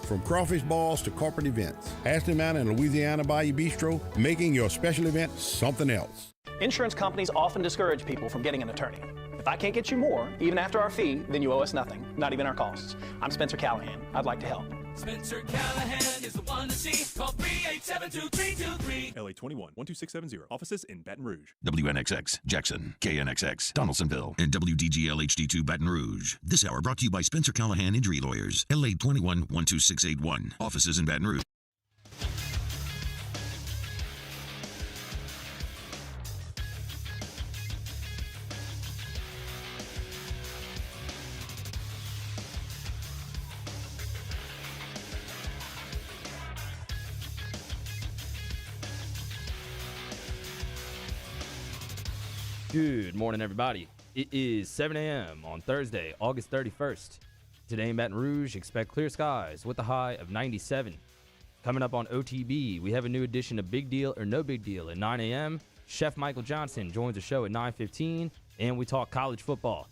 From crawfish balls to corporate events, Ashley Mountain and Louisiana Bayou Bistro, making your special event something else. Insurance companies often discourage people from getting an attorney. If I can't get you more, even after our fee, then you owe us nothing, not even our costs. I'm Spencer Callahan. I'd like to help. Spencer Callahan is the one to see. Call 387-2323. LA 21 12670. Offices in Baton Rouge. WNXX, Jackson, KNXX, Donaldsonville, and WDGL HD2 Baton Rouge. This hour brought to you by Spencer Callahan Injury Lawyers. LA 21 12681. Offices in Baton Rouge. Good morning, everybody. It is 7 a.m. on Thursday, August 31st. Today in Baton Rouge, expect clear skies with a high of 97. Coming up on OTB, we have a new edition of Big Deal or No Big Deal at 9 a.m. Chef Michael Johnson joins the show at 9:15, and we talk college football.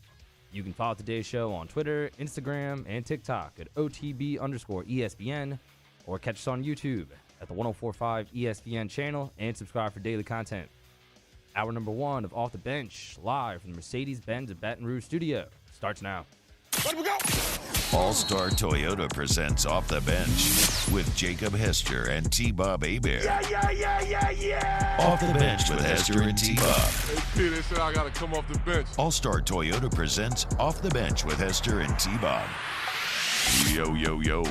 You can follow today's show on Twitter, Instagram, and TikTok at OTB_ESPN, or catch us on YouTube at the 1045 ESPN channel and subscribe for daily content. Hour number 1 of Off the Bench, live from the Mercedes-Benz at Baton Rouge studio, starts now. Let we go! All-Star Toyota presents Off the Bench with Jacob Hester and T-Bob Hebert. Yeah! Off the Bench with Hester and T-Bob. Hey, P, they said I got to come off the bench. All-Star Toyota presents Off the Bench with Hester and T-Bob. Yo, yo, yo.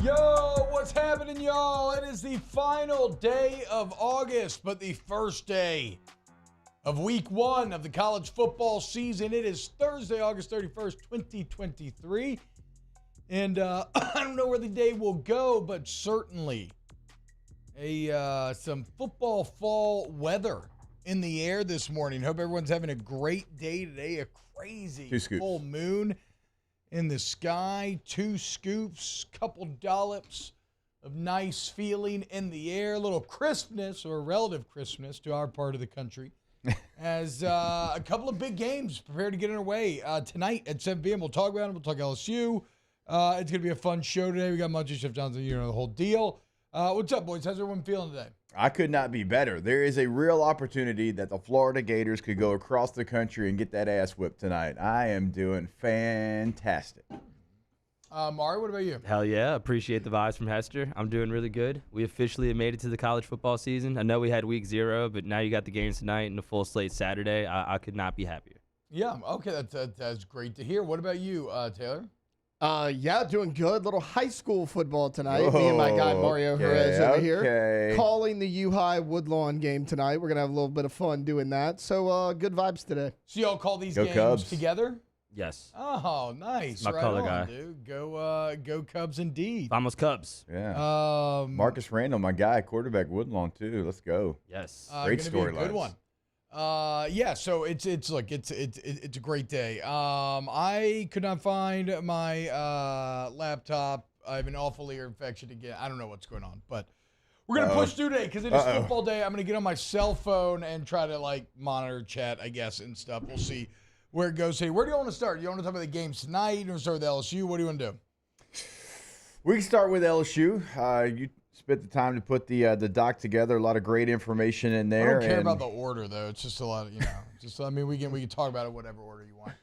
Yo, what's happening, y'all? It is the final day of August, but the first day of week 1 of the college football season. It is Thursday, August 31st, 2023. And I don't know where the day will go, but certainly some football fall weather in the air this morning. Hope everyone's having a great day today. A crazy full moon in the sky, 2 scoops, couple dollops of nice feeling in the air, a little crispness or relative crispness to our part of the country. As a couple of big games prepare to get underway tonight at 7 p.m. We'll talk about them. We'll talk LSU. It's going to be a fun show today. We got Munchies, Chef Johnson, you know, the whole deal. What's up, boys? How's everyone feeling today? I could not be better. There is a real opportunity that the Florida Gators could go across the country and get that ass whipped tonight. I am doing fantastic. Mari, what about you? Hell yeah. Appreciate the vibes from Hester. I'm doing really good. We officially have made it to the college football season. I know we had week 0, but now you got the games tonight and the full slate Saturday. I could not be happier. Yeah, okay. That's great to hear. What about you, Taylor? Yeah, doing good. Little high school football tonight. Me and my guy Mario Jerez over here calling the U-High Woodlawn game tonight. We're going to have a little bit of fun doing that. So good vibes today. So y'all call these games Cubs together? Yes. Oh, nice. My right color on, guy. Dude. Go Cubs indeed. Vamos Cubs. Yeah. Marcus Randall, my guy, quarterback Woodlawn too. Let's go. Yes. Great storyline. Good one. Yeah, so it's a great day. I could not find my laptop. I have an awful ear infection again. I don't know what's going on, but we're gonna push through today because it is football day. I'm gonna get on my cell phone and try to monitor chat, I guess, and stuff. We'll see where it goes. Hey, where do you want to start? You want to talk about the games tonight? You want to start with LSU? What do you want to do? We can start with LSU. You spent the time to put the doc together. A lot of great information in there. I don't care about the order, though. It's just a lot of, we can talk about it whatever order you want.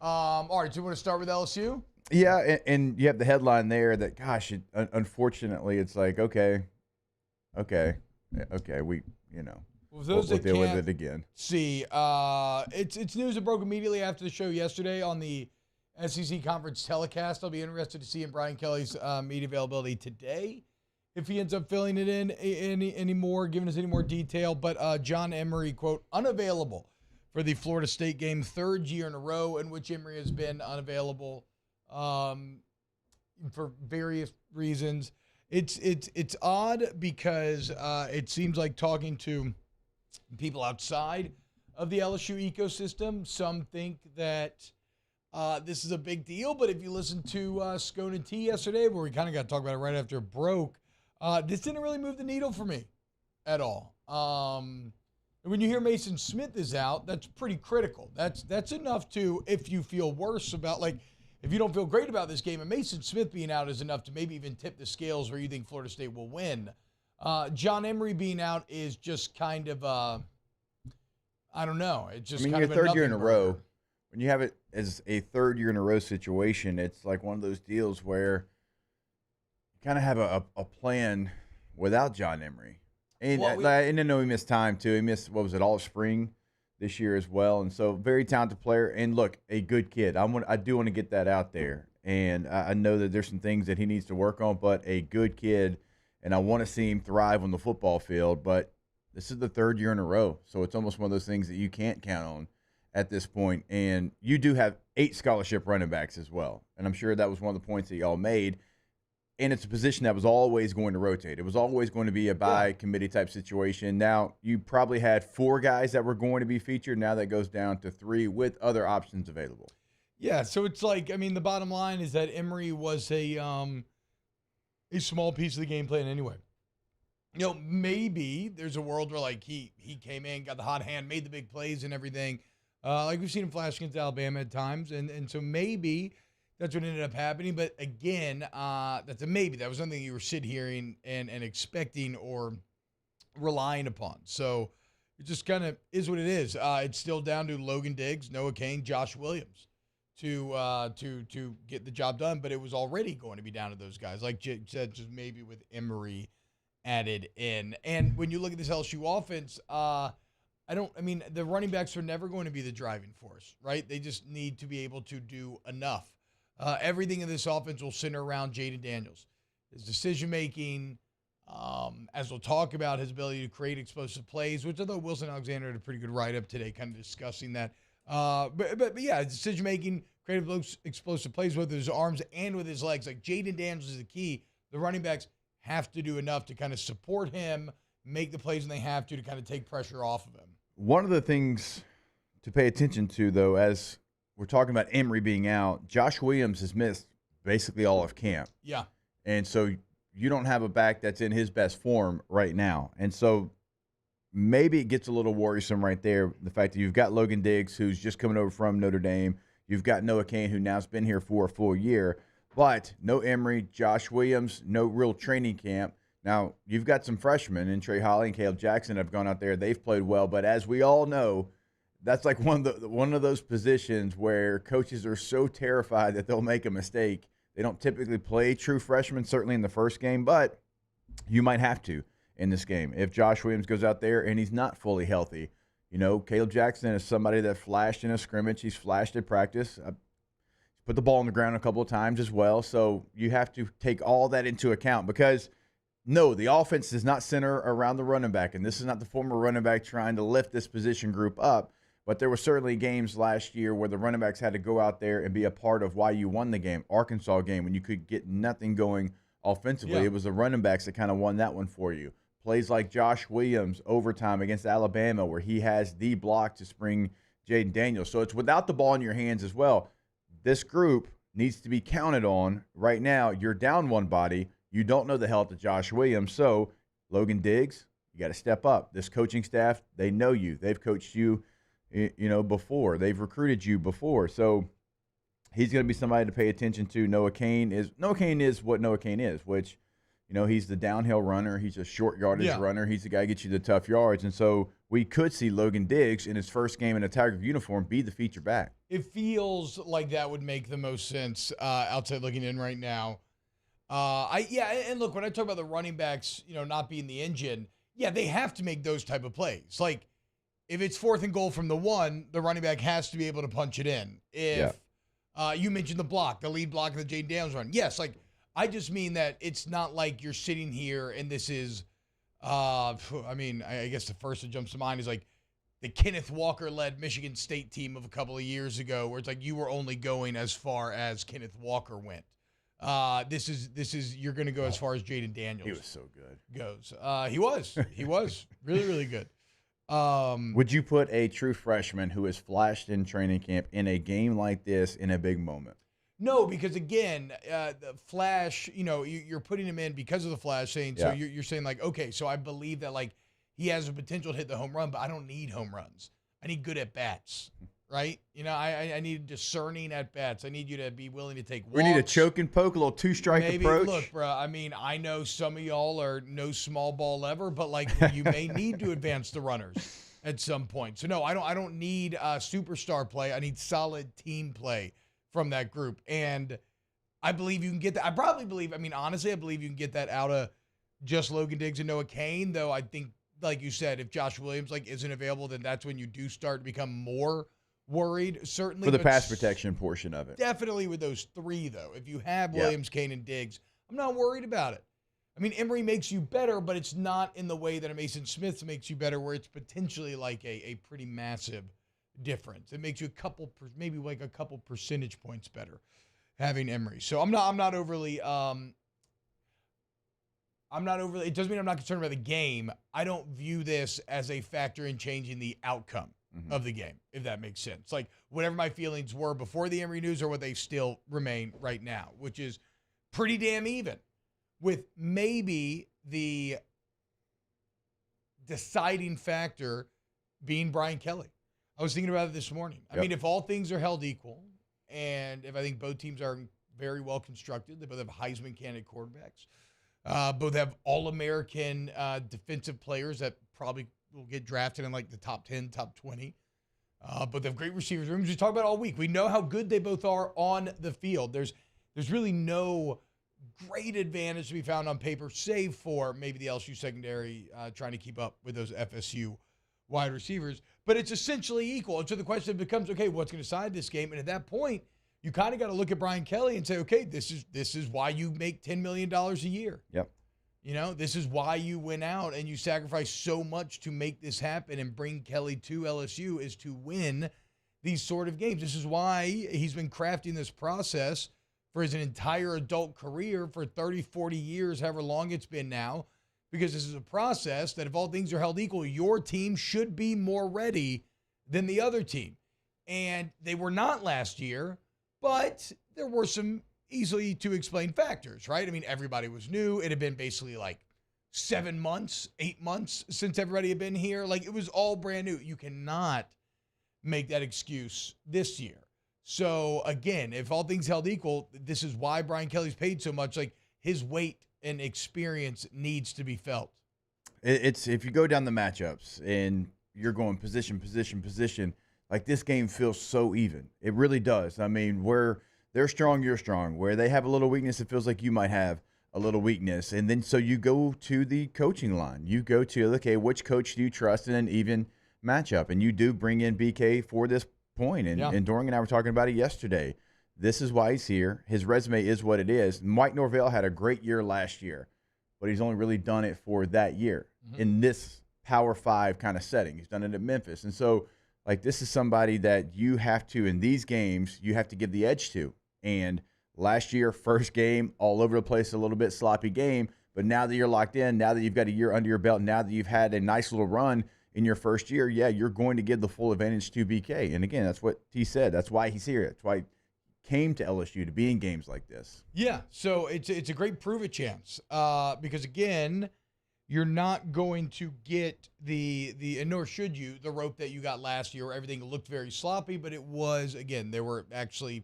All right, so you want to start with LSU? Yeah, and you have the headline there that, gosh, unfortunately, it's like, okay, we, Well, for those we'll that deal with can't it again. see, it's news that broke immediately after the show yesterday on the SEC conference telecast. I'll be interested to see in Brian Kelly's media availability today, if he ends up filling it in any more, giving us any more detail. But John Emery, quote, unavailable for the Florida State game, 3rd year in a row in which Emery has been unavailable for various reasons. It's odd because it seems like talking to people outside of the LSU ecosystem, some think that this is a big deal. But if you listen to Scone and T yesterday, where we kind of got to talk about it right after it broke, this didn't really move the needle for me at all. When you hear Mason Smith is out, that's pretty critical. That's enough to, if you feel worse about, if you don't feel great about this game, and Mason Smith being out is enough to maybe even tip the scales where you think Florida State will win. John Emery being out is just kind of, I don't know. It's just kind of your third year in a row. When you have it as a third year in a row situation, it's like one of those deals where you kind of have a plan without John Emery. And I know he missed time, too. He missed, all of spring this year as well. And so, very talented player. And, look, a good kid. I do want to get that out there. And I know that there's some things that he needs to work on, but a good kid. And I want to see him thrive on the football field. But this is the third year in a row. So, it's almost one of those things that you can't count on at this point. And you do have 8 scholarship running backs as well. And I'm sure that was one of the points that y'all made. And it's a position that was always going to rotate. It was always going to be a by-committee type situation. Now, you probably had 4 guys that were going to be featured. Now that goes down to 3 with other options available. Yeah, so it's like, the bottom line is that Emery was a small piece of the game plan anyway. Maybe there's a world where, like, he came in, got the hot hand, made the big plays and everything. Like we've seen him flash against Alabama at times. And so maybe that's what ended up happening. But again, that's a maybe. That was something you were sitting here and expecting or relying upon. So it just kind of is what it is. It's still down to Logan Diggs, Noah Cain, Josh Williams to get the job done. But it was already going to be down to those guys. Like Jake said, just maybe with Emery added in. And when you look at this LSU offense, the running backs are never going to be the driving force, right? They just need to be able to do enough. Everything in this offense will center around Jayden Daniels. His decision-making, as we'll talk about, his ability to create explosive plays, which I thought Wilson Alexander had a pretty good write-up today kind of discussing that. But yeah, decision-making, creative explosive plays with his arms and with his legs. Like Jayden Daniels is the key. The running backs have to do enough to kind of support him, make the plays when they have to kind of take pressure off of him. One of the things to pay attention to, though, as we're talking about Emery being out, Josh Williams has missed basically all of camp. Yeah. And so you don't have a back that's in his best form right now. And so maybe it gets a little worrisome right there, the fact that you've got Logan Diggs, who's just coming over from Notre Dame. You've got Noah Cain, who now's been here for a full year. But no Emery, Josh Williams, no real training camp. Now, you've got some freshmen, and Trey Holly and Caleb Jackson have gone out there. They've played well. But as we all know, that's like one of those positions where coaches are so terrified that they'll make a mistake. They don't typically play true freshmen, certainly in the first game, but you might have to in this game. If Josh Williams goes out there and he's not fully healthy, Caleb Jackson is somebody that flashed in a scrimmage. He's flashed at practice. Put the ball on the ground a couple of times as well. So you have to take all that into account because – no, the offense does not center around the running back, and this is not the former running back trying to lift this position group up, but there were certainly games last year where the running backs had to go out there and be a part of why you won the game. Arkansas game, when you could get nothing going offensively, It was the running backs that kind of won that one for you. Plays like Josh Williams overtime against Alabama where he has the block to spring Jayden Daniels. So it's without the ball in your hands as well. This group needs to be counted on. Right now, you're down one body. You don't know the health of Josh Williams. So, Logan Diggs, you got to step up. This coaching staff, they know you. They've coached you, before. They've recruited you before. So, he's going to be somebody to pay attention to. Noah Cain is what Noah Cain is, which, he's the downhill runner. He's a short yardage runner. He's the guy who gets you the tough yards. And so, we could see Logan Diggs in his first game in a Tiger uniform be the feature back. It feels like that would make the most sense outside looking in right now. And look, when I talk about the running backs, not being the engine, they have to make those type of plays. Like, if it's 4th and goal from the 1, the running back has to be able to punch it in. If you mentioned the lead block of the Jayden Daniels run. Yes, like, I just mean that it's not like you're sitting here and this is, I guess the first that jumps to mind is like the Kenneth Walker-led Michigan State team of a couple of years ago where it's like you were only going as far as Kenneth Walker went. This is you're going to go as far as Jayden Daniels. He was so good. Goes. He was really, really good. Would you put a true freshman who has flashed in training camp in a game like this in a big moment? No, because again, the flash, you're putting him in because of the flash saying, so you're saying like, okay, so I believe that like he has the potential to hit the home run, but I don't need home runs. I need good at bats. right? You know, I need discerning at bats. I need you to be willing to take walks. We need a choke and poke, a little two-strike approach. Look, bro, I mean, I know some of y'all are no small ball ever, but, like, you may need to advance the runners at some point. So, no, I don't need superstar play. I need solid team play from that group. And I believe you can get that. Honestly, I believe you can get that out of just Logan Diggs and Noah Cain, though I think, like you said, if Josh Williams isn't available, then that's when you do start to become more worried, certainly. For the pass protection portion of it. Definitely with those three, though. If you have Williams, Cain, and Diggs, I'm not worried about it. I mean, Emery makes you better, but it's not in the way that a Mason Smith makes you better, where it's potentially like a pretty massive difference. It makes you maybe a couple percentage points better having Emery. So I'm not overly it doesn't mean I'm not concerned about the game. I don't view this as a factor in changing the outcome of the game, if that makes sense. Like, whatever my feelings were before the Emery news are what they still remain right now, which is pretty damn even, with maybe the deciding factor being Brian Kelly. I was thinking about it this morning. I mean, if all things are held equal, and if I think both teams are very well constructed, they both have Heisman candidate quarterbacks, both have All-American defensive players that probably will get drafted in like the top 10, top 20. Both have great receivers rooms. We talk about it all week. We know how good they both are on the field. There's really no great advantage to be found on paper, save for maybe the LSU secondary trying to keep up with those FSU wide receivers. But it's essentially equal. And so the question becomes, okay, what's going to decide this game? And at that point, you kind of got to look at Brian Kelly and say, okay, this is why you make $10 million a year. Yep. You know, this is why you went out and you sacrificed so much to make this happen and bring Kelly to LSU, is to win these sort of games. This is why he's been crafting this process for his entire adult career for 30, 40 years, however long it's been now, because this is a process that if all things are held equal, your team should be more ready than the other team. And they were not last year, but there were some easily to explain factors, right? I mean, everybody was new. It had been basically like 7 months, 8 months since everybody had been here. Like, it was all brand new. You cannot make that excuse this year. So again, if all things held equal, this is why Brian Kelly's paid so much. Like, his weight and experience needs to be felt. It's if you go down the matchups and you're going position, like, this game feels so even. It really does. I mean, where they're strong, you're strong. Where they have a little weakness, it feels like you might have a little weakness. And then so you go to the coaching line. You go to, okay, which coach do you trust in an even matchup? And you do bring in BK for this point. And Doring and I were talking about it yesterday. This is why he's here. His resume is what it is. Mike Norvell had a great year last year, but he's only really done it for that year in this Power 5 kind of setting. He's done it at Memphis. And so, like, this is somebody that you have to, in these games, you have to give the edge to. And last year, first game, all over the place, a little bit sloppy game. But now that you're locked in, now that you've got a year under your belt, now that you've had a nice little run in your first year, you're going to give the full advantage to BK. And again, that's what he said. That's why he's here. That's why he came to LSU, to be in games like this. Yeah, so it's a great prove-it chance because, again, you're not going to get and nor should you, the rope that you got last year where everything looked very sloppy, but it was, again, there were actually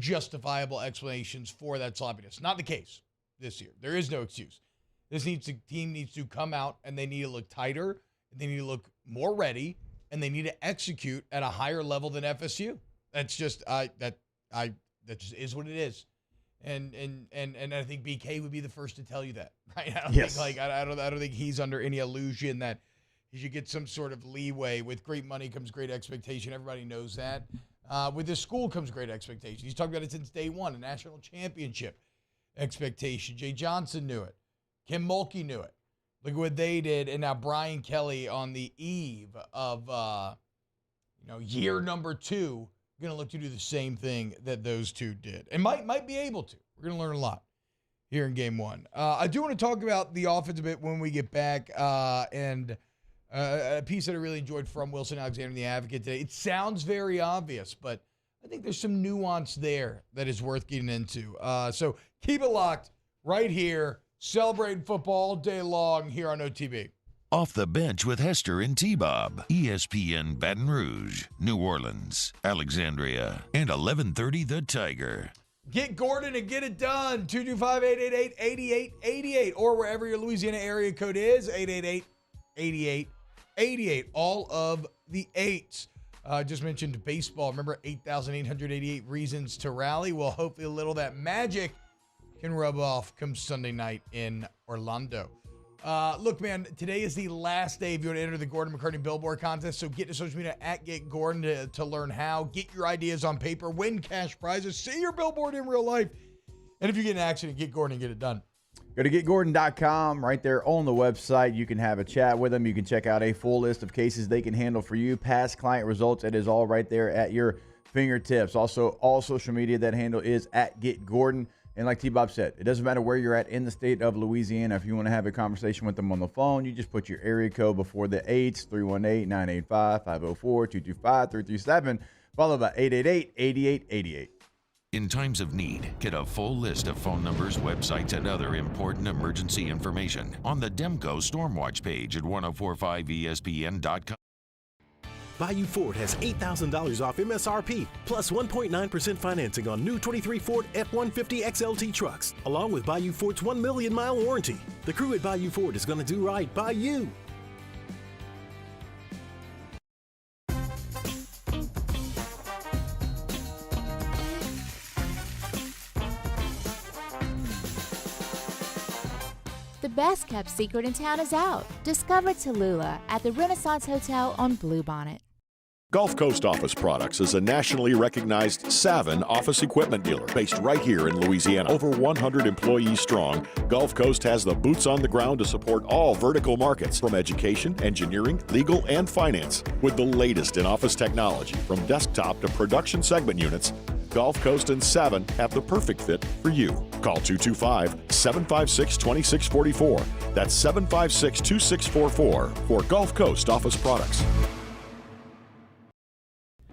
justifiable explanations for that sloppiness. Not the case this year. There is no excuse. This team needs to come out and they need to look tighter, and they need to look more ready, and they need to execute at a higher level than FSU. That's just that just is what it is. And I think BK would be the first to tell you that, right? I don't think he's under any illusion that he should get some sort of leeway. With great money comes great expectation. Everybody knows that. With this school comes great expectation. He's talked about it since day one, a national championship expectation. Jay Johnson knew it. Kim Mulkey knew it. Look at what they did. And now Brian Kelly on the eve of year number 2, going to look to do the same thing that those two did. And might be able to. We're going to learn a lot here in game 1. I do want to talk about the offense a bit when we get back. And a piece that I really enjoyed from Wilson Alexander in the Advocate today. It sounds very obvious, but I think there's some nuance there that is worth getting into. So keep it locked right here. Celebrating football all day long here on OTB. Off the Bench with Hester and T-Bob. ESPN Baton Rouge, New Orleans, Alexandria, and 1130 The Tiger. Get Gordon and get it done. 225-888-8888 or wherever your Louisiana area code is, 888-8888. All of the 8s. Just mentioned baseball. Remember 8,888 reasons to rally? Well, hopefully a little of that magic can rub off come Sunday night in Orlando. Look, man, today is the last day if you want to enter the Gordon McCartney Billboard Contest, so get to social media at Get Gordon to learn how. Get your ideas on paper, win cash prizes, see your billboard in real life, and if you get in an accident, get Gordon and get it done. Go to getgordon.com. Right there on the website, you can have a chat with them. You can check out a full list of cases they can handle for you, past client results. It is all right there at your fingertips. Also, all social media, that handle is at Get Gordon. And like T-Bob said, it doesn't matter where you're at in the state of Louisiana. If you want to have a conversation with them on the phone, you just put your area code before the 8s, 318-985-504, 225-337, followed by 888-8888. In times of need, get a full list of phone numbers, websites, and other important emergency information on the Demco Stormwatch page at 1045ESPN.com. Bayou Ford has $8,000 off MSRP, plus 1.9% financing on new 23 Ford F-150 XLT trucks, along with Bayou Ford's 1 million mile warranty. The crew at Bayou Ford is going to do right by you. The best kept secret in town is out. Discover Tallulah at the Renaissance Hotel on Bluebonnet. Gulf Coast Office Products is a nationally recognized Savin office equipment dealer based right here in Louisiana. Over 100 employees strong, Gulf Coast has the boots on the ground to support all vertical markets, from education, engineering, legal, and finance. With the latest in office technology, from desktop to production segment units, Gulf Coast and Savin have the perfect fit for you. Call 225-756-2644. That's 756-2644 for Gulf Coast Office Products.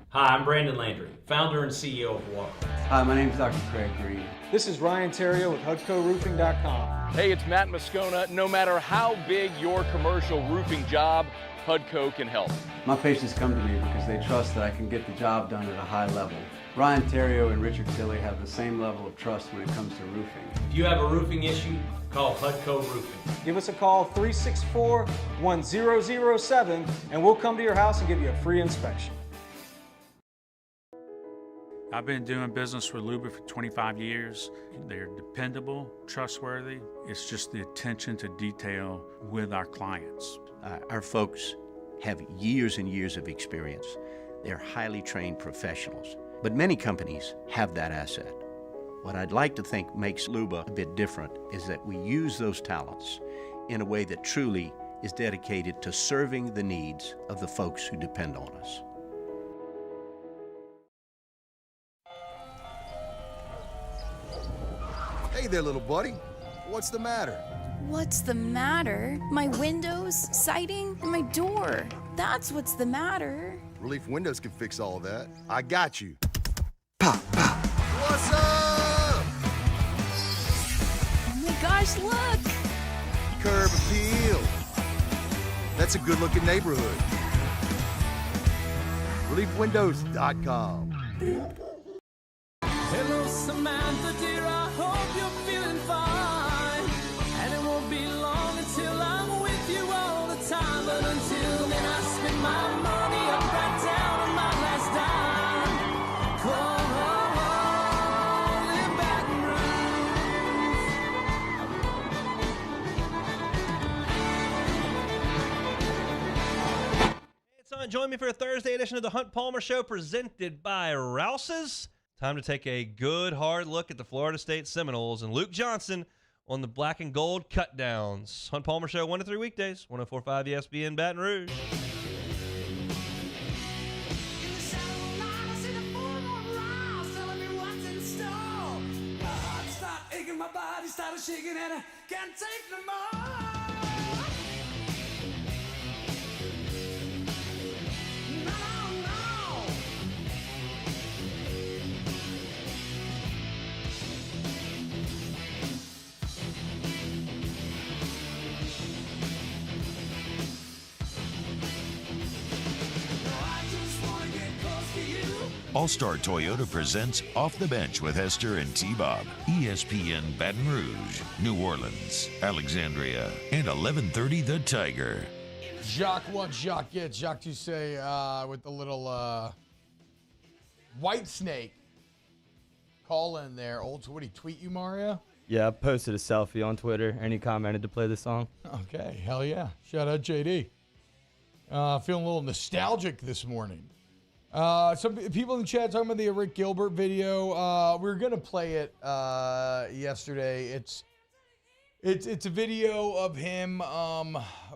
Hi, I'm Brandon Landry, founder and CEO of Walker. Hi, my name is Dr. Craig Green. This is Ryan Terrio with HUDCORoofing.com. Hey, it's Matt Moscona. No matter how big your commercial roofing job, HUDCO can help. My patients come to me because they trust that I can get the job done at a high level. Ryan Terrio and Richard Tilley have the same level of trust when it comes to roofing. If you have a roofing issue, call HUDCO Roofing. Give us a call, 364-1007, and we'll come to your house and give you a free inspection. I've been doing business with Luba for 25 years. They're dependable, trustworthy. It's just the attention to detail with our clients. Our folks have years and years of experience. They're highly trained professionals. But many companies have that asset. What I'd like to think makes Luba a bit different is that we use those talents in a way that truly is dedicated to serving the needs of the folks who depend on us. Hey there, little buddy. What's the matter? What's the matter? My windows, siding, and my door. That's what's the matter. Relief Windows can fix all of that. I got you. Pop, pop. What's up? Oh my gosh, look! Curb appeal. That's a good-looking neighborhood. ReliefWindows.com. Hello, Samantha, dear, I hope you're feeling fine. And it won't be long until I'm with you all the time. But until then, I spend my money up right down on my last dime. Come home, in Baton Rouge. Hey, son, join me for a Thursday edition of the Hunt Palmer Show presented by Rouse's. Time to take a good, hard look at the Florida State Seminoles and Luke Johnson on the black and gold cutdowns. Hunt Palmer Show, 1 to 3 weekdays, 104.5 ESPN Baton Rouge. My body started shaking and I can't take no more. All-Star Toyota presents Off the Bench with Hester and T-Bob. ESPN Baton Rouge, New Orleans, Alexandria, and 1130 The Tiger. Jacques once, Jacques gets. Jacques to say with the little white snake call in there. Old, what did he tweet you, Mario? Yeah, I posted a selfie on Twitter and he commented to play the song. Okay, hell yeah. Shout out JD. Feeling a little nostalgic this morning. Some people in the chat talking about the Rick Gilbert video. We were going to play it yesterday. It's a video of him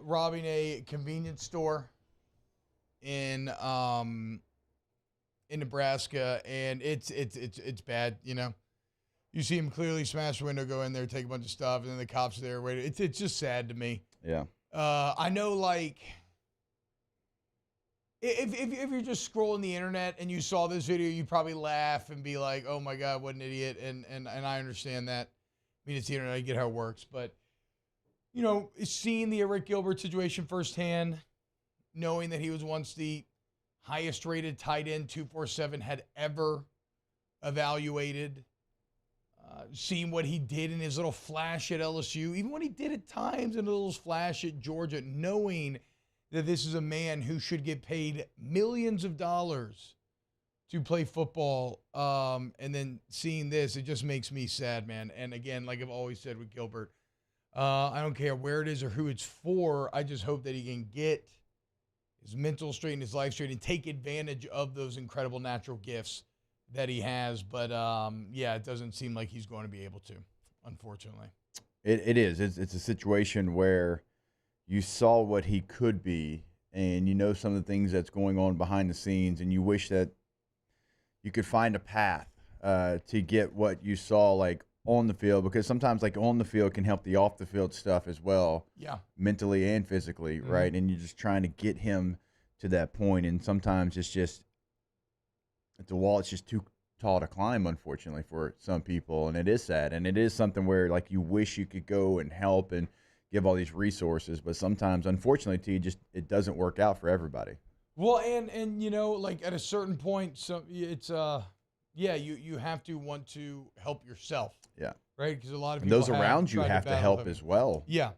robbing a convenience store in Nebraska, and it's bad, you know. You see him clearly smash the window, go in there, take a bunch of stuff, and then the cops are there waiting. It's just sad to me. Yeah. I know, like, if you're just scrolling the internet and you saw this video, you'd probably laugh and be like, "Oh my God, what an idiot!" And I understand that. I mean, it's the internet. I get how it works, but you know, seeing the Rick Gilbert situation firsthand, knowing that he was once the highest-rated tight end 247 had ever evaluated. Seeing what he did in his little flash at LSU, even what he did at times in a little flash at Georgia, knowing that this is a man who should get paid millions of dollars to play football, and then seeing this, it just makes me sad, man. And again, like I've always said with Gilbert, I don't care where it is or who it's for. I just hope that he can get his mental straight and his life straight and take advantage of those incredible natural gifts that he has, but yeah, it doesn't seem like he's going to be able to, unfortunately. It is. It's a situation where you saw what he could be, and you know some of the things that's going on behind the scenes, and you wish that you could find a path to get what you saw, like, on the field, because sometimes, like, on the field can help the off the field stuff as well. Yeah. Mentally and physically, right? And you're just trying to get him to that point, and sometimes it's just the wall, it's just too tall to climb, unfortunately, for some people, and it is sad, and it is something where, like, you wish you could go and help and give all these resources, but sometimes, unfortunately, it doesn't work out for everybody. Well, and you know, like, at a certain point, so it's yeah, you have to want to help yourself. Yeah. Right? Because a lot of and people those around you have to help as well. Yeah.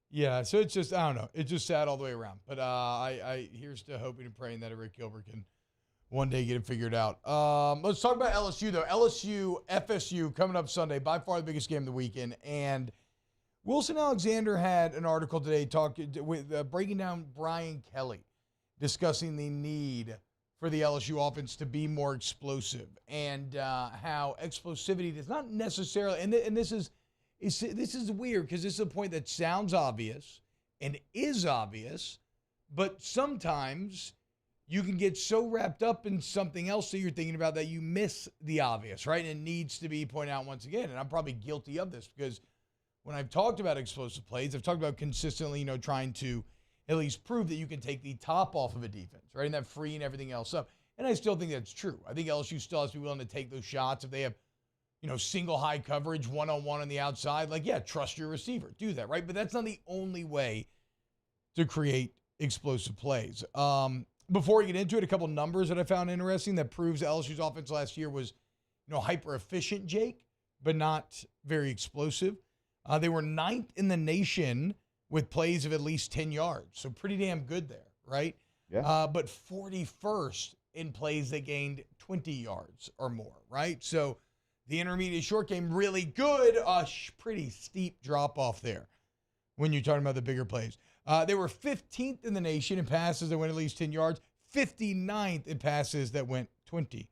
Yeah, so it's just, I don't know, it's just sad all the way around. But I here's to hoping and praying that Rick Gilbert can one day get it figured out. Let's talk about LSU, though. LSU, FSU, coming up Sunday, by far the biggest game of the weekend. And Wilson Alexander had an article today breaking down Brian Kelly, discussing the need for the LSU offense to be more explosive, and how explosivity does not necessarily, and this is weird, because this is a point that sounds obvious and is obvious, but sometimes you can get so wrapped up in something else that you're thinking about that you miss the obvious, right? And it needs to be pointed out once again. And I'm probably guilty of this, because when I've talked about explosive plays, I've talked about consistently, you know, trying to at least prove that you can take the top off of a defense, right? And that freeing everything else up. And I still think that's true. I think LSU still has to be willing to take those shots if they have, you know, single high coverage, one-on-one on the outside. Like, yeah, trust your receiver. Do that, right? But that's not the only way to create explosive plays. Before we get into it, a couple numbers that I found interesting that proves LSU's offense last year was, you know, hyper efficient, Jake, but not very explosive. They were 9th in the nation with plays of at least 10 yards. So pretty damn good there, right? Yeah. But 41st in plays that gained 20 yards or more, right? So the intermediate short game, really good. Pretty steep drop off there when you're talking about the bigger plays. They were 15th in the nation in passes that went at least 10 yards, 59th in passes that went 20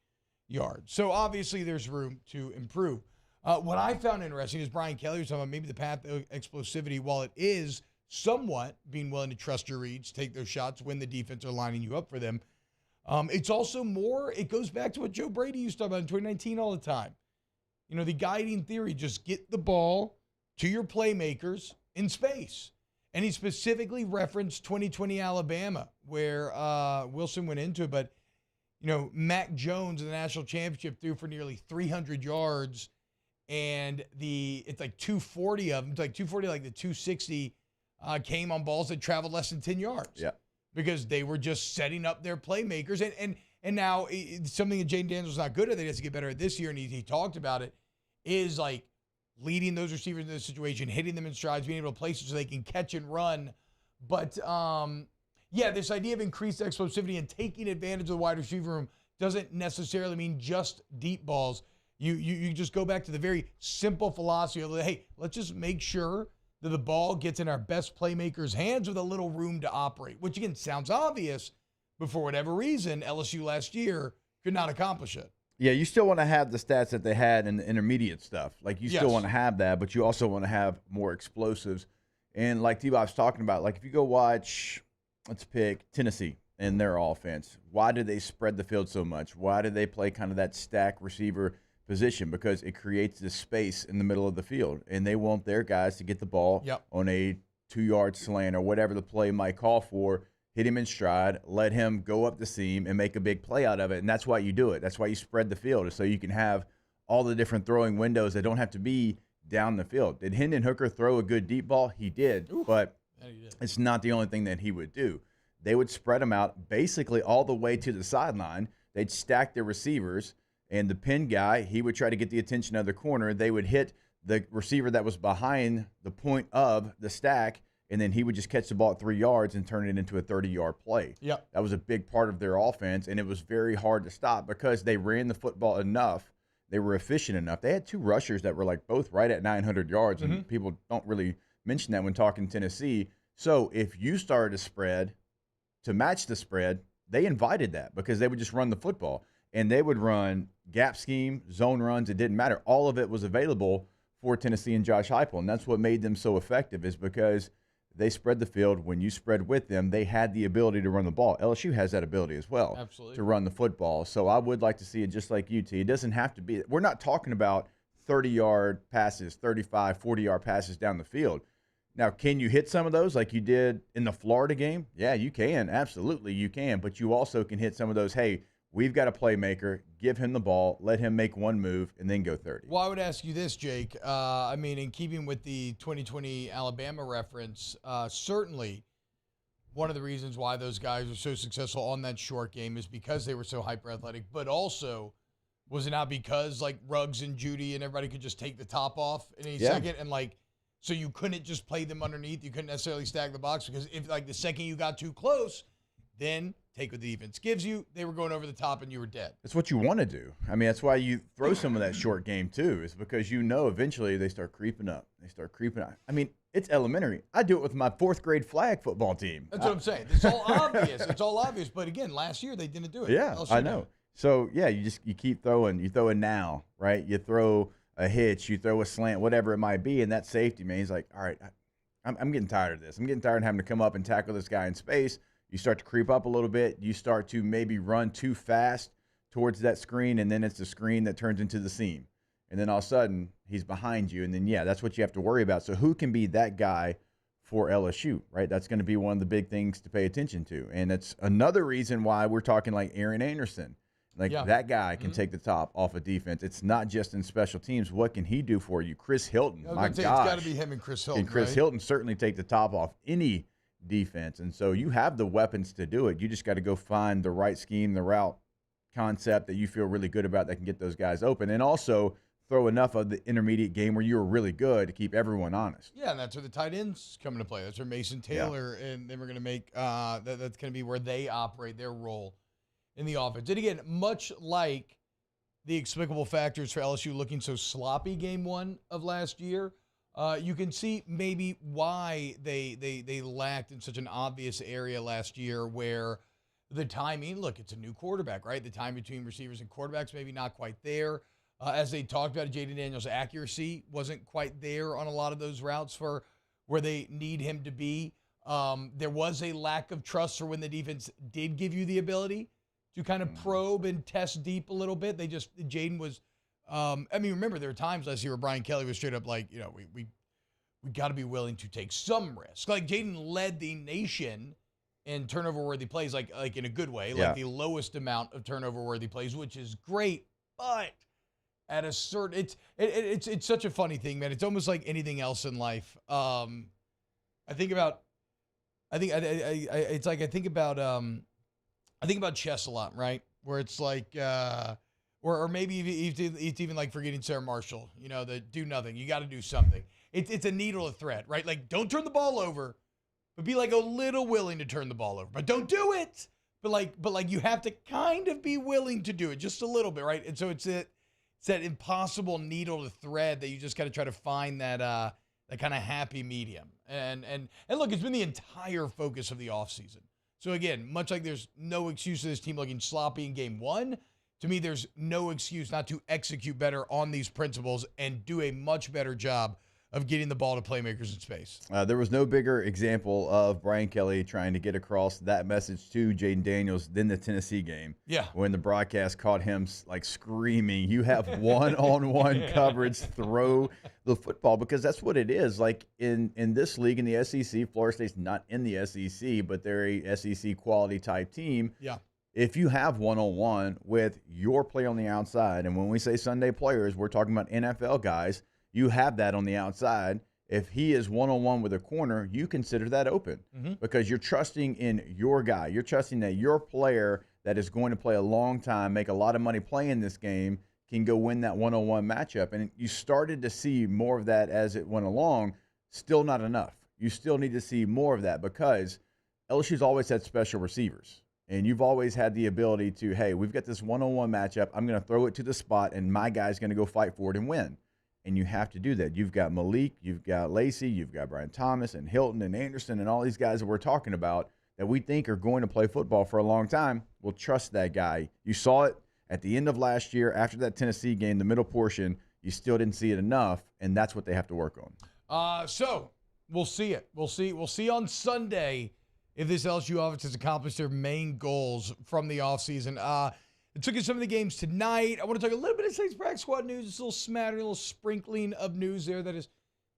yards. So obviously there's room to improve. What I found interesting is Brian Kelly was talking about maybe the path of explosivity, while it is somewhat being willing to trust your reads, take those shots when the defense are lining you up for them. It's also more, it goes back to what Joe Brady used to talk about in 2019 all the time. You know, the guiding theory, just get the ball to your playmakers in space. And he specifically referenced 2020 Alabama, where Wilson went into it. But, you know, Mac Jones in the national championship threw for nearly 300 yards. And it's like 240 of them. It's like 240, like the 260 came on balls that traveled less than 10 yards. Yeah. Because they were just setting up their playmakers. And And now something that Jayden Daniels is not good at, that he has to get better at this year, and he talked about it, is like leading those receivers in this situation, hitting them in strides, being able to place it so they can catch and run. But, this idea of increased explosivity and taking advantage of the wide receiver room doesn't necessarily mean just deep balls. You just go back to the very simple philosophy of, hey, let's just make sure that the ball gets in our best playmakers' hands with a little room to operate, which, again, sounds obvious, but for whatever reason, LSU last year could not accomplish it. Yeah, you still want to have the stats that they had in the intermediate stuff. Like, you still want to have that, but you also want to have more explosives. And like T-Bob's talking about, like, if you go watch, let's pick Tennessee and their offense, why do they spread the field so much? Why do they play kind of that stack receiver position? Because it creates this space in the middle of the field, and they want their guys to get the ball on a 2-yard slant or whatever the play might call for, hit him in stride, let him go up the seam and make a big play out of it. And that's why you do it. That's why you spread the field, is so you can have all the different throwing windows that don't have to be down the field. Did Hendon Hooker throw a good deep ball? He did, but it's not the only thing that he would do. They would spread them out basically all the way to the sideline. They'd stack their receivers, and the pin guy, he would try to get the attention of the corner. They would hit the receiver that was behind the point of the stack, and then he would just catch the ball at 3 yards and turn it into a 30-yard play. Yep. That was a big part of their offense, and it was very hard to stop because they ran the football enough. They were efficient enough. They had 2 rushers that were like both right at 900 yards, and people don't really mention that when talking Tennessee. So if you started to spread to match the spread, they invited that because they would just run the football. And they would run gap scheme, zone runs. It didn't matter. All of it was available for Tennessee and Josh Heupel, and that's what made them so effective, is because they spread the field. When you spread with them, they had the ability to run the ball. LSU has that ability as well, to run the football. So I would like to see it just like UT. It doesn't have to be – we're not talking about 30-yard passes, 35, 40-yard passes down the field. Now, can you hit some of those like you did in the Florida game? Yeah, you can. Absolutely, you can. But you also can hit some of those, hey, we've got a playmaker, give him the ball, let him make one move, and then go 30. Well, I would ask you this, Jake. In keeping with the 2020 Alabama reference, certainly one of the reasons why those guys were so successful on that short game is because they were so hyper-athletic, but also was it not because, like, Ruggs and Judy and everybody could just take the top off in any second, and, like, so you couldn't just play them underneath. You couldn't necessarily stack the box because if, like, the second you got too close, then take what the defense gives you. They were going over the top and you were dead. That's what you want to do. I mean, that's why you throw some of that short game too, is because you know eventually they start creeping up. I mean, it's elementary. I do it with my 4th grade flag football team. That's what I'm saying. It's all obvious. It's all obvious. But again, last year they didn't do it. Yeah, I know. So yeah, you keep throwing. You throw a now, right? You throw a hitch, you throw a slant, whatever it might be, and that safety, man, he's like, all right, I'm getting tired of this. I'm getting tired of having to come up and tackle this guy in space. You start to creep up a little bit. You start to maybe run too fast towards that screen, and then it's the screen that turns into the seam. And then all of a sudden, he's behind you, and then, that's what you have to worry about. So who can be that guy for LSU, right? That's going to be one of the big things to pay attention to. And it's another reason why we're talking like Aaron Anderson. Like, that guy can take the top off of defense. It's not just in special teams. What can he do for you? Chris Hilton, my gosh. It's got to be him and Chris Hilton, and Chris Hilton certainly take the top off any defense. And so you have the weapons to do it. You just got to go find the right scheme, the route concept that you feel really good about that can get those guys open. And also throw enough of the intermediate game where you're really good to keep everyone honest. Yeah, and that's where the tight ends come into play. That's where Mason Taylor, and then we're going to make that's going to be where they operate their role in the offense. And again, much like the explicable factors for LSU looking so sloppy game 1 of last year, you can see maybe why they lacked in such an obvious area last year where the timing, look, it's a new quarterback, right? The time between receivers and quarterbacks maybe not quite there. As they talked about, Jayden Daniels' accuracy wasn't quite there on a lot of those routes for where they need him to be. There was a lack of trust for when the defense did give you the ability to kind of probe and test deep a little bit. Jayden was, remember there were times last year where Brian Kelly was straight up like, we got to be willing to take some risk. Like, Jayden led the nation in turnover-worthy plays, like in a good way, like the lowest amount of turnover-worthy plays, which is great. But at a certain, it's such a funny thing, man. It's almost like anything else in life. I think about chess a lot, right? where it's like, or maybe it's even like forgetting Sarah Marshall, the do nothing. You got to do something. It's a needle of thread, right? Like, don't turn the ball over, but be like a little willing to turn the ball over. But don't do it. But like you have to kind of be willing to do it just a little bit, right? And so it's that impossible needle to thread that you just got to try to find that kind of happy medium. And look, it's been the entire focus of the offseason. So again, much like there's no excuse for this team looking sloppy in game one, to me, there's no excuse not to execute better on these principles and do a much better job of getting the ball to playmakers in space. There was no bigger example of Brian Kelly trying to get across that message to Jayden Daniels than the Tennessee game. Yeah. When the broadcast caught him like screaming, you have one-on-one coverage, throw the football, because that's what it is. Like in this league, in the SEC, Florida State's not in the SEC, but they're a SEC quality type team. Yeah. If you have one-on-one with your player on the outside, and when we say Sunday players, we're talking about NFL guys, you have that on the outside. If he is one-on-one with a corner, you consider that open because you're trusting in your guy. You're trusting that your player that is going to play a long time, make a lot of money playing this game, can go win that one-on-one matchup. And you started to see more of that as it went along. Still not enough. You still need to see more of that because LSU's always had special receivers. And you've always had the ability to, hey, we've got this one-on-one matchup. I'm going to throw it to the spot, and my guy's going to go fight for it and win. And you have to do that. You've got Malik, you've got Lacey, you've got Brian Thomas and Hilton and Anderson and all these guys that we're talking about that we think are going to play football for a long time. We'll trust that guy. You saw it at the end of last year after that Tennessee game, the middle portion. You still didn't see it enough, and that's what they have to work on. So we'll see it. We'll see on Sunday if this LSU offense has accomplished their main goals from the offseason. It took us some of the games tonight. I want to talk a little bit of Saints practice squad news. It's a little smattering, a little sprinkling of news there that is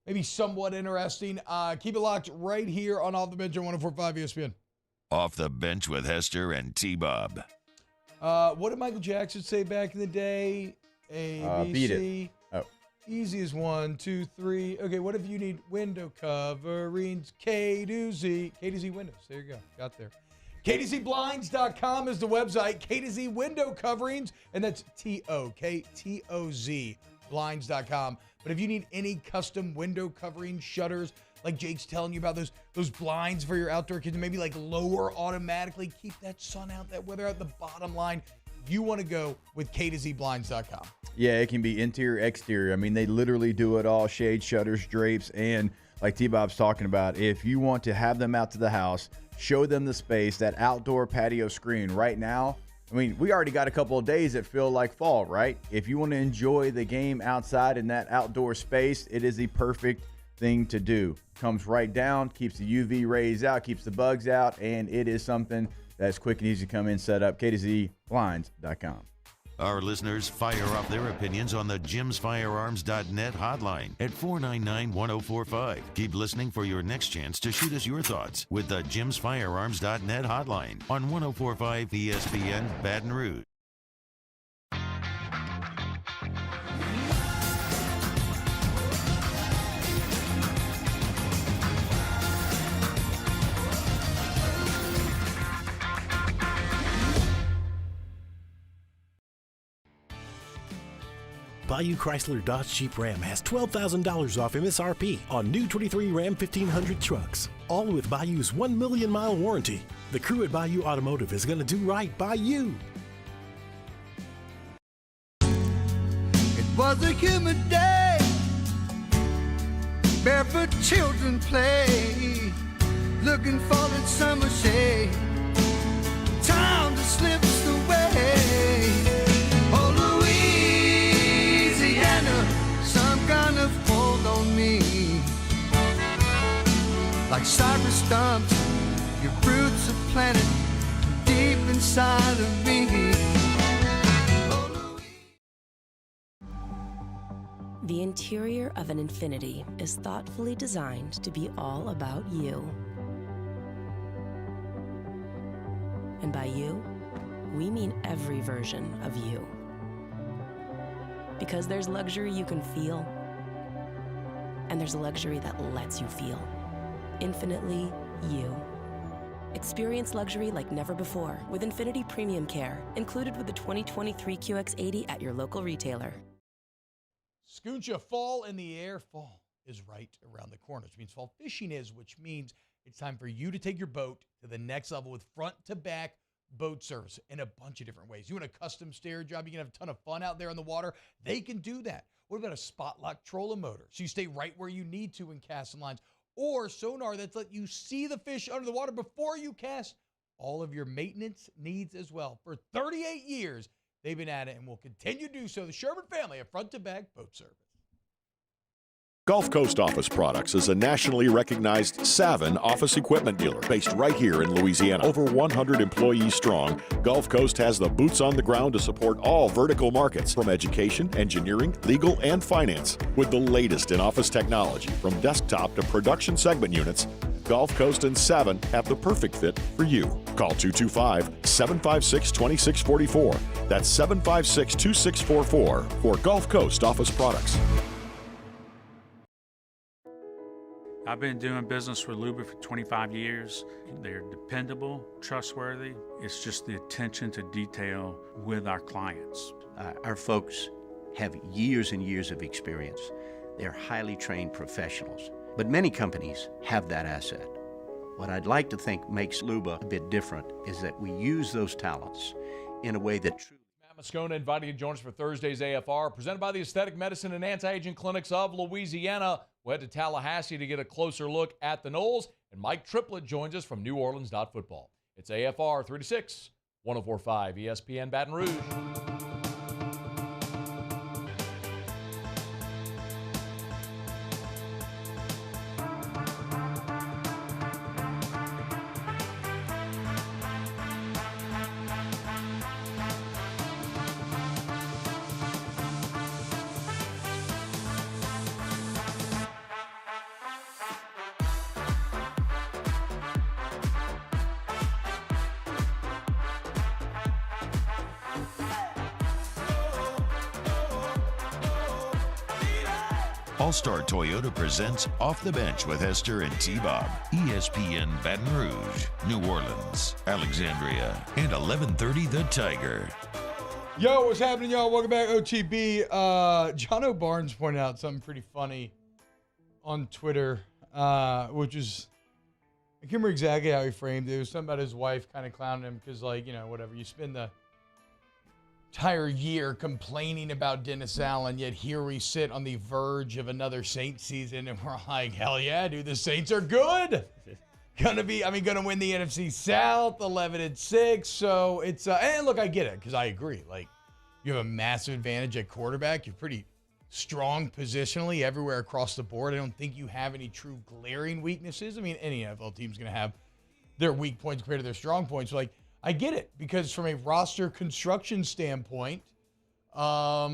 maybe somewhat interesting. Keep it locked right here on Off the Bench on 104.5 ESPN. Off the Bench with Hester and T-Bob. What did Michael Jackson say back in the day? A, B, beat C. It. Oh. Easy as 1, 2, 3. Okay, what if you need window coverings? K to Z. K to Z windows. There you go. Got there. KTZBlinds.com is the website. K to Z window coverings, and that's TOKTOZ blinds.com. But if you need any custom window covering shutters, like Jake's telling you about those blinds for your outdoor kitchen, maybe like lower automatically, keep that sun out, that weather out, the bottom line, you want to go with KTZBlinds.com. Yeah, it can be interior, exterior. I mean, they literally do it all, shade, shutters, drapes, and like T-Bob's talking about, if you want to have them out to the house, show them the space, that outdoor patio screen right now. I mean, we already got a couple of days that feel like fall, right? If you want to enjoy the game outside in that outdoor space, it is the perfect thing to do. Comes right down, keeps the UV rays out, keeps the bugs out, and it is something that's quick and easy to come in, set up. KTZBlinds.com. Our listeners fire off their opinions on the jimsfirearms.net hotline at 499-1045. Keep listening for your next chance to shoot us your thoughts with the jimsfirearms.net hotline on 104.5 ESPN Baton Rouge. Bayou Chrysler Dodge Jeep Ram has $12,000 off MSRP on new 23 Ram 1500 trucks, all with Bayou's 1 million mile warranty. The crew at Bayou Automotive is going to do right by you. It was a humid day, barefoot children play, looking for that summer shade. Time just slips away. Oh, Louisiana, some kind of hold on me. Like cypress stumps, your roots are planted deep inside of me. The interior of an Infiniti is thoughtfully designed to be all about you. And by you, we mean every version of you. Because there's luxury you can feel, and there's luxury that lets you feel. Infinitely you. Experience luxury like never before with Infinity Premium Care, included with the 2023 QX80 at your local retailer. Scooncha, fall in the air. Fall is right around the corner, which means fall fishing is, which means it's time for you to take your boat to the next level with front-to-back boat service in a bunch of different ways. You want a custom stair job, you can have a ton of fun out there on the water. They can do that. What about a spot lock trolling motor? So you stay right where you need to in casting lines. Or sonar that's let you see the fish under the water before you cast. All of your maintenance needs as well. For 38 years, they've been at it and will continue to do so. The Sherman family of front-to-back boat service. Gulf Coast Office Products is a nationally recognized Savin office equipment dealer based right here in Louisiana. Over 100 employees strong, Gulf Coast has the boots on the ground to support all vertical markets, from education, engineering, legal, and finance. With the latest in office technology, from desktop to production segment units, Gulf Coast and Savin have the perfect fit for you. Call 225-756-2644. That's 756-2644 for Gulf Coast Office Products. I've been doing business with Luba for 25 years. They're dependable, trustworthy. It's just the attention to detail with our clients. Our folks have years and years of experience. They're highly trained professionals. But many companies have that asset. What I'd like to think makes Luba a bit different is that we use those talents in a way that truly... Matt Moscona inviting you to join us for Thursday's AFR, presented by the Aesthetic Medicine and Anti-Aging Clinics of Louisiana. We'll head to Tallahassee to get a closer look at the Noles, and Mike Triplett joins us from New Orleans Football. It's AFR 3 to 6, 104.5 ESPN Baton Rouge. All-Star Toyota presents Off the Bench with Hester and T-Bob. ESPN Baton Rouge, New Orleans, Alexandria, and 1130 The Tiger. Yo, what's happening, y'all? Welcome back, OTB. John O'Barnes pointed out something pretty funny on Twitter, which is, I can't remember exactly how he framed it. It was something about his wife kind of clowning him because, like, you know, whatever. You spend the entire year complaining about Dennis Allen, yet here we sit on the verge of another Saints season, and we're like, hell yeah, dude, the Saints are good. Gonna win the NFC South, 11-6. So it's, and look, I get it, because I agree. Like, you have a massive advantage at quarterback. You're pretty strong positionally everywhere across the board. I don't think you have any true glaring weaknesses. I mean, any NFL team's gonna have their weak points compared to their strong points. So, like, I get it, because from a roster construction standpoint, I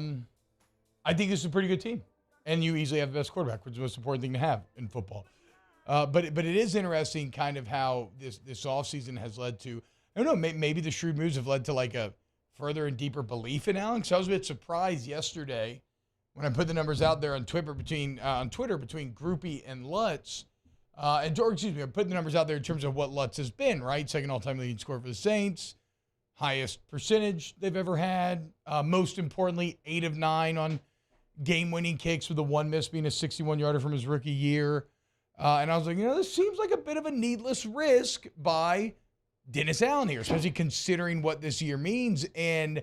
think this is a pretty good team. And you easily have the best quarterback, which is the most important thing to have in football. But it is interesting kind of how this offseason has led to, I don't know, maybe the shrewd moves have led to like a further and deeper belief in Allen. So I was a bit surprised yesterday when I put the numbers out there on Twitter between Groupie and Lutz. I put the numbers out there in terms of what Lutz has been, right? Second all-time leading scorer for the Saints, highest percentage they've ever had. Most importantly, 8 of 9 on game-winning kicks, with the one miss being a 61-yarder from his rookie year. And I was like, this seems like a bit of a needless risk by Dennis Allen here, especially considering what this year means. And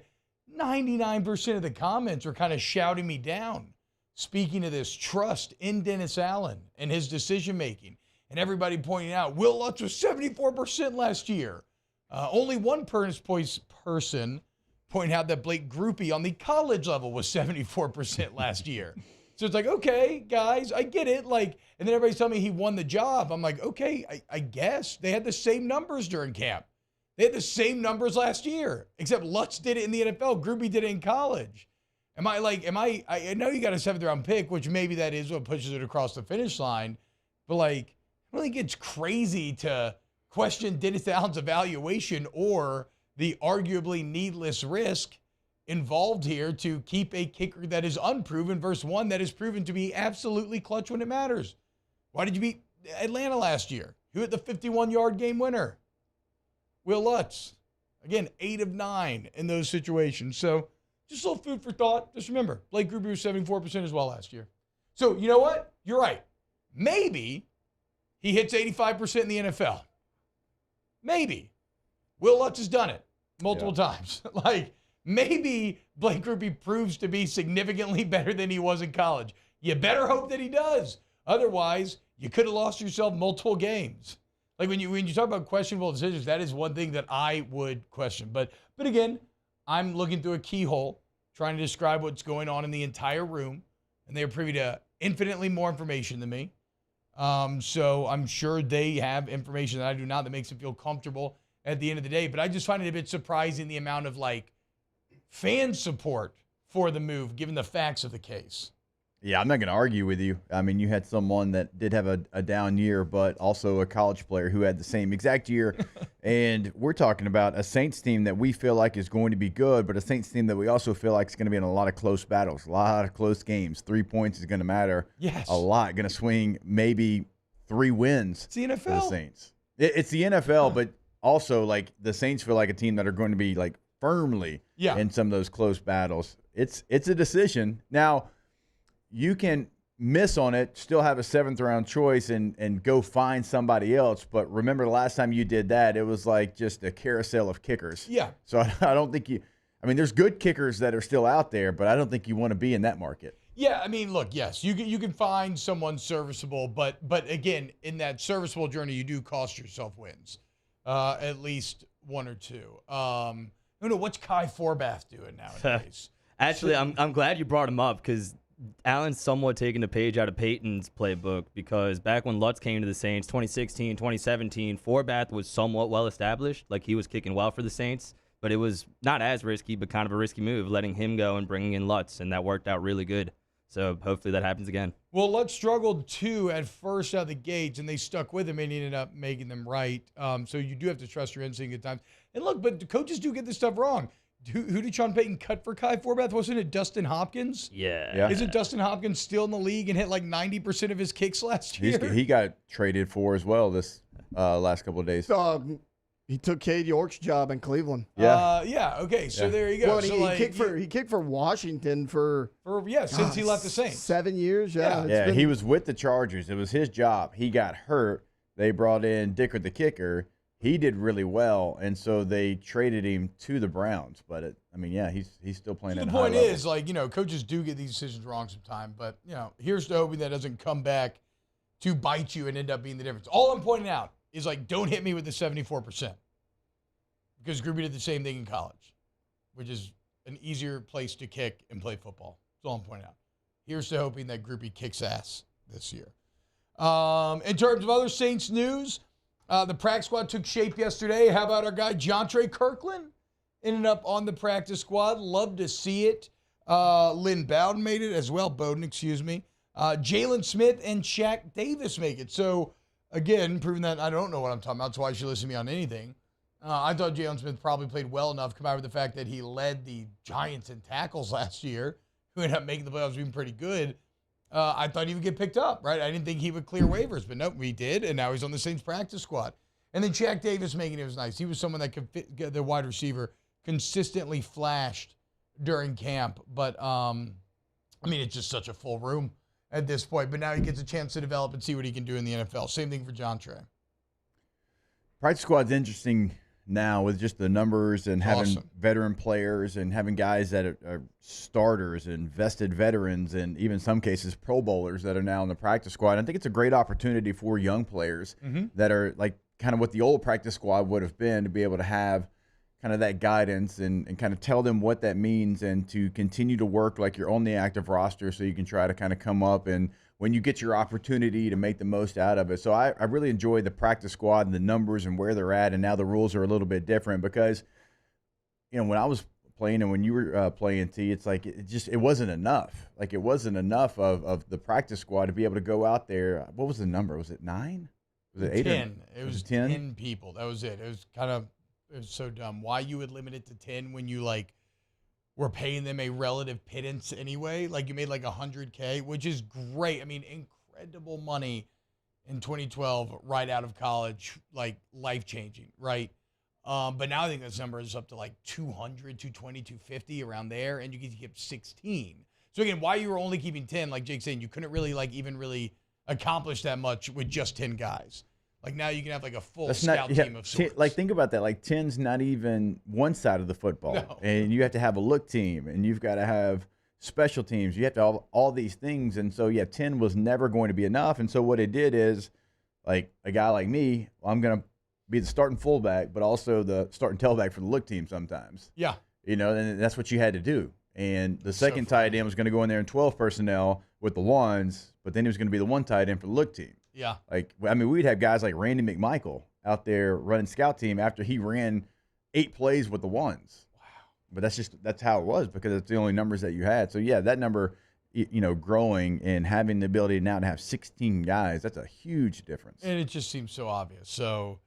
99% of the comments are kind of shouting me down, speaking of this trust in Dennis Allen and his decision-making. And everybody pointing out, Will Lutz was 74% last year. Only one person pointing out that Blake Groupie on the college level was 74% last year. So it's like, okay, guys, I get it. Like, and then everybody's telling me he won the job. I'm like, okay, I guess. They had the same numbers during camp. They had the same numbers last year, except Lutz did it in the NFL. Groupie did it in college. I know you got a 7th round pick, which maybe that is what pushes it across the finish line. But, like, I don't think it's crazy to question Dennis Allen's evaluation or the arguably needless risk involved here to keep a kicker that is unproven versus one that is proven to be absolutely clutch when it matters. Why did you beat Atlanta last year? Who hit the 51-yard game winner? Will Lutz. Again, 8 of 9 in those situations. So just a little food for thought. Just remember, Blake Grupe was 74% as well last year. So you know what? You're right. Maybe he hits 85% in the NFL. Maybe. Will Lutz has done it multiple times. Like, maybe Blake Grupe proves to be significantly better than he was in college. You better hope that he does. Otherwise, you could have lost yourself multiple games. Like when you talk about questionable decisions, that is one thing that I would question. But again, I'm looking through a keyhole, trying to describe what's going on in the entire room, and they are privy to infinitely more information than me. So I'm sure they have information that I do not that makes them feel comfortable at the end of the day. But I just find it a bit surprising the amount of fan support for the move, given the facts of the case. Yeah, I'm not going to argue with you. I mean, you had someone that did have a down year, but also a college player who had the same exact year. And we're talking about a Saints team that we feel like is going to be good, but a Saints team that we also feel like is going to be in a lot of close battles, a lot of close games. 3 points is going to matter. Yes. A lot. Going to swing maybe 3 wins. It's the NFL. For the Saints. It's the NFL, but also the Saints feel like a team that are going to be firmly in some of those close battles. It's a decision. Now, you can miss on it, still have a 7th-round choice, and go find somebody else. But remember, the last time you did that, it was just a carousel of kickers. Yeah. So I don't think there's good kickers that are still out there, but I don't think you want to be in that market. Yeah, I mean, look, yes, you can find someone serviceable, but again, in that serviceable journey, you do cost yourself wins, at least 1 or 2. I don't know, what's Kai Forbath doing nowadays? Actually, I'm glad you brought him up because Allen's somewhat taking a page out of Peyton's playbook because back when Lutz came to the Saints, 2016, 2017, Forbath was somewhat well-established. He was kicking well for the Saints, but it was not as risky, but kind of a risky move, letting him go and bringing in Lutz, and that worked out really good. So hopefully that happens again. Well, Lutz struggled too at first out of the gates, and they stuck with him, and he ended up making them right. So you do have to trust your instinct at times. And look, but the coaches do get this stuff wrong. Who did Sean Payton cut for Kai Forbath? Wasn't it Dustin Hopkins? Yeah. Isn't Dustin Hopkins still in the league and hit 90% of his kicks last year? He got traded for as well this last couple of days. He took Cade York's job in Cleveland. Yeah. Okay. So there you go. Well, so he kicked for Washington for since he left the Saints. 7 years. Yeah. He was with the Chargers. It was his job. He got hurt. They brought in Dicker the kicker. He did really well, and so they traded him to the Browns. But he's still playing. So the point is, coaches do get these decisions wrong sometimes. But here's to hoping that doesn't come back to bite you and end up being the difference. All I'm pointing out is don't hit me with the 74%, because Grupe did the same thing in college, which is an easier place to kick and play football. That's all I'm pointing out. Here's to hoping that Grupe kicks ass this year. In terms of other Saints news. The practice squad took shape yesterday. How about our guy, Jontre Kirkland? Ended up on the practice squad. Love to see it. Lynn Bowden made it as well. Excuse me. Jalen Smith and Shaq Davis make it. So, again, proving that I don't know what I'm talking about. That's why you should listen to me on anything. I thought Jalen Smith probably played well enough, combined with the fact that he led the Giants in tackles last year, who ended up making the playoffs being pretty good. I thought he would get picked up, right? I didn't think he would clear waivers, but nope, he did, and now he's on the Saints practice squad. And then Shaq Davis making it was nice. He was someone that could get the wide receiver, consistently flashed during camp. But, it's just such a full room at this point. But now he gets a chance to develop and see what he can do in the NFL. Same thing for Jontre. Practice squad's interesting now with just the numbers and having veteran players and having guys that are starters and vested veterans and even in some cases Pro Bowlers that are now in the practice squad. I think it's a great opportunity for young players that are kind of what the old practice squad would have been, to be able to have kind of that guidance and kind of tell them what that means and to continue to work like you're on the active roster so you can try to kind of come up and when you get your opportunity to make the most out of it. So I really enjoy the practice squad and the numbers and where they're at, and now the rules are a little bit different because, when I was playing and when you were playing, T, it's it wasn't enough. It wasn't enough of the practice squad to be able to go out there. What was the number? Was it 9? Was it 8? 10. It was 10 people. That was it. It was so dumb. Why you would limit it to 10 when you we're paying them a relative pittance anyway. You made $100K, which is great. Incredible money in 2012 right out of college, life-changing, right? But now I think this number is up to like 200, 220, 250 around there, and you get to keep 16. So again, why you were only keeping 10, like Jake's saying, you couldn't really even really accomplish that much with just 10 guys. Like now you can have like a full scout team of sorts. Like think about that. Like 10's not even one side of the football, and you have to have a look team, and you've got to have special teams. You have to have all these things, and so 10 was never going to be enough. And so what it did is, like a guy like me, I'm gonna be the starting fullback, but also the starting tailback for the look team sometimes. Yeah, and that's what you had to do. And the second tight end was going to go in there in 12 personnel with the ones, but then he was going to be the one tight end for the look team. Yeah. We'd have guys like Randy McMichael out there running scout team after he ran 8 plays with the ones. Wow. But that's how it was, because it's the only numbers that you had. So that number, growing and having the ability now to have 16 guys, that's a huge difference. And it just seems so obvious. So,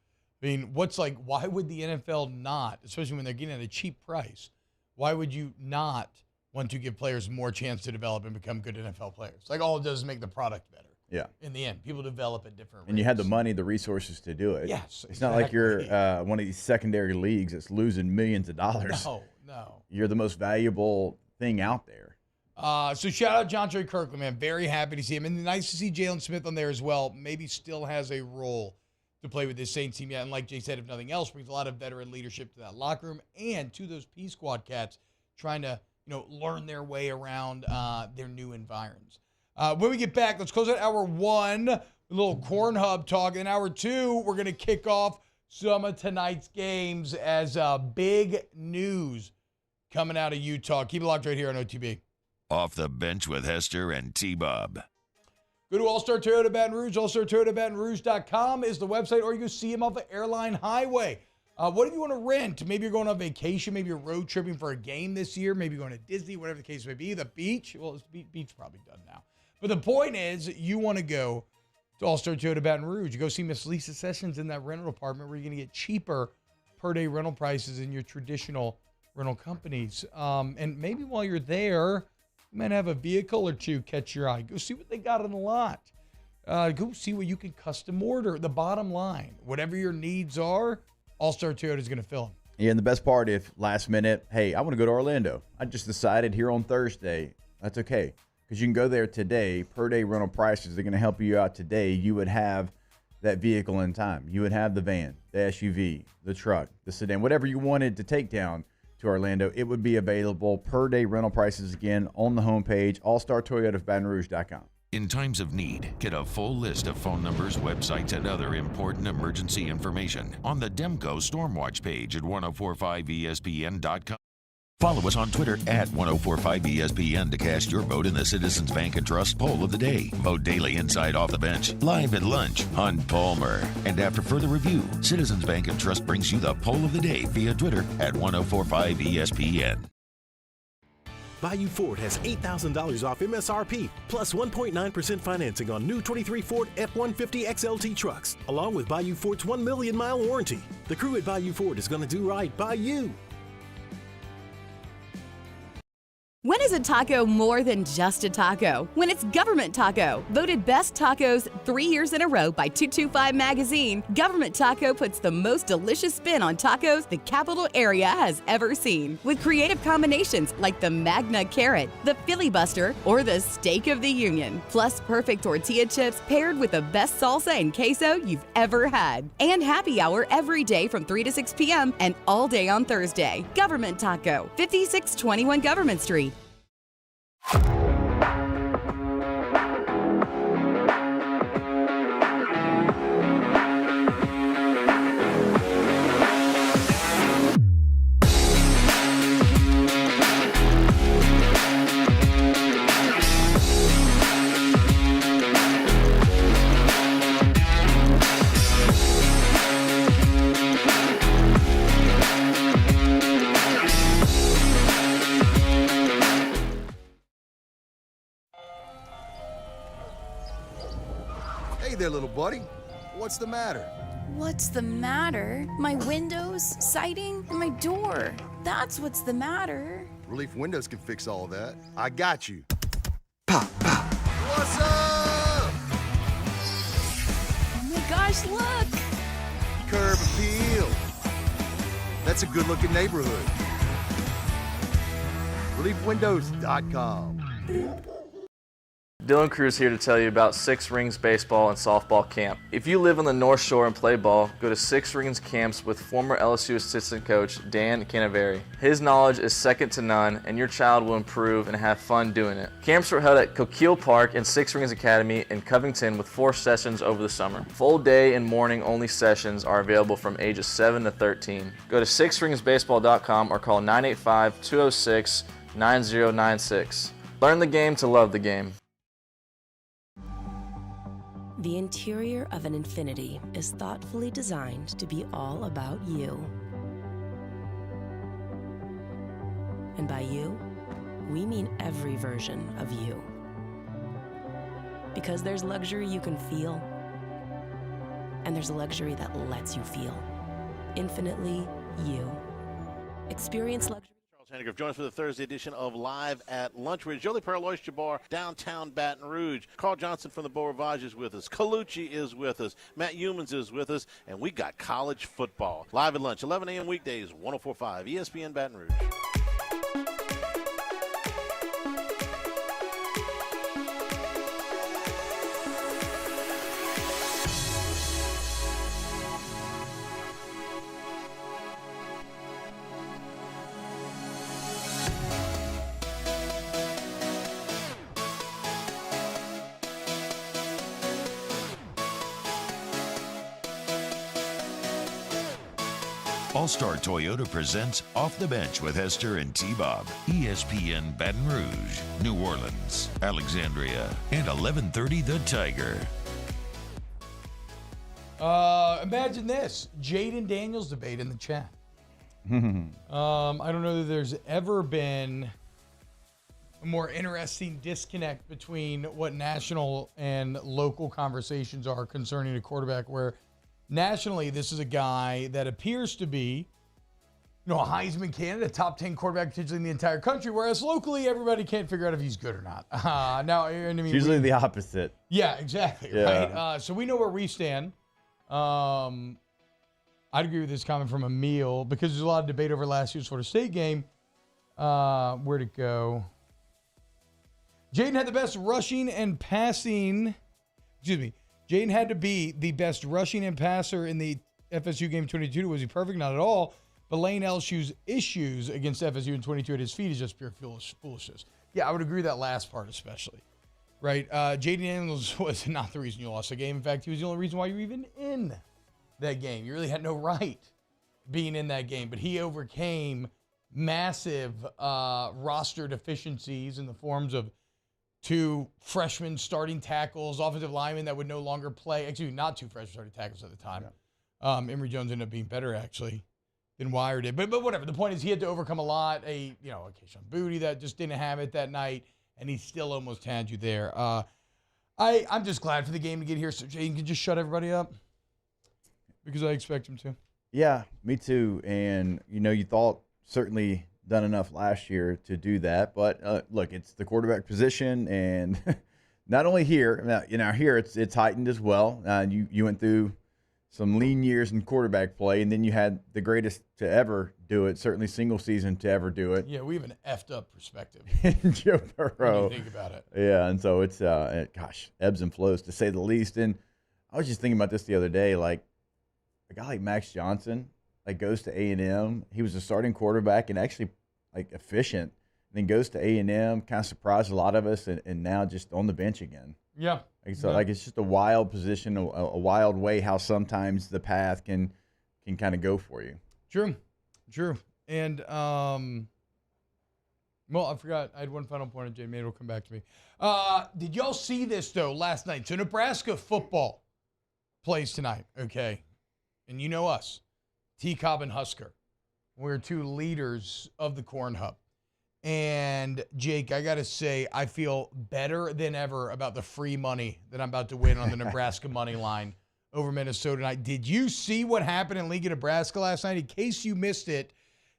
why would the NFL not, especially when they're getting at a cheap price, why would you not want to give players more chance to develop and become good NFL players? Like, all it does is make the product better. Yeah. In the end, people develop at different rates. And you have the money, the resources to do it. Yes, It's not like you're one of these secondary leagues that's losing millions of dollars. No. You're the most valuable thing out there. So shout out John Trey Kirkland, man. Very happy to see him. And nice to see Jalen Smith on there as well. Maybe still has a role to play with this Saints team yet. And like Jay said, if nothing else, brings a lot of veteran leadership to that locker room and to those P Squad cats trying to, learn their way around their new environs. When we get back, let's close out hour 1, a little Corn Hub talk. In hour 2, we're going to kick off some of tonight's games as big news coming out of Utah. Keep it locked right here on OTB. Off the Bench with Hester and T-Bob. Go to All-Star Toyota Baton Rouge. AllStarToyotaBatonRouge.com is the website, or you can see them off the Airline Highway. What if you want to rent? Maybe you're going on vacation. Maybe you're road tripping for a game this year. Maybe you're going to Disney, whatever the case may be. The beach. Well, the beach probably done now. But the point is, you want to go to All-Star Toyota Baton Rouge. You go see Miss Lisa Sessions in that rental department where you're going to get cheaper per-day rental prices in your traditional rental companies. And maybe while you're there, you might have a vehicle or two catch your eye. Go see what they got on the lot. Go see what you can custom order. The bottom line, whatever your needs are, All-Star Toyota is going to fill them. Yeah, and the best part, if last minute, hey, I want to go to Orlando. I just decided here on Thursday. That's okay, because you can go there today. Per-day rental prices, they're going to help you out today. You would have that vehicle in time. You would have the van, the SUV, the truck, the sedan, whatever you wanted to take down to Orlando, it would be available. Per-day rental prices, again, on the homepage, allstartoyotabatonrouge.com. In times of need, get a full list of phone numbers, websites, and other important emergency information on the Demco Stormwatch page at 1045ESPN.com. Follow us on Twitter at 1045ESPN to cast your vote in the Citizens Bank and Trust poll of the day. Vote daily inside Off the Bench, live at lunch, Hunt Palmer. And after further review, Citizens Bank and Trust brings you the poll of the day via Twitter at 1045ESPN. Bayou Ford has $8,000 off MSRP, plus 1.9% financing on new 23 Ford F-150 XLT trucks, along with Bayou Ford's 1 million mile warranty. The crew at Bayou Ford is going to do right by you. When is a taco more than just a taco? When it's Government Taco. Voted best tacos 3 years in a row by 225 Magazine, Government Taco puts the most delicious spin on tacos the capital area has ever seen. With creative combinations like the Magna Carrot, the Filibuster, or the Steak of the Union. Plus perfect tortilla chips paired with the best salsa and queso you've ever had. And happy hour every day from 3 to 6 p.m. and all day on Thursday. Government Taco, 5621 Government Street. Hey there, little buddy. What's the matter? What's the matter? My windows, siding, and my door. That's what's the matter. Relief Windows can fix all that. I got you. Pop, pop. What's up? Oh my gosh, look! Curb appeal. That's a good-looking neighborhood. ReliefWindows.com. Dylan Cruz here to tell you about Six Rings Baseball and Softball Camp. If you live on the North Shore and play ball, go to Six Rings Camps with former LSU assistant coach Dan Canaveri. His knowledge is second to none, and your child will improve and have fun doing it. Camps are held at Coquille Park and Six Rings Academy in Covington with 4 sessions over the summer. Full day and morning only sessions are available from ages 7 to 13. Go to sixringsbaseball.com or call 985-206-9096. Learn the game to love the game. The interior of an Infiniti is thoughtfully designed to be all about you. And by you, we mean every version of you. Because there's luxury you can feel, and there's luxury that lets you feel. Infinitely you. Experience luxury. Hennigrove, join us for the Thursday edition of Live at Lunch. We're at Jolie Pearl Oyster Bar, downtown Baton Rouge. Carl Johnson from the Beau Rivage is with us. Colucci is with us. Matt Humans is with us. And we got college football. Live at Lunch, 11 a.m. weekdays, 104.5 ESPN Baton Rouge. All-Star Toyota presents Off the Bench with Hester and T-Bob. ESPN Baton Rouge, New Orleans, Alexandria, and 1130 The Tiger. Imagine this. Jayden Daniels debate in the chat. I don't know that there's ever been a more interesting disconnect between what national and local conversations are concerning a quarterback, where nationally, this is a guy that appears to be, a Heisman candidate, a top 10 quarterback potentially in the entire country, whereas locally, everybody can't figure out if he's good or not. It's usually the opposite. Yeah, exactly. Yeah. Right. So we know where we stand. I'd agree with this comment from Emil because there's a lot of debate over last year's Florida State game. Where'd it go? Jayden had the best rushing and passing. Jayden had to be the best rushing and passer in the FSU game 22. Was he perfect? Not at all. But laying LSU's issues against FSU in 22 at his feet is just pure foolishness. Yeah, I would agree with that last part especially. Right? Jayden Daniels was not the reason you lost the game. In fact, he was the only reason why you were even in that game. You really had no right being in that game. But he overcame massive roster deficiencies in the forms of 2 freshman starting tackles, offensive linemen that would no longer play. Actually, not 2 freshman starting tackles at the time. Yeah. Emery Jones ended up being better, actually, than Wire did. But whatever. The point is he had to overcome a lot. A Keyshawn Booty that just didn't have it that night, and he still almost had you there. I'm just glad for the game to get here so Jayden can just shut everybody up because I expect him to. Yeah, me too. And, you thought certainly done enough last year to do that, but look, it's the quarterback position, and not only here. Now, here it's heightened as well. You went through some lean years in quarterback play, and then you had the greatest to ever do it, certainly single season to ever do it. Yeah, we have an effed up perspective. Joe Burrow. When you think about it. Yeah, and so it's ebbs and flows to say the least. And I was just thinking about this the other day, like a guy like Max Johnson, goes to A&M. He was a starting quarterback and actually efficient, and then goes to A&M, kind of surprised a lot of us, and now just on the bench again. Yeah. It's just a wild position, a wild way how sometimes the path can kind of go for you. True. And I forgot. I had one final point on Jay. Maybe it'll come back to me. Did y'all see this though last night? So Nebraska football plays tonight. Okay, and you know us, T-Cobb and Husker. We're 2 leaders of the Corn Hub. And, Jake, I got to say, I feel better than ever about the free money that I'm about to win on the Nebraska money line over Minnesota tonight. Did you see what happened in League of Nebraska last night? In case you missed it,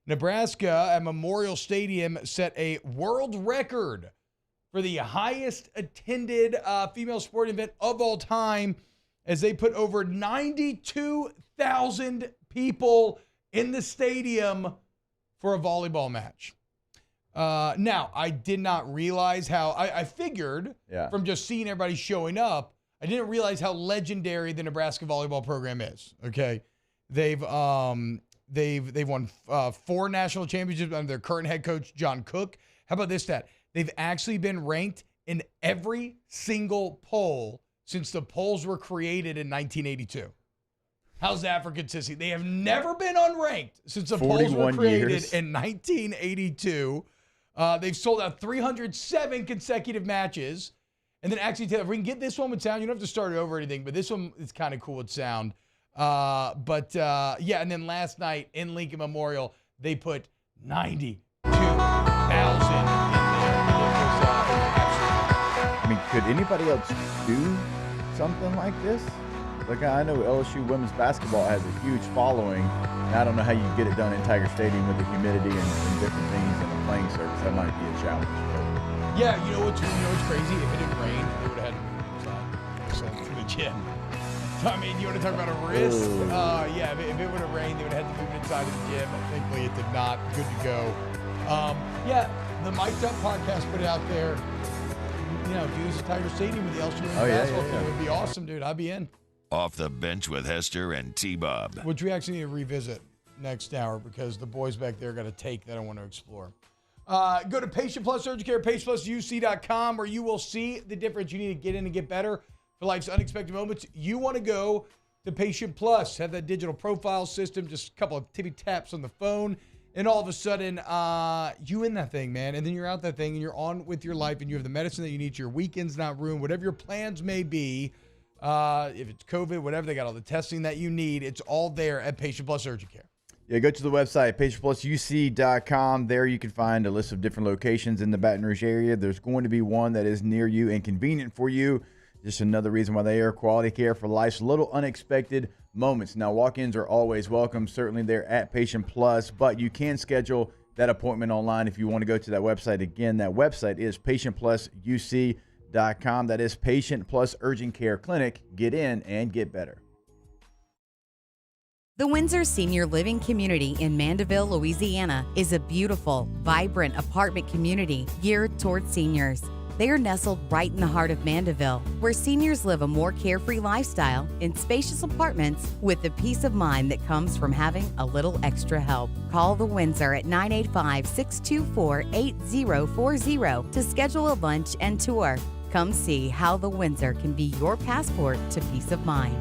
Nebraska at Memorial Stadium set a world record for the highest attended female sporting event of all time as they put over 92,000 people in the stadium for a volleyball match. Now, I did not realize how, I figured from just seeing everybody showing up, I didn't realize how legendary the Nebraska volleyball program is. Okay. They've won 4 national championships under their current head coach, John Cook. How about this stat? They've actually been ranked in every single poll since the polls were created in 1982. How's that for consistency? They have never been unranked since the polls were created in 1982. They've sold out 307 consecutive matches. And then actually, Taylor, if we can get this one with sound, you don't have to start it over or anything, but this one is kind of cool with sound. And then last night in Lincoln Memorial, they put 92,000 in there. I mean, could anybody else do something like this? Like, I know LSU women's basketball has a huge following, and I don't know how you get it done in Tiger Stadium with the humidity and different things and the playing surface. That might be a challenge. Yeah, you know what's crazy? If it didn't rain, they would have had to move inside to the gym. I mean, you want to talk about a risk? If it would have rained, they would have had to move it inside of the gym. Thankfully, it did not. Good to go. The Mic'd Up podcast put it out there. Do this at Tiger Stadium with the LSU basketball team. It would be awesome, dude. I'd be in. Off the Bench with Hester and T-Bob. Which we actually need to revisit next hour because the boys back there got a take that I want to explore. Go to Patient Plus Urgent Care, patientplusuc.com, where you will see the difference. You need to get in and get better for life's unexpected moments. You want to go to Patient Plus, have that digital profile system, just a couple of tippy taps on the phone, and all of a sudden, you in that thing, man. And then you're out that thing, and you're on with your life, and you have the medicine that you need. Your weekend's not ruined. Whatever your plans may be, if it's COVID, whatever, they got all the testing that you need. It's all there at Patient Plus Urgent Care. Yeah, go to the website, patientplusuc.com. There you can find a list of different locations in the Baton Rouge area. There's going to be one that is near you and convenient for you. Just another reason why they are quality care for life's little unexpected moments. Now, walk-ins are always welcome. Certainly they're at Patient Plus, but you can schedule that appointment online if you want to go to that website. Again, that website is patientplusuc.com. That is Patient Plus Urgent Care Clinic. Get in and get better. The Windsor Senior Living Community in Mandeville, Louisiana is a beautiful, vibrant apartment community geared towards seniors. They are nestled right in the heart of Mandeville, where seniors live a more carefree lifestyle in spacious apartments with the peace of mind that comes from having a little extra help. Call the Windsor at 985-624-8040 to schedule a lunch and tour. Come see how the Windsor can be your passport to peace of mind.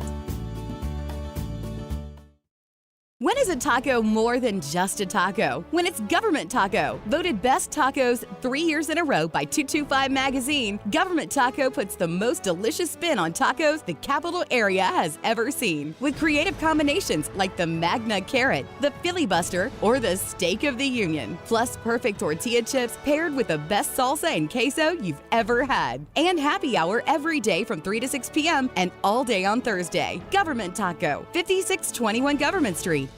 When is a taco more than just a taco? When it's Government Taco. Voted best tacos 3 years in a row by 225 Magazine, Government Taco puts the most delicious spin on tacos the capital area has ever seen. With creative combinations like the Magna Carrot, the Filibuster, or the Steak of the Union. Plus perfect tortilla chips paired with the best salsa and queso you've ever had. And happy hour every day from 3 to 6 p.m. and all day on Thursday. Government Taco, 5621 Government Street.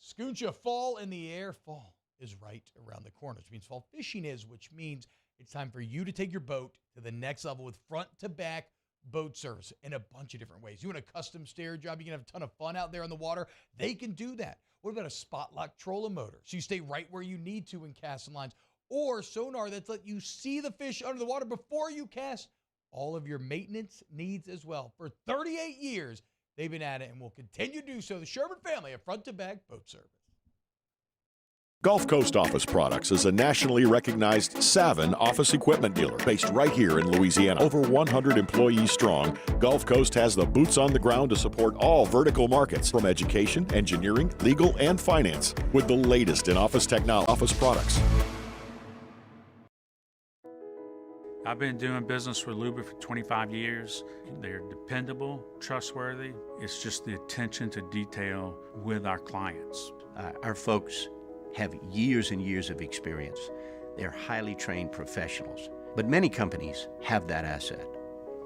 Scooncha, fall in the air. Fall is right around the corner, which means fall fishing is, which means it's time for you to take your boat to the next level with front-to-back boat service in a bunch of different ways. You want a custom stair job, you can have a ton of fun out there on the water. They can do that. What about a spot lock trolling motor? So you stay right where you need to in casting lines. Or sonar that's let you see the fish under the water before you cast. All of your maintenance needs as well. For 38 years, they've been at it and will continue to do so. The Sherman family of front-to-back boat service. Gulf Coast Office Products is a nationally recognized Savin office equipment dealer based right here in Louisiana. Over 100 employees strong, Gulf Coast has the boots on the ground to support all vertical markets from education, engineering, legal, and finance with the latest in office technology, office products. I've been doing business with Luba for 25 years. They're dependable, trustworthy. It's just the attention to detail with our clients. Our folks have years and years of experience. They're highly trained professionals. But many companies have that asset.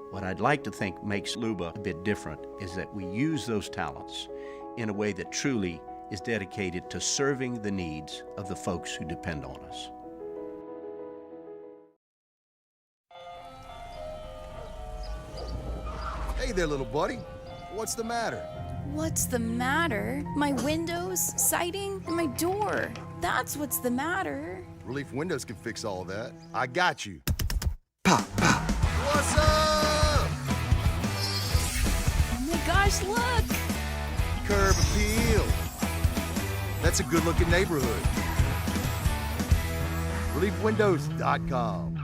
What I'd like to think makes Luba a bit different is that we use those talents in a way that truly is dedicated to serving the needs of the folks who depend on us. Hey there, little buddy. What's the matter? What's the matter? My windows, siding, and my door. That's what's the matter. Relief Windows can fix all that. I got you. Pop, pop. What's up? Oh my gosh, look! Curb appeal. That's a good-looking neighborhood. ReliefWindows.com.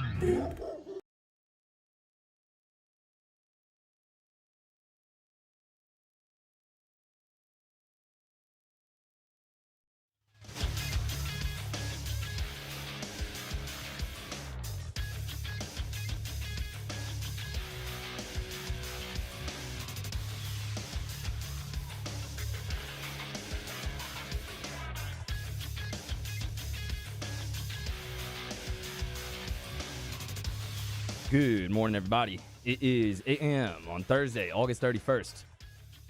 Good morning, everybody. It is 8 a.m. on Thursday, August 31st.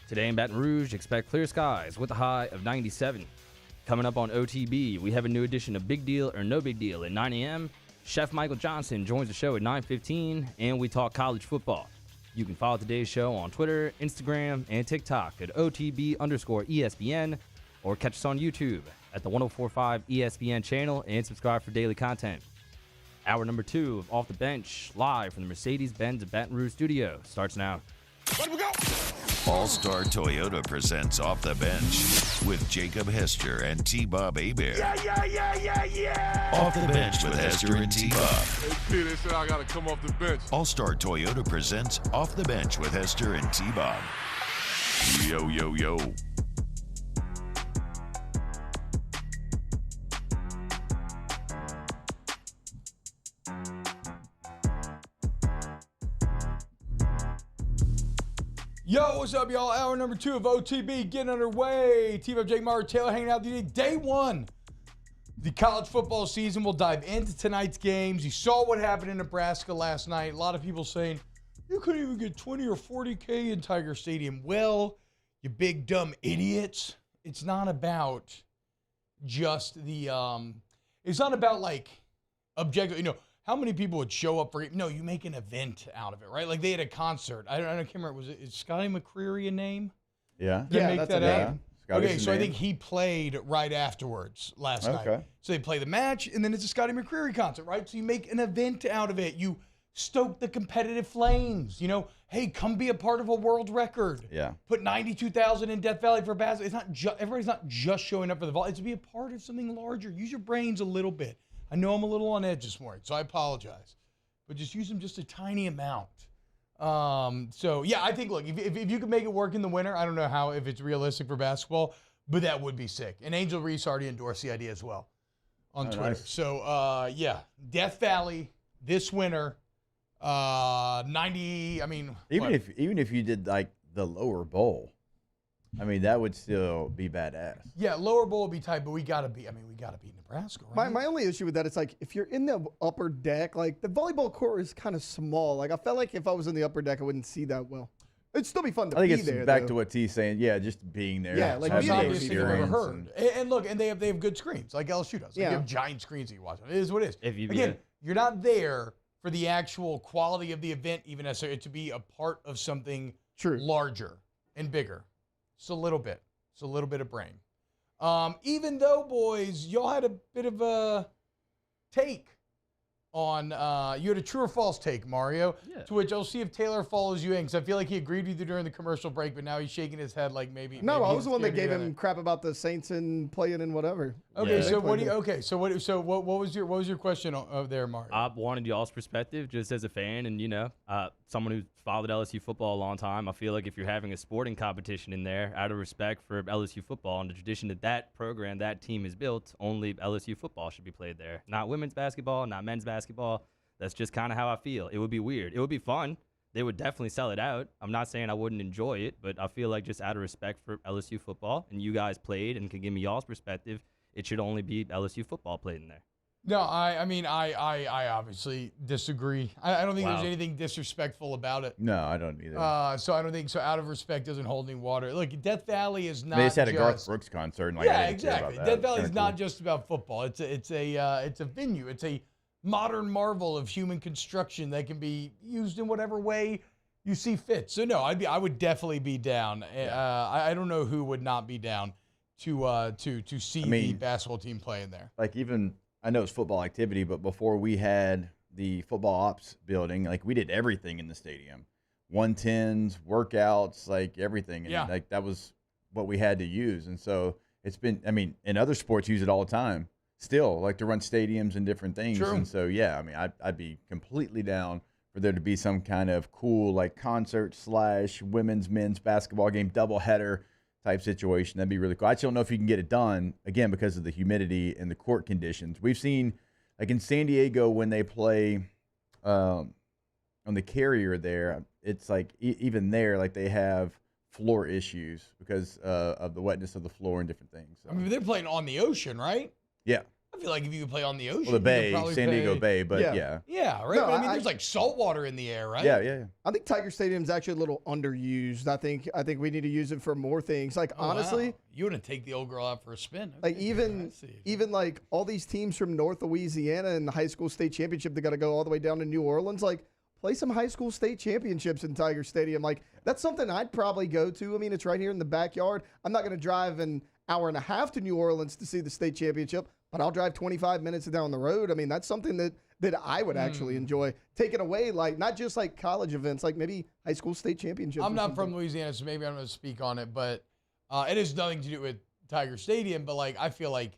Today in Baton Rouge, expect clear skies with a high of 97. Coming up on OTB, we have a new edition of Big Deal or No Big Deal at 9 a.m. Chef Michael Johnson joins the show at 9:15, and we talk college football. You can follow today's show on Twitter, Instagram, and TikTok at OTB_ESPN, or catch us on YouTube at the 1045 ESPN channel and subscribe for daily content. Hour number 2 of Off the Bench, live from the Mercedes-Benz Baton Rouge studio, starts now. Let we go! All-Star Toyota presents Off the Bench with Jacob Hester and T-Bob Hebert. Yeah! Off the Bench with Hester and T-Bob. Hey, P, they said I gotta come off the bench. All-Star Toyota presents Off the Bench with Hester and T-Bob. Yo, yo, yo. Yo, what's up, y'all? Hour number 2 of OTB getting underway. T-Bob, Jake Meyer, Taylor hanging out today. Day 1. The college football season. We'll dive into tonight's games. You saw what happened in Nebraska last night. A lot of people saying, you couldn't even get 20 or 40K in Tiger Stadium. Well, you big dumb idiots. It's not about just the, it's not about like objective, how many people would show up for it? No, you make an event out of it, right? Like they had a concert. I can't remember. Is Scotty McCreery a name? Yeah. Did I make that up? Yeah. Okay, so I think he played right afterwards last night. So they play the match, and then it's a Scotty McCreery concert, right? So you make an event out of it. You stoke the competitive flames. Hey, come be a part of a world record. Yeah. Put 92,000 in Death Valley for basketball. It's not everybody's not just showing up for the volley. It's to be a part of something larger. Use your brains a little bit. I know I'm a little on edge this morning, so I apologize. But just use them just a tiny amount. I think, look, if you could make it work in the winter, I don't know if it's realistic for basketball, but that would be sick. And Angel Reese already endorsed the idea as well on Twitter. Nice. So, Death Valley this winter, 90, Even if you did, like, the lower bowl, that would still be badass. Yeah, lower bowl would be tight, but we got to beat Nebraska, right? My only issue with that is, like, if you're in the upper deck, like, the volleyball court is kind of small. Like, I felt like if I was in the upper deck, I wouldn't see that well. It'd still be fun to be there. I think it's back to what T's saying. Yeah, just being there. Yeah, like the obvious thing I've ever heard. And look, and they have good screens, like LSU does. Like, they have giant screens that you watch. It is what it is. Again, you're not there for the actual quality of the event, even necessarily to be a part of something larger and bigger. It's a little bit. It's a little bit of brain. Even though, boys, y'all had a bit of a take on, you had a true or false take, Mario, to which I'll see if Taylor follows you in, because I feel like he agreed with you during the commercial break, but now he's shaking his head like maybe. No, maybe I was the one that gave him crap about the Saints and playing and whatever. Okay, so what was your question there, Mario? I wanted y'all's perspective just as a fan and, someone who's followed LSU football a long time. I feel like if you're having a sporting competition in there, out of respect for LSU football and the tradition that program, that team is built, only LSU football should be played there. Not women's basketball, not men's basketball. That's just kind of how I feel. It would be weird. It would be fun. They would definitely sell it out. I'm not saying I wouldn't enjoy it, but I feel like just out of respect for LSU football, and you guys played and can give me y'all's perspective, it should only be LSU football played in there. No, I obviously disagree. I don't think there's anything disrespectful about it. No, I don't either. So I don't think so. Out of respect doesn't hold any water. Look, Death Valley is not. They just had a Garth Brooks concert. And exactly. Death Valley is not just about football. It's a venue. It's a modern marvel of human construction that can be used in whatever way you see fit. So no, I would definitely be down. I don't know who would not be down to see the basketball team playing there. Like even I know it's football activity, but before we had the football ops building, like we did everything in the stadium, 110s, workouts, like everything, and like that was what we had to use. And so it's been, I mean, in other sports use it all the time. Still, like to run stadiums and different things. True. And so yeah, I mean, I'd be completely down for there to be some kind of cool like concert / women's men's basketball game doubleheader type situation. That'd be really cool. I just don't know if you can get it done again because of the humidity and the court conditions. We've seen like in San Diego when they play on the Carrier there, it's like even there like they have floor issues because of the wetness of the floor and different things. So. I mean, they're playing on the ocean, right? Yeah. I feel like if you could play on the ocean, Well, the Bay, you could San Diego Bay, but yeah. Yeah, right? No, but I mean, there's like salt water in the air, right? Yeah. I think Tiger Stadium's actually a little underused. I think we need to use it for more things. Like honestly, wow. You want to take the old girl out for a spin. Okay. Like even like all these teams from North Louisiana in the high school state championship, they got to go all the way down to New Orleans. Like play some high school state championships in Tiger Stadium. Like that's something I'd probably go to. I mean, it's right here in the backyard. I'm not going to drive an hour and a half to New Orleans to see the state championship, but I'll drive 25 minutes down the road. I mean, that's something that I would actually enjoy taking away, like not just like college events, like maybe high school state championships. I'm not from Louisiana, so maybe I'm going to speak on it, but it has nothing to do with Tiger Stadium. But like, I feel like,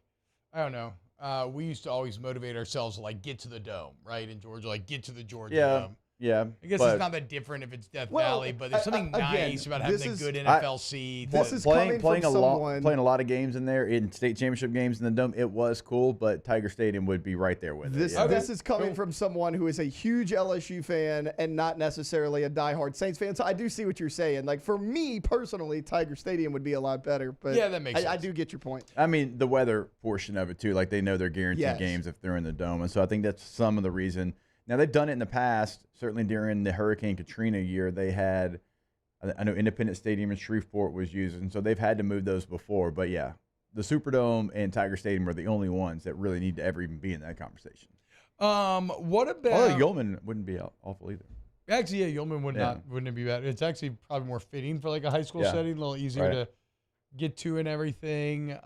I don't know, we used to always motivate ourselves to like get to the Dome, right? In Georgia, like get to the Georgia Dome. Yeah, I guess it's not that different if it's Death Valley, but there's something nice about having a good NFL seat. This is playing coming from someone playing a lot of games in there in state championship games in the Dome. It was cool, but Tiger Stadium would be right there with it. This is coming from someone who is a huge LSU fan and not necessarily a diehard Saints fan. So I do see what you're saying. Like for me personally, Tiger Stadium would be a lot better. But yeah, that makes sense. I do get your point. I mean, the weather portion of it too. Like they know they're guaranteed games if they're in the Dome, and so I think that's some of the reason. Now, they've done it in the past, certainly during the Hurricane Katrina year. They had, I know Independence Stadium in Shreveport was used, and so they've had to move those before. But, yeah, the Superdome and Tiger Stadium are the only ones that really need to ever even be in that conversation. What about... Although Yeoman wouldn't be awful either. Actually, yeah, Yeoman wouldn't it be bad. It's actually probably more fitting for like a high school setting, a little easier to get to and everything.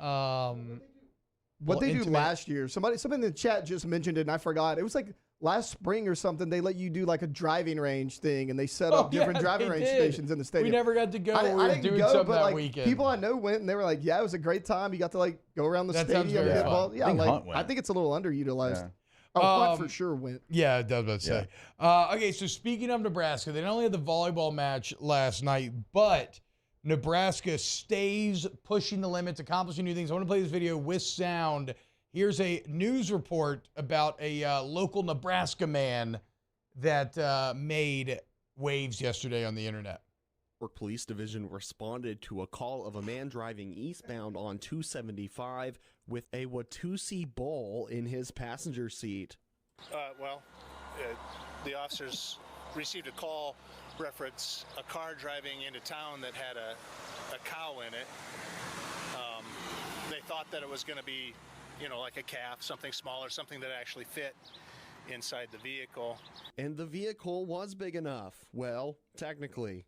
What they do last year, somebody in the chat just mentioned it, and I forgot. It was like... last spring or something, they let you do like a driving range thing, and they set up different driving range stations in the stadium. We never got to go. I were didn't doing go, something but that like weekend. people I know went, and they were like, "Yeah, it was a great time. You got to like go around the That sounds stadium, very hit fun. ball." Yeah, I think like Hunt went. I think it's a little underutilized. Hunt for sure went. Yeah, it does. Let's say. Okay, so speaking of Nebraska, they not only had the volleyball match last night, but Nebraska stays pushing the limits, accomplishing new things. I want to play this video with sound. Here's a news report about a local Nebraska man that made waves yesterday on the internet. York Police Division responded to a call of a man driving eastbound on 275 with a Watusi ball in his passenger seat. The officers received a call reference a car driving into town that had a cow in it. They thought that it was going to be, like a calf, something smaller, something that actually fit inside the vehicle. And the vehicle was big enough. Well, technically.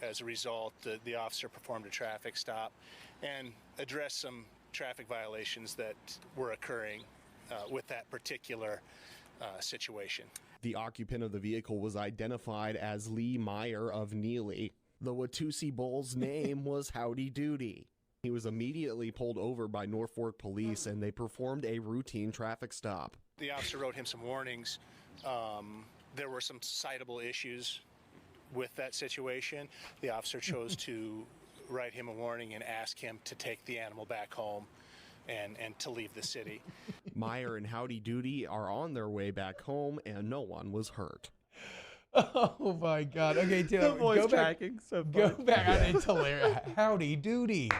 As a result, the officer performed a traffic stop and addressed some traffic violations that were occurring with that particular situation. The occupant of the vehicle was identified as Lee Meyer of Neely. The Watusi bull's name was Howdy Doody. He was immediately pulled over by Norfolk Police, and they performed a routine traffic stop. The officer wrote him some warnings. There were some citable issues with that situation. The officer chose to write him a warning and ask him to take the animal back home and to leave the city. Meyer and Howdy Doody are on their way back home, and no one was hurt. Oh my God! Okay, Taylor, The voice go back. tracking, so Go funny. back. It's hilarious. Howdy Doody.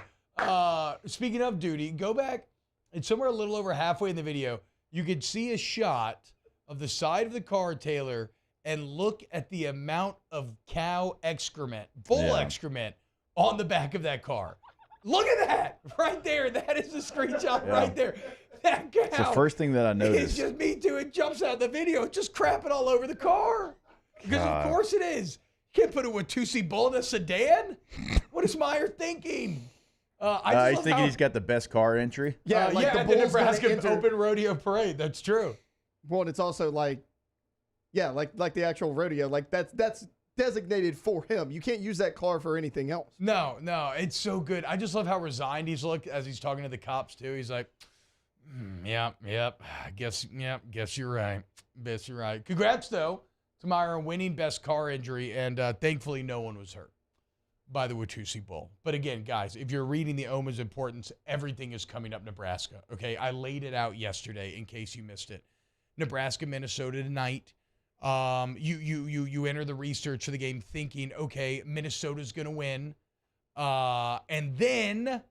Speaking of Doody, go back. It's somewhere a little over halfway in the video. You could see a shot of the side of the car, Taylor, and look at the amount of cow excrement, bull excrement, on the back of that car. Look at that right there. That is the screenshot right there. That cow. It's the first thing that I noticed. It's just me too. It jumps out of the video. It's just crapping all over the car. Because of course it is. Can't put a Watusi Bull in a sedan? What is Meyer thinking? He's thinking he's got the best car entry. Yeah, at the Nebraska Open Rodeo Parade. That's true. Well, and it's also like the actual rodeo. Like that's designated for him. You can't use that car for anything else. No, it's so good. I just love how resigned he's looked as he's talking to the cops too. He's like, yep. Guess you're right. Guess you're right. Congrats though to Meyer on winning best car injury, and thankfully no one was hurt by the Watusi Bull. But again, guys, if you're reading the OMA's importance, everything is coming up Nebraska. Okay, I laid it out yesterday in case you missed it. Nebraska, Minnesota tonight. You enter the research for the game thinking, okay, Minnesota's going to win, and then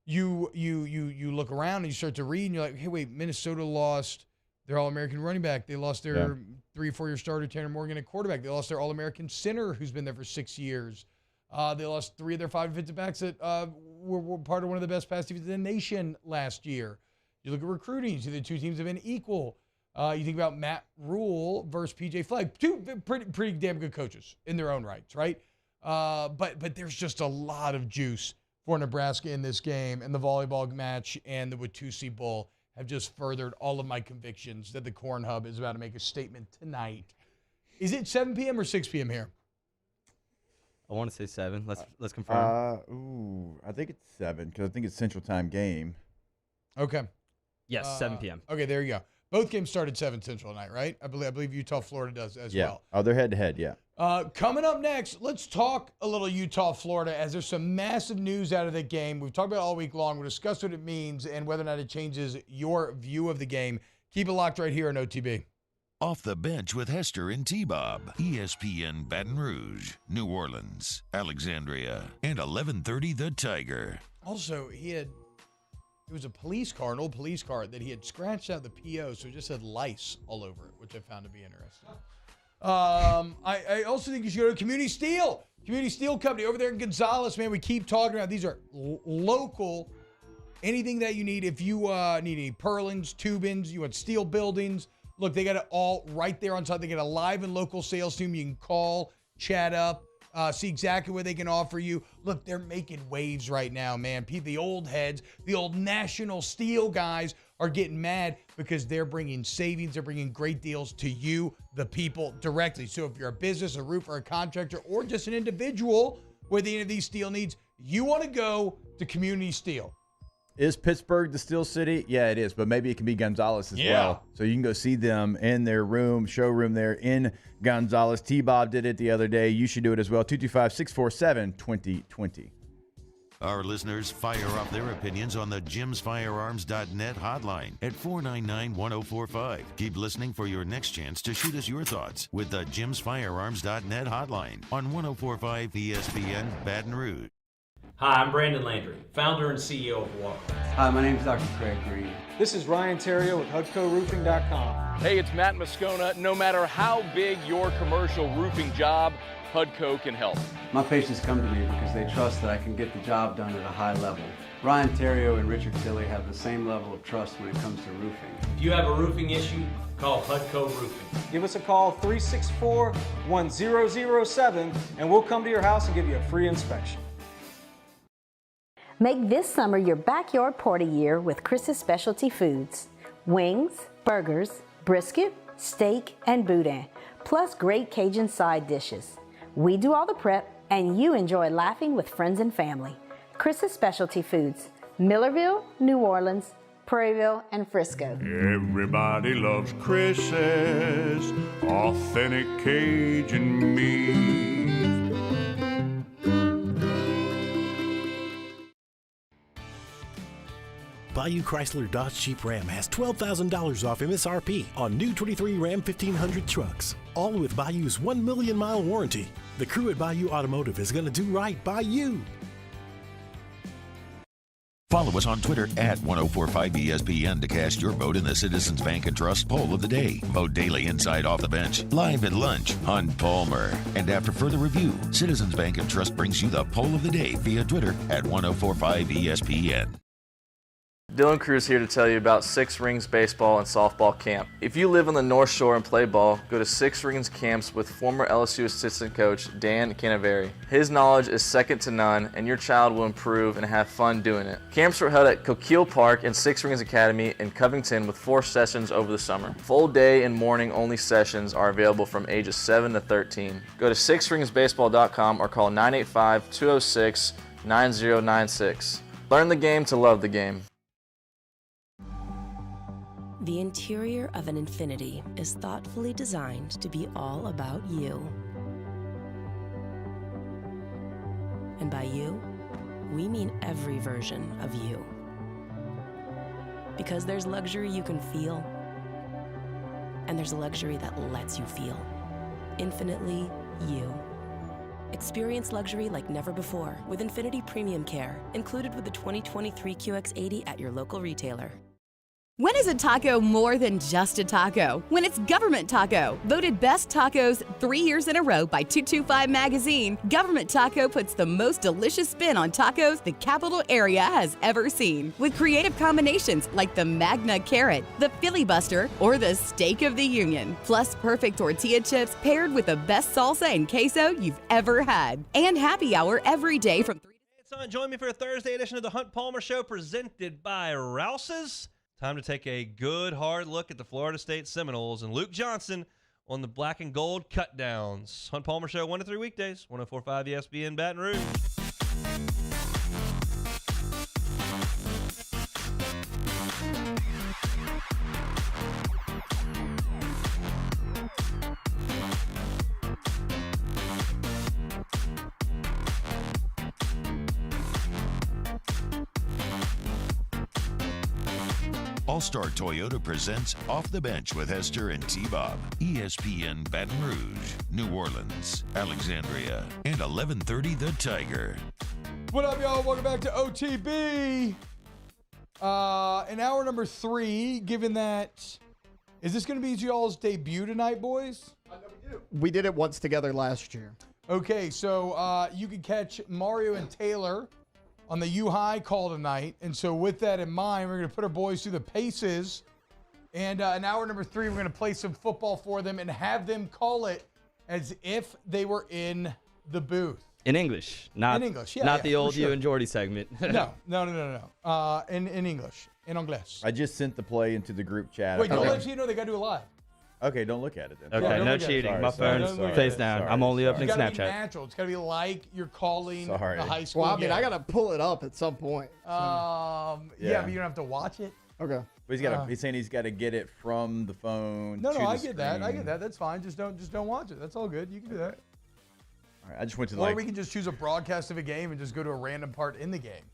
you look around and you start to read and you're like, hey, wait, Minnesota lost their All-American running back. They lost their 3 or 4 year starter Tanner Morgan at quarterback. They lost their All-American center who's been there for 6 years. They lost 3 of their 5 defensive backs that were part of one of the best pass defenses in the nation last year. You look at recruiting, you see the two teams have been equal. You think about Matt Rule versus PJ Flegg, two pretty damn good coaches in their own rights, right? But there's just a lot of juice for Nebraska in this game, and the volleyball match and the Watusi Bowl have just furthered all of my convictions that the Corn Hub is about to make a statement tonight. Is it 7 p.m. or 6 p.m. here? I want to say 7. Let's confirm. I think it's 7 because I think it's Central Time game. Okay. Yes, 7 p.m. Okay, there you go. Both games started 7 Central tonight, right? I believe Utah, Florida does as well. Oh, they're head-to-head, yeah. Coming up next, let's talk a little Utah, Florida, as there's some massive news out of the game. We've talked about it all week long. We'll discuss what it means and whether or not it changes your view of the game. Keep it locked right here on OTB. Off the Bench with Hester and T-Bob. ESPN Baton Rouge, New Orleans, Alexandria, and 1130 The Tiger. Also, it was a police car, an old police car, that he had scratched out the PO, so it just had lice all over it, which I found to be interesting. I also think you should go to Community Steel. Community Steel Company over there in Gonzales, man. We keep talking about these are local. Anything that you need, if you need any purlins, tubins, you want steel buildings, look, they got it all right there on site. They got a live and local sales team. You can call, chat up, see exactly what they can offer you. Look, they're making waves right now, man. The old heads, the old National Steel guys are getting mad because they're bringing savings. They're bringing great deals to you, the people, directly. So if you're a business, a roofer, a contractor, or just an individual with any of these steel needs, you want to go to Community Steel. Is Pittsburgh the Steel City? Yeah, it is, but maybe it can be Gonzales as well. So you can go see them in their showroom there in Gonzales. T-Bob did it the other day. You should do it as well. 225-647-2020. Our listeners fire off their opinions on the jimsfirearms.net hotline at 499-1045. Keep listening for your next chance to shoot us your thoughts with the jimsfirearms.net hotline on 1045 ESPN Baton Rouge. Hi, I'm Brandon Landry, founder and CEO of Walker. Hi, my name is Dr. Craig Green. This is Ryan Terrio with HUDCORoofing.com. Hey, it's Matt Moscona. No matter how big your commercial roofing job, HUDCO can help. My patients come to me because they trust that I can get the job done at a high level. Ryan Terrio and Richard Tilley have the same level of trust when it comes to roofing. If you have a roofing issue, call HUDCO Roofing. Give us a call, 364-1007, and we'll come to your house and give you a free inspection. Make this summer your backyard party year with Chris's Specialty Foods. Wings, burgers, brisket, steak, and boudin, plus great Cajun side dishes. We do all the prep, and you enjoy laughing with friends and family. Chris's Specialty Foods, Millerville, New Orleans, Prairieville, and Frisco. Everybody loves Chris's authentic Cajun meat. Bayou Chrysler Dodge Jeep Ram has $12,000 off MSRP on new 23 Ram 1500 trucks, all with Bayou's 1 million mile warranty. The crew at Bayou Automotive is going to do right by you. Follow us on Twitter at 1045ESPN to cast your vote in the Citizens Bank and Trust Poll of the Day. Vote daily inside Off the Bench, live at lunch on Palmer. And after further review, Citizens Bank and Trust brings you the Poll of the Day via Twitter at 1045ESPN. Dylan Cruz here to tell you about Six Rings Baseball and Softball Camp. If you live on the North Shore and play ball, go to Six Rings Camps with former LSU assistant coach Dan Canaveri. His knowledge is second to none, and your child will improve and have fun doing it. Camps were held at Coquille Park and Six Rings Academy in Covington with 4 sessions over the summer. Full day and morning only sessions are available from ages 7 to 13. Go to sixringsbaseball.com or call 985-206-9096. Learn the game to love the game. The interior of an Infiniti is thoughtfully designed to be all about you. And by you, we mean every version of you. Because there's luxury you can feel, and there's luxury that lets you feel. Infinitely you. Experience luxury like never before with Infiniti Premium Care, included with the 2023 QX80 at your local retailer. When is a taco more than just a taco? When it's Government Taco. Voted best tacos 3 years in a row by 225 Magazine, Government Taco puts the most delicious spin on tacos the capital area has ever seen. With creative combinations like the Magna Carrot, the Filibuster, or the Steak of the Union. Plus perfect tortilla chips paired with the best salsa and queso you've ever had. And happy hour every day from 3 to 7. Join me for a Thursday edition of the Hunt Palmer Show presented by Rouse's. Time to take a good, hard look at the Florida State Seminoles and Luke Johnson on the black and gold cutdowns. Hunt Palmer Show 1 to 3 weekdays, 104.5 ESPN Baton Rouge. All-Star Toyota presents Off the Bench with Hester and T-Bob. ESPN Baton Rouge, New Orleans, Alexandria, and 1130 The Tiger. What up, y'all? Welcome back to OTB. In hour number 3, given that, is this going to be y'all's debut tonight, boys? We did it once together last year. Okay, so you can catch Mario and Taylor on the U-High call tonight. And so with that in mind, we're going to put our boys through the paces. And in hour number 3, we're going to play some football for them and have them call it as if they were in the booth. In English. Not the old sure. You and Jordy segment. No. In English. In English. I just sent the play into the group chat. Wait, don't let you know they got to do it live. Okay, don't look at it then. Okay, no cheating. My phone's face down. I'm only opening Snapchat. It's got to be natural. It's got to be like you're calling the high school Well, I mean, game. I got to pull it up at some point. Yeah, but you don't have to watch it. Okay. But he's saying he's got to get it from the phone. No, to I the get that. I screen. get that. That's fine. Just don't watch it. That's all good. You can do that. All right, I just went to Or we can just choose a broadcast of a game and just go to a random part in the game.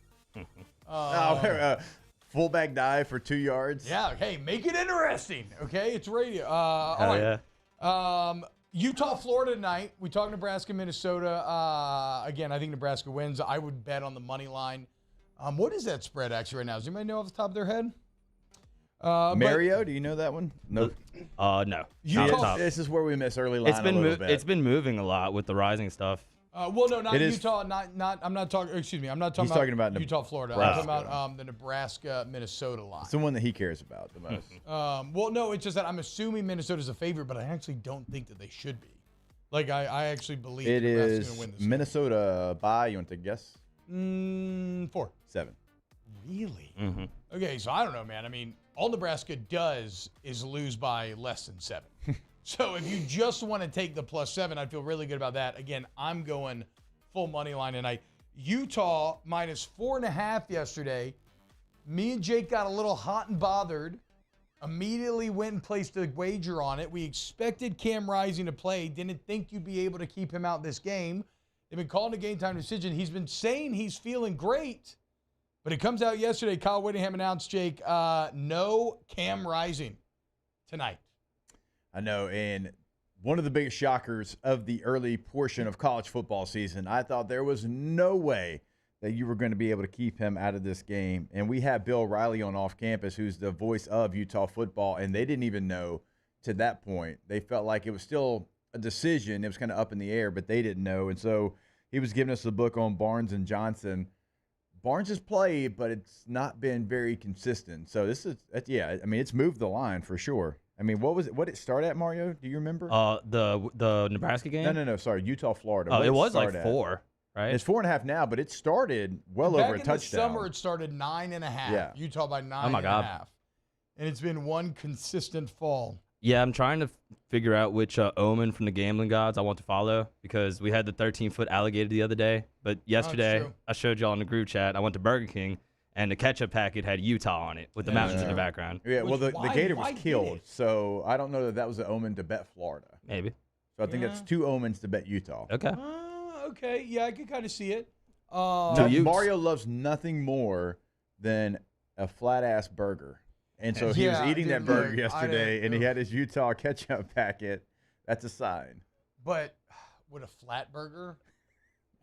Fullback dive for 2 yards. Yeah. Hey, make it interesting. Okay, it's radio. All right. Utah, Florida tonight. We talk Nebraska, Minnesota. Again, I think Nebraska wins. I would bet on the money line. What is that spread actually right now? Does anybody know off the top of their head? Mario, do you know that one? Nope. No. This is where we miss early line It's been moving a lot with the rising stuff. Not Utah. I'm not talking. Excuse me. I'm not talking. He's talking about Utah, Florida. Nebraska. I'm talking about the Nebraska, Minnesota line. It's the one that he cares about the most. No, it's just that I'm assuming Minnesota's a favorite, but I actually don't think that they should be. Like I actually believe it Nebraska's is going to win this. Minnesota by. You want to guess? 4. 7. Really? Mm-hmm. Okay, so I don't know, man. I mean, all Nebraska does is lose by less than 7. So if you just want to take the +7, I'd feel really good about that. Again, I'm going full money line tonight. Utah -4.5 yesterday. Me and Jake got a little hot and bothered. Immediately went and placed a wager on it. We expected Cam Rising to play. Didn't think you'd be able to keep him out this game. They've been calling a game time decision. He's been saying he's feeling great. But it comes out yesterday, Kyle Whittingham announced, Jake, no Cam Rising tonight. I know, and one of the biggest shockers of the early portion of college football season, I thought there was no way that you were going to be able to keep him out of this game. And we had Bill Riley on off campus, who's the voice of Utah football, and they didn't even know to that point. They felt like it was still a decision. It was kind of up in the air, but they didn't know. And so he was giving us a book on Barnes and Johnson. Barnes has played, but it's not been very consistent. So this is, I mean, it's moved the line for sure. I mean, what did it start at, Mario? Do you remember? The Nebraska game? No. Sorry, Utah, Florida. Oh, it was like 4, right? It's 4.5 now, but it started well over a touchdown. Back in the summer, it started 9.5. Yeah. Utah by 9.5. Oh my God. And it's been one consistent fall. Yeah, I'm trying to figure out which omen from the gambling gods I want to follow because we had the 13-foot alligator the other day. But yesterday, I showed y'all in the group chat, I went to Burger King, and the ketchup packet had Utah on it with the mountains in the background. Yeah, well, the gator was killed, so I don't know that was an omen to bet Florida. Maybe. So I think that's 2 omens to bet Utah. Okay. Okay, yeah, I can kind of see it. Mario loves nothing more than a flat-ass burger. And so he was eating that burger yesterday, and he had his Utah ketchup packet. That's a sign. But would a flat burger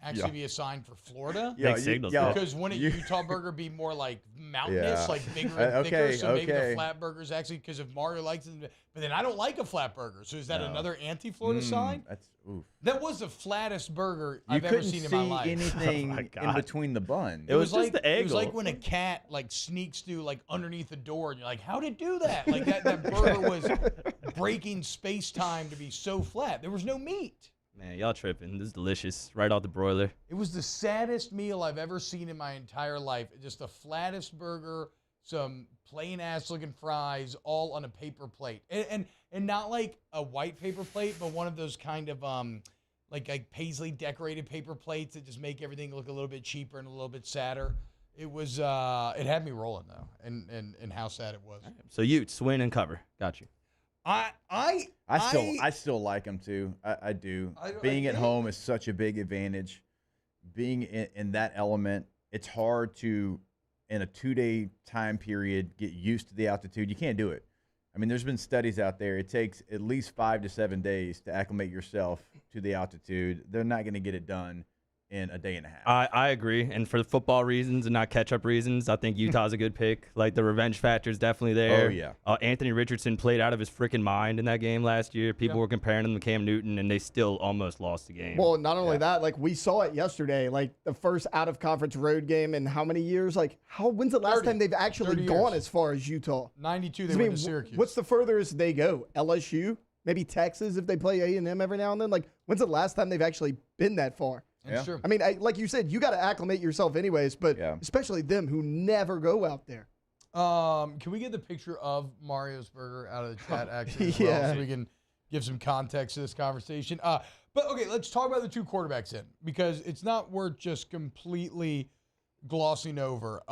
actually be a sign for Florida? Because wouldn't Utah burger be more like mountainous, like bigger and thicker? So maybe the flat burger's actually, because if Mario likes it, but then I don't like a flat burger. So is that another anti-Florida sign? That's oof. That was the flattest burger I've ever seen in my life. You couldn't see anything in between the buns. It was just like the egg. It was like when a cat like sneaks through like underneath a door, and you're like, "How'd it do that?" Like that burger was breaking space time to be so flat. There was no meat. Man, y'all tripping. This is delicious. Right off the broiler. It was the saddest meal I've ever seen in my entire life. Just the flattest burger, some plain ass looking fries, all on a paper plate, and not like a white paper plate, but one of those kind of like paisley decorated paper plates that just make everything look a little bit cheaper and a little bit sadder. It was it had me rolling though, and how sad it was. So Utes win and cover. Got you. I still like them too. I do. Being at home is such a big advantage. Being in that element, it's hard to, in a 2-day time period, get used to the altitude. You can't do it. I mean, there's been studies out there. It takes at least 5 to 7 days to acclimate yourself to the altitude. They're not going to get it done in a day and a half. I agree. And for the football reasons and not catch-up reasons, I think Utah's a good pick. Like, the revenge factor is definitely there. Oh, yeah. Anthony Richardson played out of his freaking mind in that game last year. People were comparing him to Cam Newton, and they still almost lost the game. Well, not only that, like, we saw it yesterday, like, the first out-of-conference road game in how many years? Like, when's the last time they've actually gone as far as Utah? 92, they went to Syracuse. What's the furthest they go? LSU? Maybe Texas if they play A&M every now and then? Like, when's the last time they've actually been that far? That's true. I mean, like you said, you got to acclimate yourself anyways, but especially them who never go out there. Can we get the picture of Mario's burger out of the chat actually as well, so we can give some context to this conversation? But okay, let's talk about the 2 quarterbacks then, because it's not worth just completely glossing over.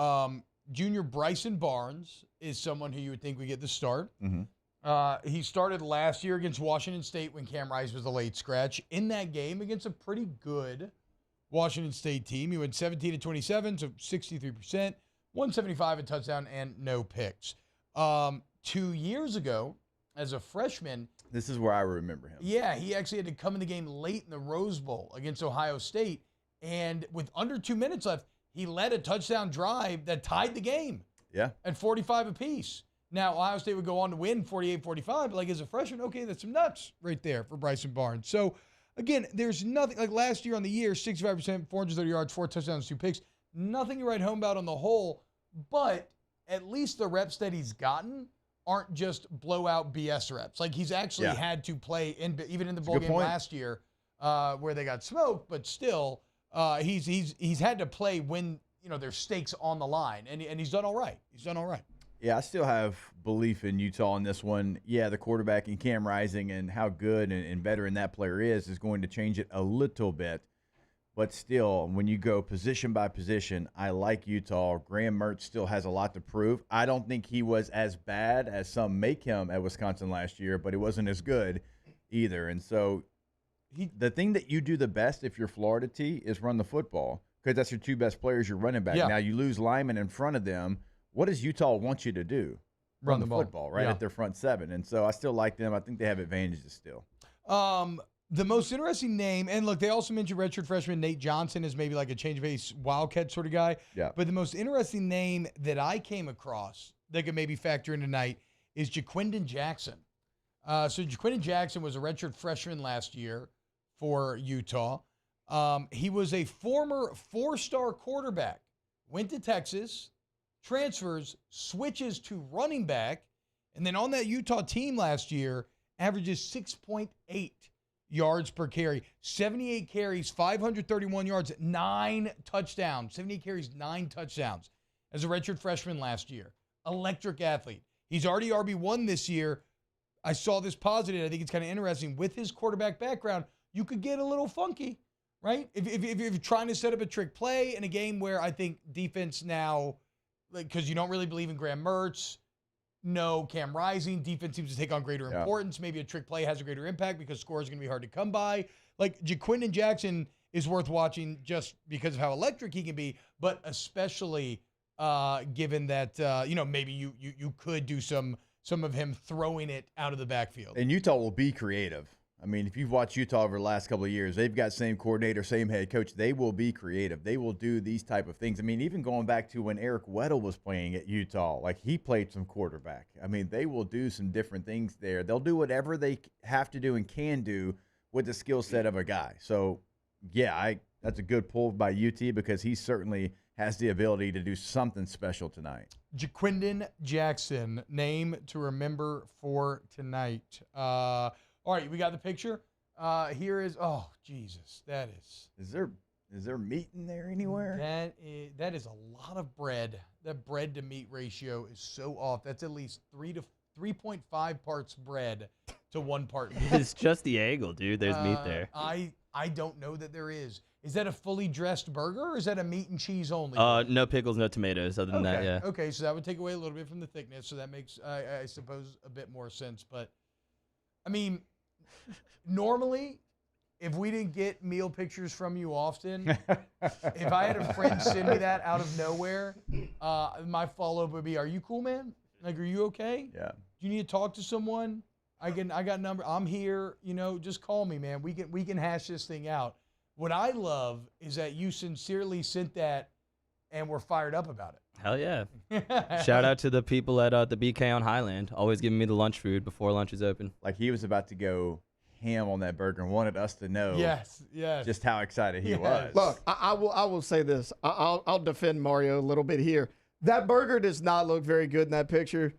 Junior Bryson Barnes is someone who you would think would get the start. Mm-hmm. He started last year against Washington State when Cam Rice was the late scratch. In that game against a pretty good Washington State team, he went 17-27, so 63%, 175 a touchdown, and no picks. 2 years ago, as a freshman, this is where I remember him. Yeah, he actually had to come in the game late in the Rose Bowl against Ohio State, and with under 2 minutes left, he led a touchdown drive that tied the game. Yeah. At 45 apiece. Now, Ohio State would go on to win 48-45, but like as a freshman, okay, that's some nuts right there for Bryson Barnes. So, again, there's nothing, like last year on the year, 65%, 430 yards, 4 touchdowns, 2 picks. Nothing to write home about on the whole, but at least the reps that he's gotten aren't just blowout BS reps. Like he's actually had to play, even in the bowl game last year where they got smoked, but still he's had to play when, there's stakes on the line, and he's done all right. He's done all right. Yeah, I still have belief in Utah in this one. Yeah, the quarterback and Cam Rising and how good and veteran that player is going to change it a little bit. But still, when you go position by position, I like Utah. Graham Mertz still has a lot to prove. I don't think he was as bad as some make him at Wisconsin last year, but he wasn't as good either. And so the thing that you do the best if you're Florida, T, is run the football because that's your 2 best players, your running back. Yeah. Now, you lose linemen in front of them. What does Utah want you to do? Run the football, right, at their front 7. And so I still like them. I think they have advantages still. The most interesting name, and look, they also mentioned redshirt freshman Nate Johnson as maybe like a change of pace Wildcat sort of guy. Yeah. But the most interesting name that I came across that could maybe factor in tonight is Jayden Jackson. So Jayden Jackson was a redshirt freshman last year for Utah. He was a former 4-star quarterback went to Texas, transfers, switches to running back, and then on that Utah team last year, averages 6.8 yards per carry, 78 carries, 531 yards, 9 touchdowns. 78 carries, 9 touchdowns as a redshirt freshman last year. Electric athlete. He's already RB1 this year. I saw this positive. I think it's kind of interesting. With his quarterback background, you could get a little funky, right? If you're trying to set up a trick play in a game where I think defense now, because you don't really believe in Graham Mertz, no Cam Rising, defense seems to take on greater importance. Maybe a trick play has a greater impact because score is going to be hard to come by. Like Jayden Jackson is worth watching just because of how electric he can be, but especially given that maybe you could do some of him throwing it out of the backfield. And Utah will be creative. I mean, if you've watched Utah over the last couple of years, they've got same coordinator, same head coach. They will be creative. They will do these type of things. I mean, even going back to when Eric Weddle was playing at Utah, like he played some quarterback. I mean, they will do some different things there. They'll do whatever they have to do and can do with the skill set of a guy. So, yeah, that's a good pull by UT because he certainly has the ability to do something special tonight. Jayden Jackson, name to remember for tonight. All right, we got the picture. Here is, oh, Jesus, that is. Is there meat in there anywhere? That is a lot of bread. That bread to meat ratio is so off. That's at least 3.5 parts bread to 1 part meat. It's just the angle, dude. There's meat there. I don't know that there is. Is that a fully dressed burger or is that a meat and cheese only? No pickles, no tomatoes. Other than that, yeah. Okay, so that would take away a little bit from the thickness. So that makes, I suppose, a bit more sense. But, I mean, normally, if we didn't get meal pictures from you often, if I had a friend send me that out of nowhere, my follow-up would be, are you cool, man? Like, are you okay? Yeah. Do you need to talk to someone? I got number. I'm here. Just call me, man. We can hash this thing out. What I love is that you sincerely sent that and we're fired up about it. Hell yeah. Shout out to the people at the BK on Highland, always giving me the lunch food before lunch is open. Like he was about to go ham on that burger and wanted us to know just how excited he was. Look, I will say this. I'll defend Mario a little bit here. That burger does not look very good in that picture.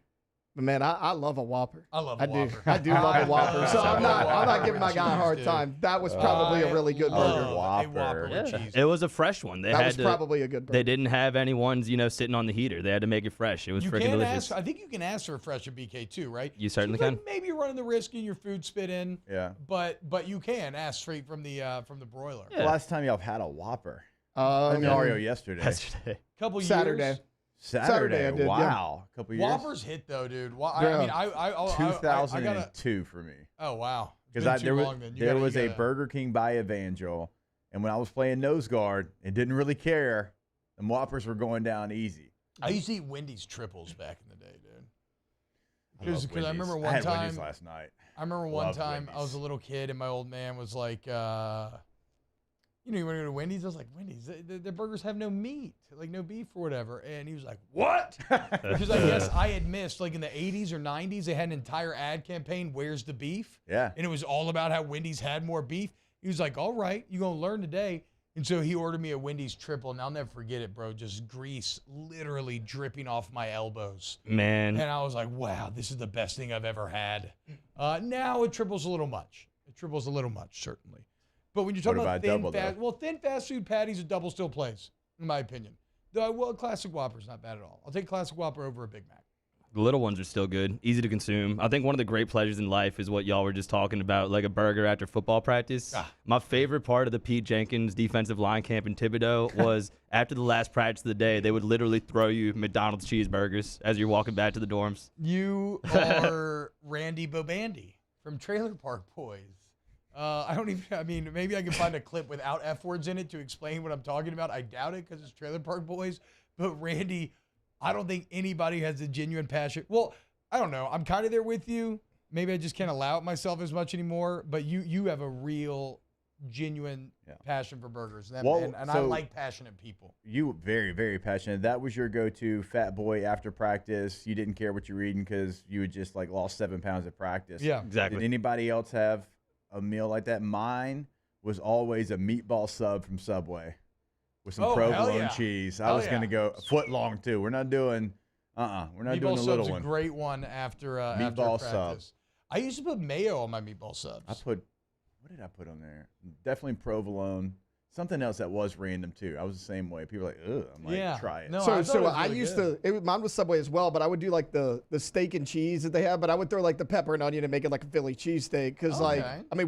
But man, I love a Whopper. I love a Whopper. I do love a Whopper. So I'm not giving my guy a hard time. That was probably a really good burger. Whopper. Yeah. It was a fresh one. That was probably a good burger. They didn't have any ones, sitting on the heater. They had to make it fresh. It was freaking delicious. I think you can ask for a fresh at BK too, right? You certainly can. Maybe you're running the risk in your food spit in. Yeah. But you can ask straight from the broiler. Yeah. The last time y'all have had a Whopper? Mario yesterday. Couple years. Saturday, I did, wow. A couple years. Whoppers hit though, dude. I 2002 for me. Oh wow. Because there was a Burger King by Evangel, and when I was playing nose guard and didn't really care, the Whoppers were going down easy. I used to eat Wendy's triples back in the day, dude. Because I remember one I had time. Wendy's last night. I remember one time I was a little kid and my old man was like, you want to go to Wendy's? I was like, Wendy's, their burgers have no meat, like no beef or whatever. And he was like, what? Because I guess I had missed, like in the 80s or 90s, they had an entire ad campaign, Where's the Beef? Yeah. And it was all about how Wendy's had more beef. He was like, all right, you're going to learn today. And so he ordered me a Wendy's triple, and I'll never forget it, bro. Just grease literally dripping off my elbows. Man. And I was like, wow, this is the best thing I've ever had. Now a triple's a little much. Certainly. But when you're talking about thin fast food patties, a double still plays, in my opinion. A classic Whopper's not bad at all. I'll take classic Whopper over a Big Mac. The little ones are still good, easy to consume. I think one of the great pleasures in life is what y'all were just talking about, like a burger after football practice. My favorite part of the Pete Jenkins defensive line camp in Thibodaux was after the last practice of the day, they would literally throw you McDonald's cheeseburgers as you're walking back to the dorms. You are Randy Bobandy from Trailer Park Boys. Maybe I can find a clip without F words in it to explain what I'm talking about. I doubt it because it's Trailer Park Boys. But Randy, I don't think anybody has a genuine passion. Well, I don't know. I'm kind of there with you. Maybe I just can't allow it myself as much anymore. But you have a real, genuine passion for burgers. And I like passionate people. You very, very passionate. That was your go-to fat boy after practice. You didn't care what you were eating because you had just lost 7 pounds at practice. Yeah, exactly. Did anybody else have a meal like that? Mine was always a meatball sub from Subway. with some provolone cheese. I was going to go a foot long, too. We're not doing we're not doing the little one. Meatball sub's a great one after meatball after sub. practice. I used to put mayo on my meatball subs. What did I put on there? Definitely provolone. Something else that was random, too. I was the same way. People were like, ugh. I'm like, try it. No, I used to, mine was Subway as well, but I would do like the steak and cheese that they have, but I would throw like the pepper and onion and make it like a Philly cheesesteak. Because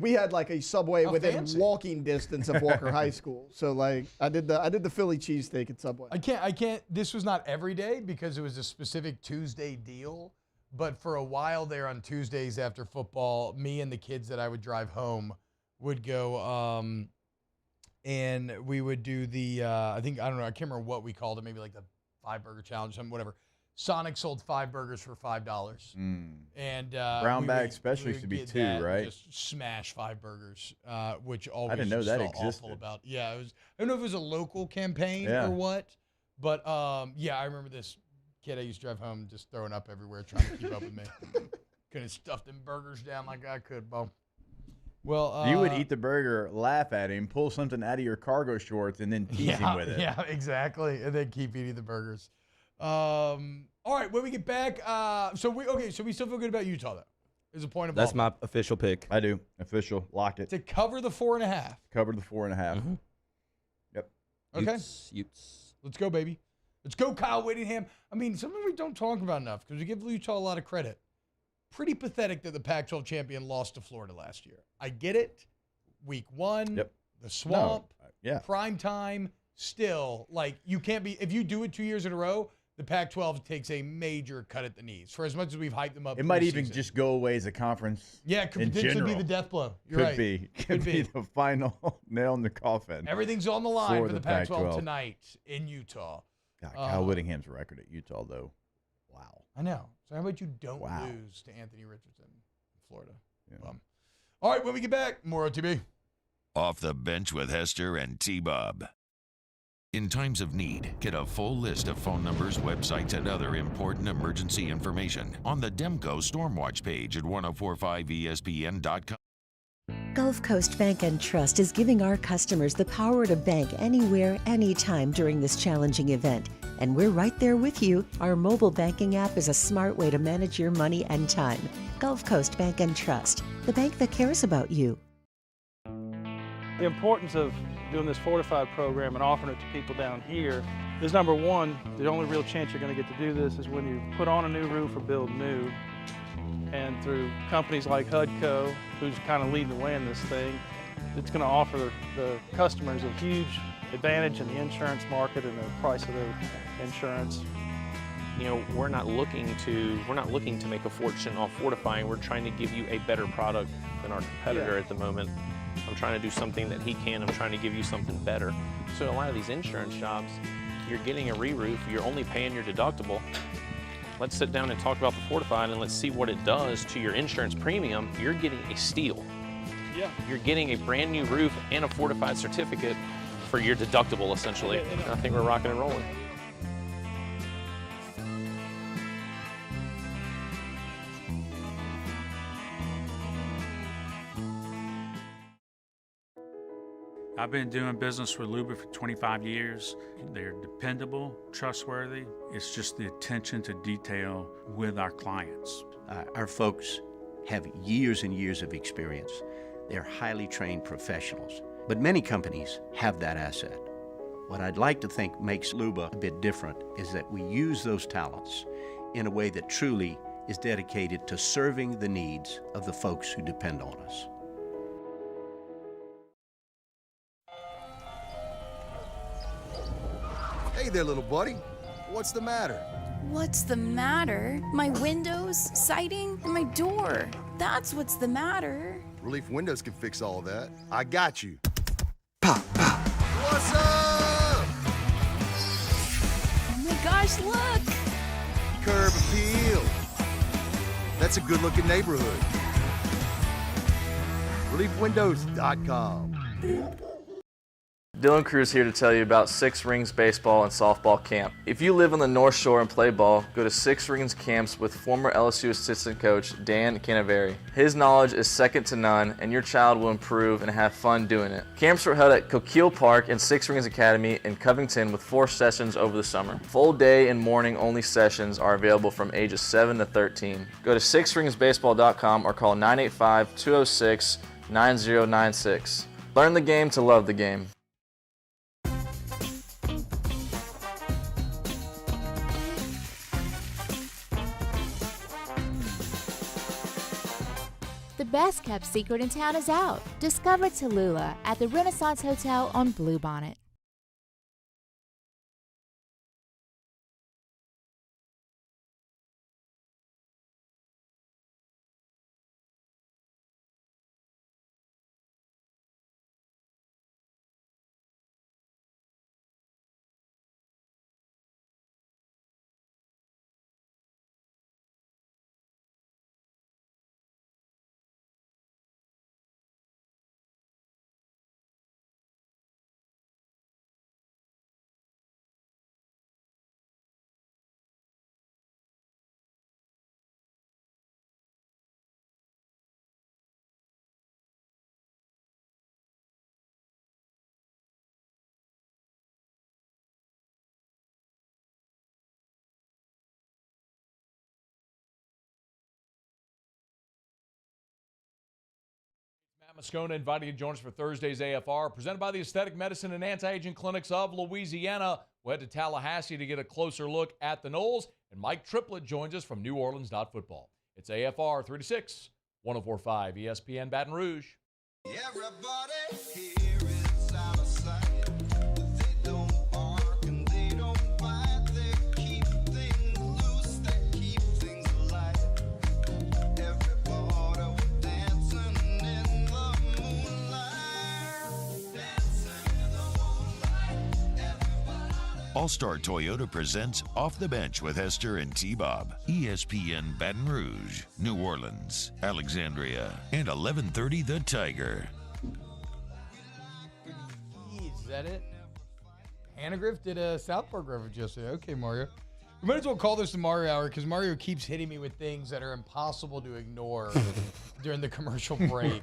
we had like a Subway within walking distance of Walker High School. So like I did the Philly cheesesteak at Subway. I can't, this was not every day because it was a specific Tuesday deal. But for a while there on Tuesdays after football, me and the kids that I would drive home would go, and we would do the, I don't know, I can't remember what we called it, maybe like the 5-burger challenge, something, whatever. Sonic sold 5 burgers for $5. And brown bag special used to be 2, right? Just smash 5 burgers, which always I didn't know that existed. awful about. Yeah, it was. I don't know if it was a local campaign or what, but yeah, I remember this kid I used to drive home just throwing up everywhere, trying to keep up with me. Couldn't stuff them burgers down like I could, Bo. Well, you would eat the burger, laugh at him, pull something out of your cargo shorts, and then tease him with it. Yeah, exactly. And then keep eating the burgers. All right, when we get back, so we still feel good about Utah, though. There's a point of That's my official pick. I do. Official. Lock it. To cover the 4.5. Cover the 4.5. Yep. Okay. Utes. Let's go, baby. Let's go, Kyle Whittingham. I mean, something we don't talk about enough because we give Utah a lot of credit. Pretty pathetic that the Pac-12 champion lost to Florida last year. I get it. Week 1, the swamp, prime time. Still, like, you can't be – if you do it 2 years in a row, the Pac-12 takes a major cut at the knees. For as much as we've hyped them up. It might even just go away as a conference. Yeah, it could potentially be the death blow. You're right. Could be the final nail in the coffin. Everything's on the line for the Pac-12 tonight in Utah. God, Kyle Whittingham's record at Utah, though. Wow. I know. So how about you don't lose to Anthony Richardson in Florida? Yeah. All right, when we get back, more OTB. Off the Bench with Hester and T-Bob. In times of need, get a full list of phone numbers, websites, and other important emergency information on the Demco Stormwatch page at 1045ESPN.com. Gulf Coast Bank and Trust is giving our customers the power to bank anywhere, anytime during this challenging event. And we're right there with you. Our mobile banking app is a smart way to manage your money and time. Gulf Coast Bank and Trust, the bank that cares about you. The importance of doing this fortified program and offering it to people down here is, number one, the only real chance you're going to get to do this is when you put on a new roof or build new. And through companies like HUDCO, who's kind of leading the way in this thing, it's going to offer the customers a huge advantage in the insurance market and the price of their insurance. You know, we're not looking to make a fortune off fortifying. We're trying to give you a better product than our competitor at the moment. I'm trying to do something that he can. I'm trying to give you something better. So a lot of these insurance jobs, you're getting a re-roof, you're only paying your deductible. Let's sit down and talk about the fortified and let's see what it does to your insurance premium. You're getting a steal. Yeah. You're getting a brand new roof and a fortified certificate for your deductible, essentially. And I think we're rocking and rolling. I've been doing business with Luba for 25 years. They're dependable, trustworthy. It's just the attention to detail with our clients. Our folks have years and years of experience. They're highly trained professionals, but many companies have that asset. What I'd like to think makes Luba a bit different is that we use those talents in a way that truly is dedicated to serving the needs of the folks who depend on us. Hey there, little buddy. What's the matter? What's the matter? My windows, siding, and my door. That's what's the matter. Relief Windows can fix all that. I got you. Pop, pop. What's up? Oh my gosh, look! Curb appeal. That's a good-looking neighborhood. ReliefWindows.com. Dylan Cruz here to tell you about Six Rings Baseball and Softball Camp. If you live on the North Shore and play ball, go to Six Rings Camps with former LSU assistant coach Dan Culinary. His knowledge is second to none, and your child will improve and have fun doing it. Camps were held at Coquille Park and Six Rings Academy in Covington with 4 sessions over the summer. Full day and morning only sessions are available from ages 7 to 13. Go to sixringsbaseball.com or call 985-206-9096. Learn the game to love the game. The best kept secret in town is out. Discover Tallulah at the Renaissance Hotel on Bluebonnet. Moscona inviting you to join us for Thursday's AFR, presented by the Aesthetic Medicine and Anti-Aging Clinics of Louisiana. We'll head to Tallahassee to get a closer look at the Noles, and Mike Triplett joins us from New Orleans Football. It's AFR 3 to 6, 104.5 ESPN Baton Rouge. Everybody here is out of sight. They don't bark and they don't bite. They keep things loose, they keep things alive. Everybody was dancing in the moonlight. Dancing in the moonlight. All-Star Toyota presents Off the Bench with Hester and T-Bob. ESPN Baton Rouge, New Orleans, Alexandria, and 1130 The Tiger. Is that it? Hannagriff did a South Park reference yesterday. Okay, Mario. We might as well call this the Mario Hour because Mario keeps hitting me with things that are impossible to ignore during the commercial break.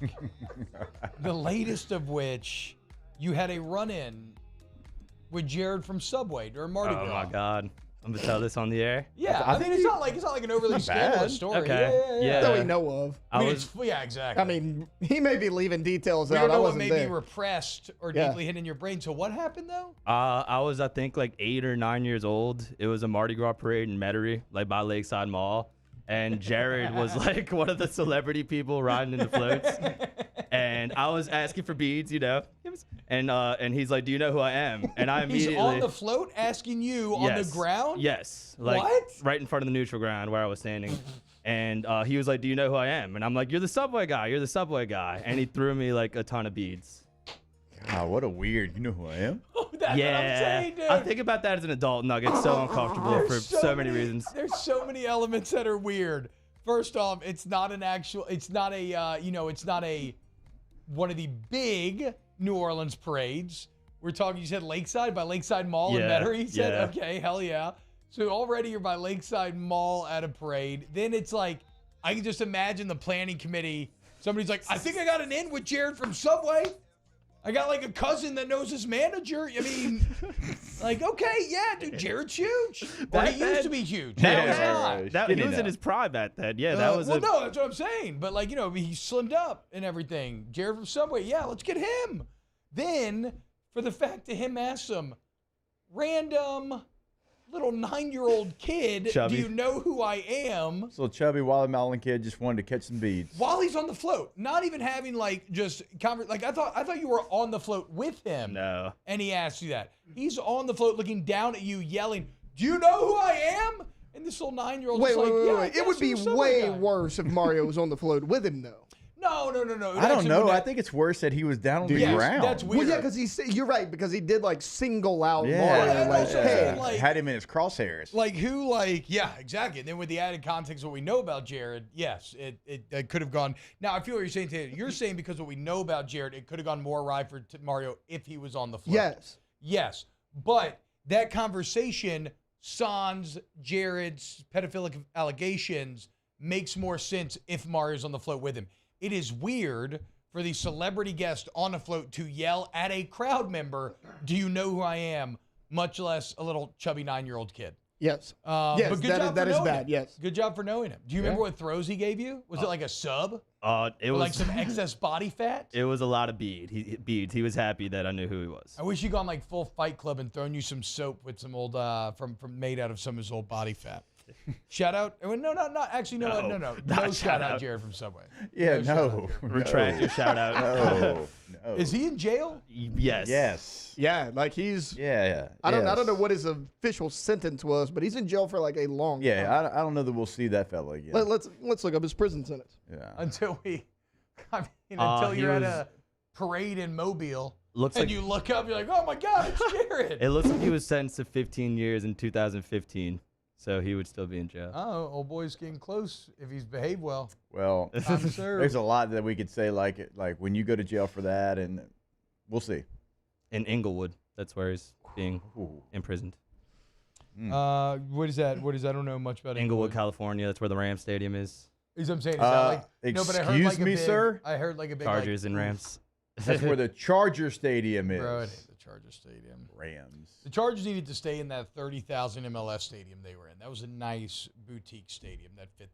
The latest of which, you had a run-in with Jared from Subway during Mardi Gras. Oh my God. I'm going to tell this on the air? Yeah, I mean, it's not like an overly scandalous story. Okay. Yeah. That we know of. Yeah, exactly. I mean, he may be leaving details We out. don't know I what wasn't may there. be repressed or Yeah. deeply hidden in your brain. So what happened, though? I was, I think, like 8 or 9 years old. It was a Mardi Gras parade in Metairie, like by Lakeside Mall. And Jared was like one of the celebrity people riding in the floats. And I was asking for beads, you know. And he's like, "Do you know who I am?" And I immediately... He's on the float asking you on the ground? Yes. Like, What? right in front of the neutral ground where I was standing. And he was like, "Do you know who I am?" And I'm like, "You're the Subway guy. You're the Subway guy." And he threw me like a ton of beads. God, what a weird. You know who I am? That's what I'm saying, dude. I think about that as an adult, and I get so uncomfortable for There's so many reasons. There's so many elements that are weird. First off, it's not one of the big New Orleans parades. We're talking, you said Lakeside, by Lakeside Mall in Metairie? You said, yeah. okay, hell yeah. So already you're by Lakeside Mall at a parade. Then it's like, I can just imagine the planning committee. Somebody's like, I think I got an in with Jared from Subway. I got like a cousin that knows his manager. I mean, like, okay, yeah, dude, Jared's huge. Or he used to be huge. Now he's not. He was in his prime back then. Yeah, that was no, that's what I'm saying. But like, you know, he slimmed up and everything. Jared from Subway, yeah, let's get him. Then, for the fact that him asked some random little 9-year-old kid, Chubby. do you know who I am? So chubby watermelon kid just wanted to catch some beads. While he's on the float, not even having like just like I thought you were on the float with him. No. And he asked you that. He's on the float looking down at you, yelling, "Do you know who I am?" And this little 9-year-old Wait, is like, wait. "Yeah, I It would guess be you're Subway way guy." worse if Mario was on the float with him, though. No. I don't know. I think it's worse that he was down on the ground. That's weird. Well, yeah, because you're right, because he did like single out Yeah. Mario. Like, hey, like- had him in his crosshairs. Yeah, exactly. And then with the added context of what we know about Jared, yes, it could have gone. Now, I feel what you're saying, Taylor. You're saying because what we know about Jared, it could have gone more awry for Mario if he was on the float. Yes. But that conversation, sans Jared's pedophilic allegations, makes more sense if Mario's on the float with him. It is weird for the celebrity guest on the float to yell at a crowd member, "Do you know who I am?" Much less a little chubby 9-year-old kid. Yes. But good job that for is knowing bad. him. Yes. Good job for knowing him. Do you remember what throws he gave you? Was it like a sub? It Or was like some excess body fat? It was a lot of beads. He was happy that I knew who he was. I wish you'd gone like full Fight Club and thrown you some soap with some old from made out of some of his old body fat. Shout out. No. No shout out Jared from Subway. Yeah, no. Retract your shout out. No. Is he in jail? Yes. Yeah, like he's. Yeah. I don't know what his official sentence was, but he's in jail for like a long time. Yeah, I don't know that we'll see that fella again. Let's look up his prison sentence. Yeah. Until you're at a parade in Mobile. You look up, you're like, oh my God, it's Jared. It looks like he was sentenced to 15 years in 2015, so he would still be in jail. Oh, old boy's getting close if he's behaved well. Well, Time served. there's a lot that we could say, like when you go to jail for that, and we'll see. In Inglewood, that's where he's being imprisoned. What is that? I don't know much about Inglewood, California. That's where the Rams Stadium is. Is what I'm saying. Is that like, excuse but I heard like me, sir? I heard like a big Chargers like, and Rams. That's where the Charger Stadium is. Bro, I hate the Charger Stadium. Rams. The Chargers needed to stay in that 30,000 MLS stadium they were in. That was a nice boutique stadium that fit.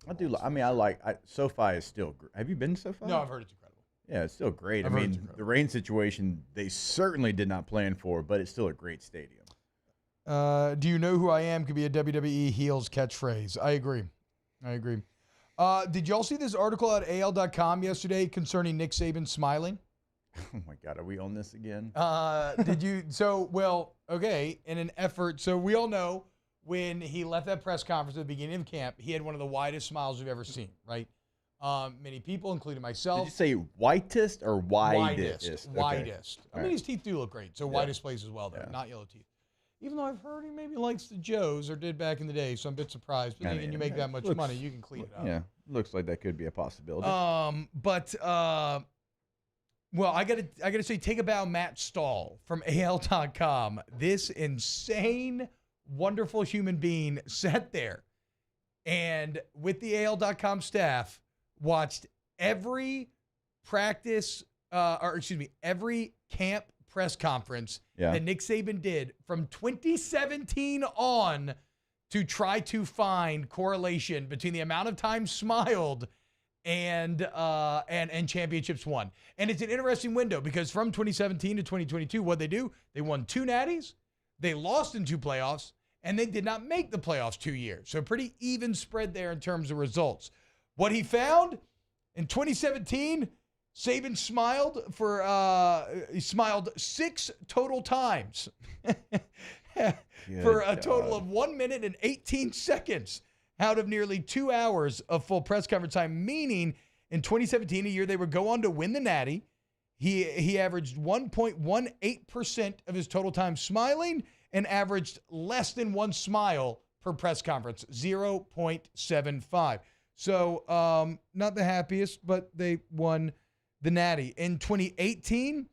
SoFi is still great. Have you been to SoFi? No, I've heard it's incredible. Yeah, it's still great. I've heard it's the rain situation they certainly did not plan for, but it's still a great stadium. Do you know who I am could be a WWE heels catchphrase. I agree. Did y'all see this article at AL.com yesterday concerning Nick Saban smiling? Oh my God, are we on this again? Did you? In an effort. So we all know when he left that press conference at the beginning of camp, he had one of the widest smiles we've ever seen, right? Many people, including myself. Did you say whitest or widest? Widest. Okay. I mean, his teeth do look great. So widest place as well, though, not yellow teeth. Even though I've heard he maybe likes the Joes or did back in the day, so I'm a bit surprised. But then you make that much money, you can clean it up. Yeah, looks like that could be a possibility. Well, I gotta say, take a bow, Matt Stahl from AL.com. This insane, wonderful human being sat there and with the AL.com staff watched every every camp press conference that Nick Saban did from 2017 on to try to find correlation between the amount of time smiled and championships won. And it's an interesting window because from 2017 to 2022, what they do, they won 2 natties, they lost in 2 playoffs, and they did not make the playoffs 2 years. So pretty even spread there in terms of results. What he found in 2017, Saban smiled 6 total times for a total of 1 minute and 18 seconds out of nearly 2 hours of full press conference time, meaning in 2017, a year they would go on to win the Natty, he averaged 1.18% of his total time smiling and averaged less than 1 smile per press conference, 0.75. So not the happiest, but they won the Natty. In 2018,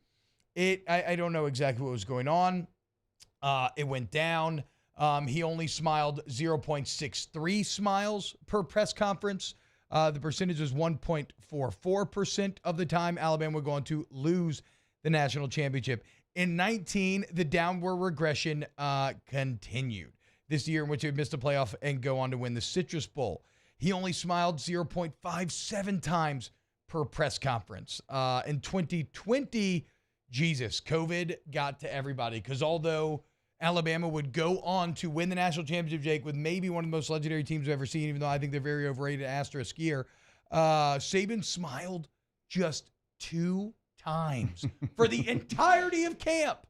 I don't know exactly what was going on. It went down. He only smiled 0.63 smiles per press conference. The percentage was 1.44% of the time. Alabama would go on to lose the national championship. In 19, the downward regression continued. This year in which he missed the playoff and go on to win the Citrus Bowl. He only smiled 0.57 times per press conference. In 2020, Jesus, COVID got to everybody because although Alabama would go on to win the national championship, Jake, with maybe one of the most legendary teams I've ever seen, even though I think they're very overrated, asterisk year, Saban smiled just 2 times for the entirety of camp.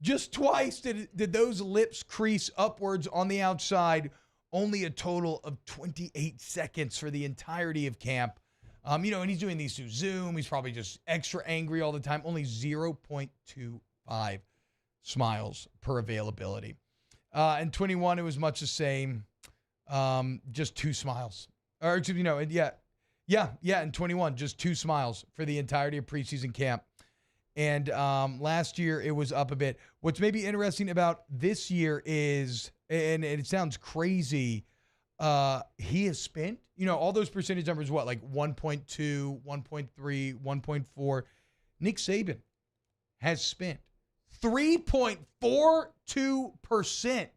Just twice did those lips crease upwards on the outside. Only a total of 28 seconds for the entirety of camp. And he's doing these through Zoom. He's probably just extra angry all the time. Only 0.25 smiles per availability. In 21, it was much the same. Just 2 smiles. Or, in 21, just 2 smiles for the entirety of preseason camp. And last year, it was up a bit. What's maybe interesting about this year is, and it sounds crazy, he has spent, all those percentage numbers, like 1.2, 1.3, 1.4. Nick Saban has spent 3.42%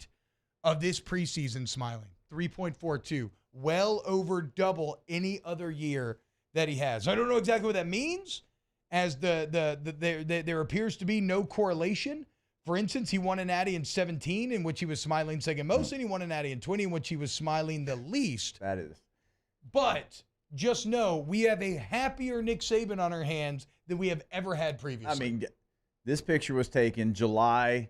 of this preseason smiling. 3.42, well over double any other year that he has. I don't know exactly what that means, as there appears to be no correlation. For instance, he won a natty in 17, in which he was smiling second most, and he won a natty in 20, in which he was smiling the least. That is. But just know we have a happier Nick Saban on our hands than we have ever had previously. This picture was taken July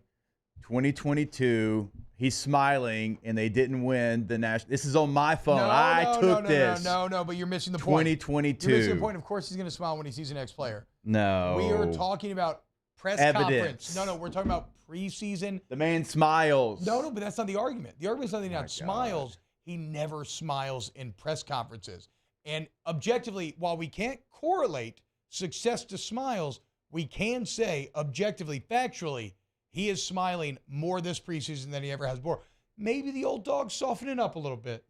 2022. He's smiling, and they didn't win the national. This is on my phone. I took this. No, but you're missing the point. 2022. You're missing the point. Of course he's going to smile when he sees an ex-player. No. We are talking about press conference. No, we're talking about preseason. The man smiles. No, but that's not the argument. The argument is not that he not smiles. He never smiles in press conferences. And objectively, while we can't correlate success to smiles, we can say objectively, factually, he is smiling more this preseason than he ever has before. Maybe the old dog's softening up a little bit,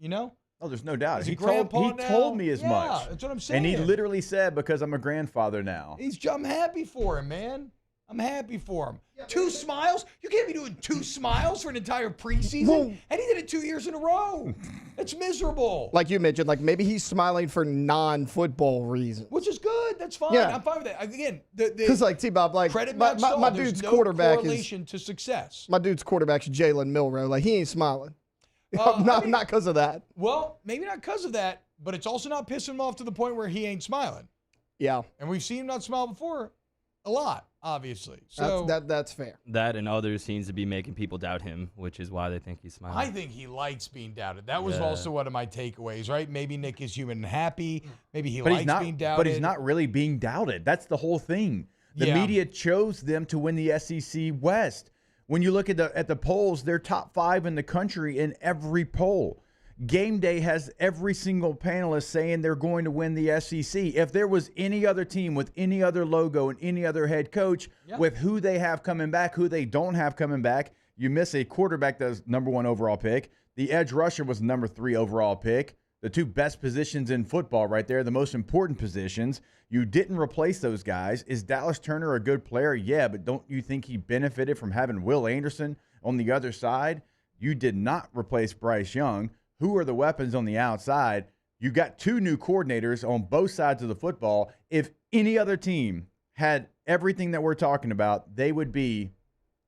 Oh, there's no doubt. He's He a grandpa now. told me as much. That's what I'm saying. And he literally said, because I'm a grandfather now. I'm happy for him, man. I'm happy for him. 2 smiles? You can't be doing 2 smiles for an entire preseason. And he did it 2 years in a row. It's miserable. Like you mentioned, maybe he's smiling for non-football reasons. Which is good. That's fine. Yeah. I'm fine with that. Again, because T-Bob, credit my there's dude's no quarterback correlation to success. My dude's quarterback's Jalen Milroe. He ain't smiling. Not because of that. Well, maybe not because of that, but it's also not pissing him off to the point where he ain't smiling. Yeah. And we've seen him not smile before a lot, obviously. So that's fair. That and others seems to be making people doubt him, which is why they think he's smiling. I think he likes being doubted. That was also one of my takeaways, right? Maybe Nick is human and happy. Maybe he likes being doubted. But he's not really being doubted. That's the whole thing. The media chose them to win the SEC West. When you look at the polls, they're top 5 in the country in every poll. Game Day has every single panelist saying they're going to win the SEC. If there was any other team with any other logo and any other head coach with who they have coming back, who they don't have coming back, you miss a quarterback that was number 1 overall pick. The edge rusher was number 3 overall pick. The 2 best positions in football right there, the most important positions. You didn't replace those guys. Is Dallas Turner a good player? Yeah, but don't you think he benefited from having Will Anderson on the other side? You did not replace Bryce Young. Who are the weapons on the outside? You got 2 new coordinators on both sides of the football. If any other team had everything that we're talking about, they would be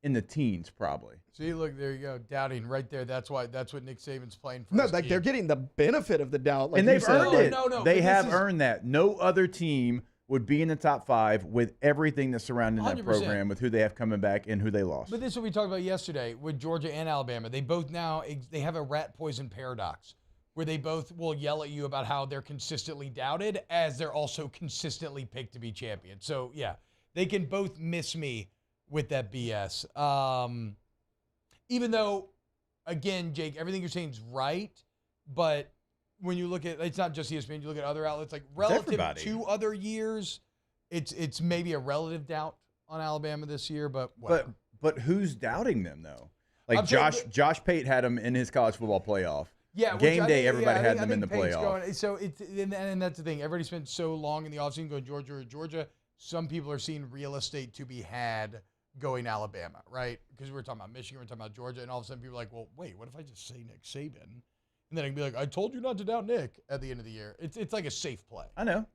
in the teens probably. See, look, there you go. Doubting right there. That's what Nick Saban's playing for. No, they're getting the benefit of the doubt. And they've earned it. They have earned that. No other team would be in the top 5 with everything that's surrounding that 100%. program, with who they have coming back and who they lost. But this is what we talked about yesterday with Georgia and Alabama. They both now they have a rat poison paradox where they both will yell at you about how they're consistently doubted as they're also consistently picked to be champions. So, yeah, they can both miss me with that BS. Even though, again, Jake, everything you're saying is right, but when you look at, it's not just ESPN, you look at other outlets, like relative to other years, it's maybe a relative doubt on Alabama this year, but whatever. But who's doubting them though? Like Josh Pate had them in his college football playoff. Yeah, Game day, everybody had them in the playoff. And that's the thing. Everybody spent so long in the offseason going Georgia. Some people are seeing real estate to be had going Alabama, right? Because we're talking about Michigan, we're talking about Georgia, and all of a sudden people are like, well, wait, what if I just say Nick Saban? And then I can be like, I told you not to doubt Nick at the end of the year. It's like a safe play. I know.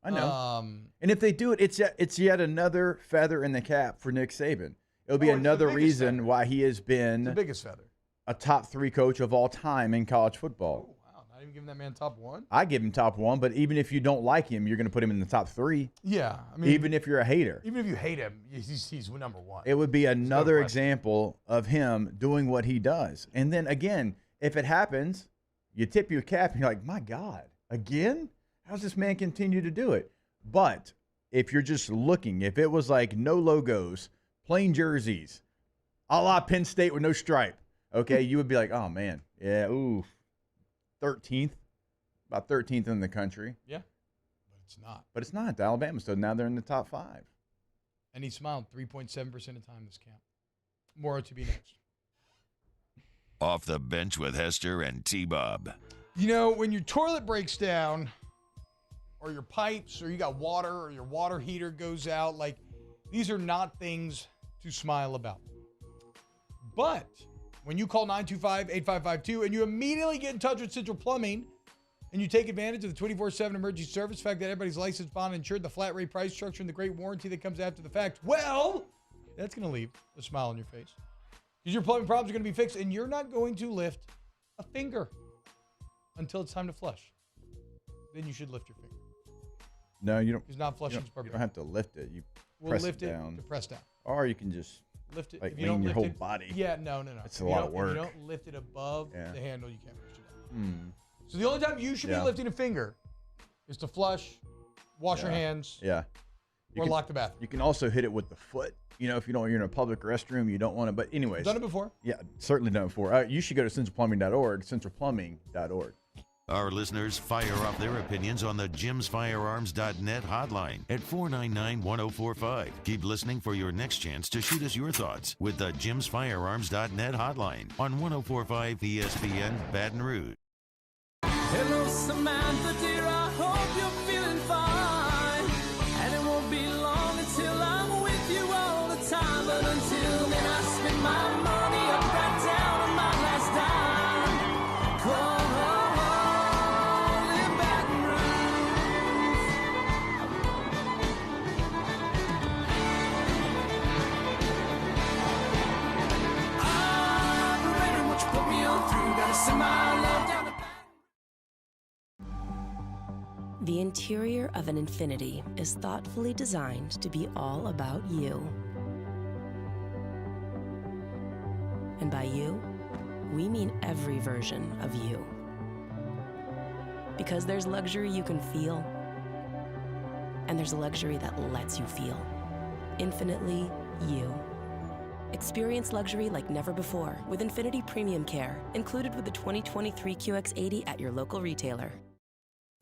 And if they do it, it's yet another feather in the cap for Nick Saban. It'll be another reason why he has been the biggest feather, a top 3 coach of all time in college football. Oh, wow. Not even giving that man top 1? I give him top 1, but even if you don't like him, you're going to put him in the top 3. Yeah. I mean, even if you're a hater. Even if you hate him, he's number 1. It would be another example of him doing what he does. And then, again, if it happens, you tip your cap and you're like, my God, again? How's this man continue to do it? But if you're just looking, if it was like no logos, plain jerseys, a la Penn State with no stripe, okay, you would be like, oh, man, yeah, ooh, 13th, about 13th in the country. Yeah, but it's not. But it's not. Alabama, so now they're in the top 5. And he smiled 3.7% of time this camp. More to be next. Off the bench with Hester and T-Bob. You know, when your toilet breaks down or your pipes or you got water or your water heater goes out, like, these are not things to smile about. But when you call 925-8552 and you immediately get in touch with Central Plumbing and you take advantage of the 24/7 emergency service, the fact that everybody's licensed, bond, insured, the flat rate price structure, and the great warranty that comes after the fact, well, that's going to leave a smile on your face. Because your plumbing problems are going to be fixed, and you're not going to lift a finger until it's time to flush. Then you should lift your finger. No, you don't. Because not flushing is You perfect. don't have to lift it. You We'll press lift it it down. to press down. Or you can just Lift it. like If you lean don't your lift whole it, body. Yeah, no. It's If a you lot of don't- work. If you don't lift it above Yeah. the handle, you can't push it out. Hmm. So the only time you should be Yeah. lifting a finger is to flush, wash your Yeah. hands, Yeah. or lock the bathroom. You can also hit it with the foot. You know, if you're in a public restroom, you don't want to. But anyways. Done it before? Yeah, certainly done it before. You should go to centralplumbing.org, centralplumbing.org. Our listeners fire off their opinions on the jimsfirearms.net hotline at 499-1045. Keep listening for your next chance to shoot us your thoughts with the jimsfirearms.net hotline on 1045 ESPN Baton Rouge. Hello, Samantha, dear, I hope you're feeling fine. And it won't be long until I'm with you all the time. But until then, I spend my money up right down on my last dime. Come home, in Baton Rouge. I'm ready, what you put me on through. Gotta send my love down to The interior of an Infiniti is thoughtfully designed to be all about you. And by you, we mean every version of you. Because there's luxury you can feel, and there's luxury that lets you feel. Infinitely you. Experience luxury like never before with Infiniti Premium Care, included with the 2023 QX80 at your local retailer.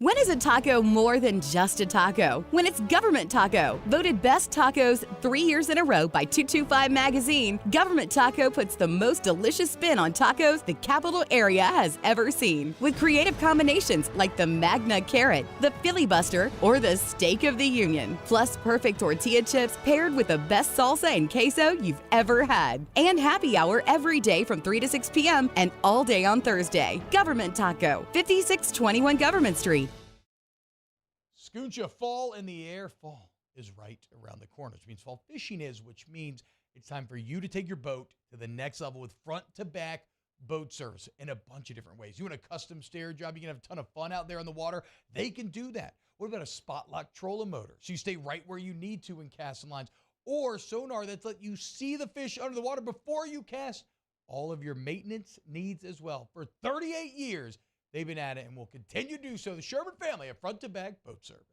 When is a taco more than just a taco? When it's Government Taco. Voted best tacos 3 years in a row by 225 Magazine, Government Taco puts the most delicious spin on tacos the capital area has ever seen. With creative combinations like the Magna Carrot, the Filibuster, or the Steak of the Union. Plus perfect tortilla chips paired with the best salsa and queso you've ever had. And happy hour every day from 3 to 6 p.m. and all day on Thursday. Government Taco, 5621 Government Street. Scooncha, fall in the air. Fall is right around the corner, which means fall fishing is, which means it's time for you to take your boat to the next level with front-to-back boat service in a bunch of different ways. You want a custom stair job, you can have a ton of fun out there on the water. They can do that. What about a spot lock trolling motor? So you stay right where you need to in casting lines. Or sonar that's let you see the fish under the water before you cast. All of your maintenance needs as well. For 38 years, they've been at it and will continue to do so. The Sherman family of front-to-back boat service.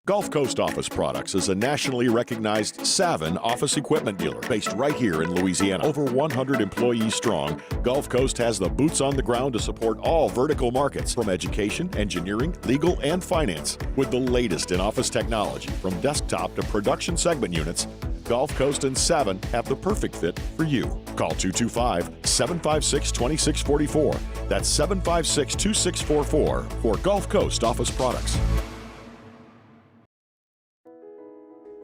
Gulf Coast Office Products is a nationally recognized Savin office equipment dealer based right here in Louisiana. Over 100 employees strong, Gulf Coast has the boots on the ground to support all vertical markets from education, engineering, legal, and finance. With the latest in office technology from desktop to production segment units, Gulf Coast and Savin have the perfect fit for you. Call 225-756-2644. That's 756-2644 for Gulf Coast Office Products.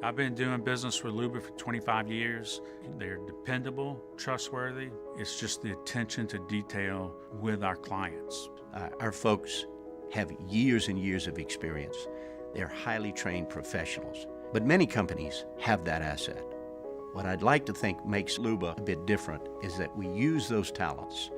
I've been doing business with Luba for 25 years. They're dependable, trustworthy. It's just the attention to detail with our clients. Our folks have years and years of experience. They're highly trained professionals. But many companies have that asset. What I'd like to think makes Luba a bit different is that we use those talents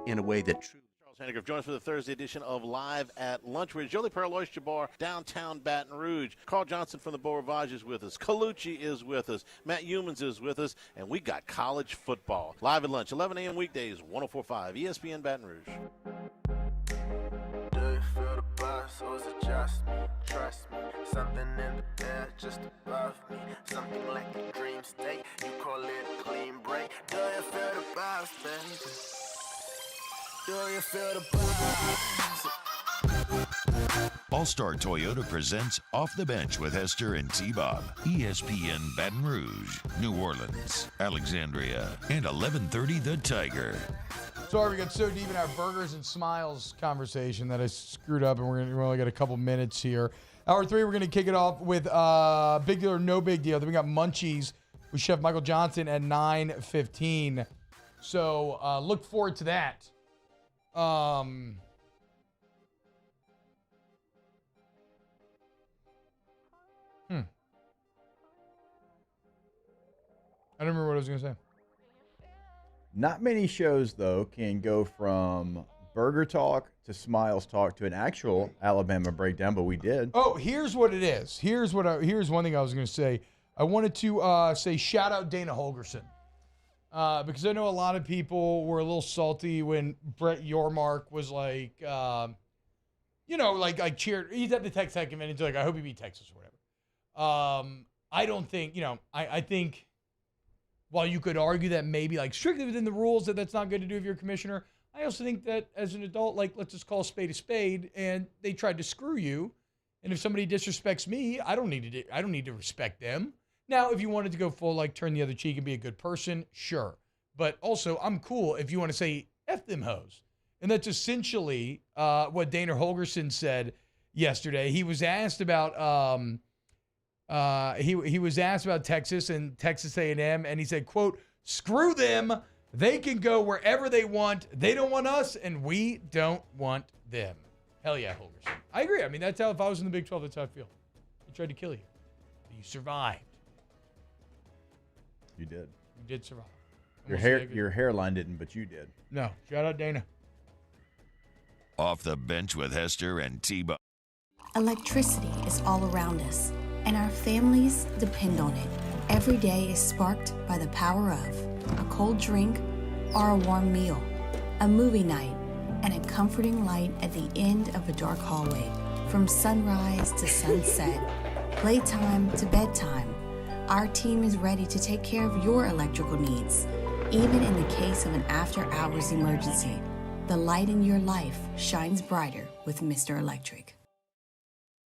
in a way that truly. Henniger joins us for the Thursday edition of Live at Lunch. We're at Jolie Pearl Oyster Bar, downtown Baton Rouge. Carl Johnson from the Beau Rivage is with us. Colucci is with us. Matt Humans is with us. And we got college football. Live at Lunch, 11 a.m. weekdays, 104.5 ESPN Baton Rouge. Do you feel the buzz? so is it just me? Trust me, something in the bed just above me. Something like a dream state, you call it a clean break. Do you feel the vibes, baby? Do you feel the vibes? All-Star Toyota presents Off the Bench with Hester and T-Bob. ESPN Baton Rouge, New Orleans, Alexandria, and 1130 The Tiger. Sorry we got so deep in our burgers and smiles conversation that I screwed up, and we only got a couple minutes here. Hour 3, we're going to kick it off with Big Deal or No Big Deal. Then we got Munchies with Chef Michael Johnson at 9:15. So look forward to that. I don't remember what I was going to say. Not many shows, though, can go from burger talk to smiles talk to an actual Alabama breakdown, but we did. Oh, here's what it is. Here's one thing I was going to say. I wanted to say shout out Dana Holgerson because I know a lot of people were a little salty when Brett Yormark was like, like cheered. He's at the Texas Tech convention. Like, I hope he beat Texas or whatever. I don't think, I think. While you could argue that maybe like strictly within the rules that's not good to do if you're a commissioner, I also think that as an adult, like let's just call a spade, and they tried to screw you. And if somebody disrespects me, I don't need to respect them. Now, if you wanted to go full like turn the other cheek and be a good person, sure. But also, I'm cool if you want to say F them hoes. And that's essentially what Dana Holgerson said yesterday. He was asked about he was asked about Texas and Texas A&M, and he said, quote, screw them. They can go wherever they want. They don't want us, and we don't want them. Hell yeah, Holgerson. I agree. I mean, that's how, if I was in the Big 12, that's how I feel. They tried to kill you. But you survived. You did. You did survive. Your hairline didn't, but you did. No. Shout out Dana. Off the Bench with Hester and T-Bob. Electricity is all around us, and our families depend on it. Every day is sparked by the power of a cold drink or a warm meal, a movie night, and a comforting light at the end of a dark hallway. From sunrise to sunset, playtime to bedtime, our team is ready to take care of your electrical needs. Even in the case of an after-hours emergency, the light in your life shines brighter with Mr. Electric.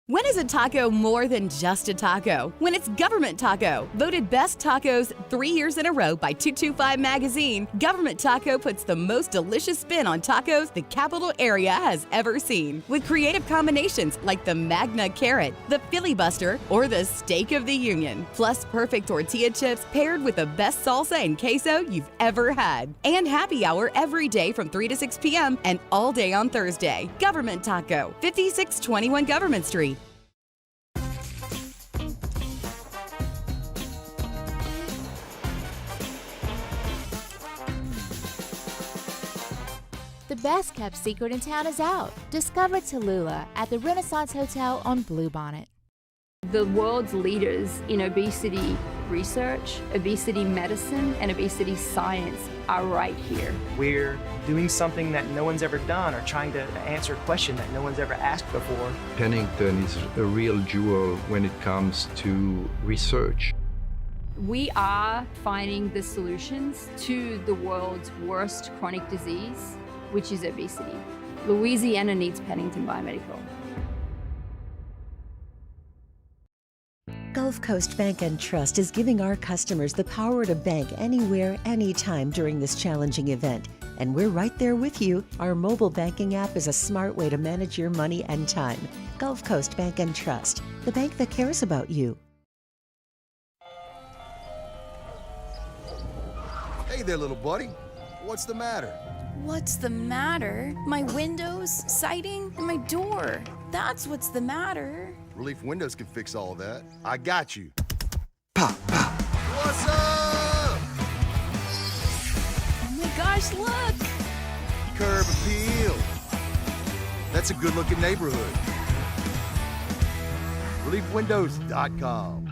When is a taco more than just a taco? When it's Government Taco. Voted best tacos 3 years in a row by 225 Magazine, Government Taco puts the most delicious spin on tacos the capital area has ever seen. With creative combinations like the Magna Carrot, the Filibuster, or the Steak of the Union. Plus perfect tortilla chips paired with the best salsa and queso you've ever had. And happy hour every day from 3 to 6 p.m. and all day on Thursday. Government Taco, 5621 Government Street. The best kept secret in town is out. Discover Tallulah at the Renaissance Hotel on Bluebonnet. The world's leaders in obesity research, obesity medicine, and obesity science are right here. We're doing something that no one's ever done or trying to answer a question that no one's ever asked before. Pennington is a real jewel when it comes to research. We are finding the solutions to the world's worst chronic disease, which is obesity. Louisiana needs Pennington Biomedical. Gulf Coast Bank and Trust is giving our customers the power to bank anywhere, anytime during this challenging event. And we're right there with you. Our mobile banking app is a smart way to manage your money and time. Gulf Coast Bank and Trust, the bank that cares about you. Hey there, little buddy. What's the matter? What's the matter? My windows, siding, and my door. That's what's the matter. Relief Windows can fix all of that. I got you. Pop, pop. What's up? Oh my gosh, look! Curb appeal. That's a good-looking neighborhood. ReliefWindows.com.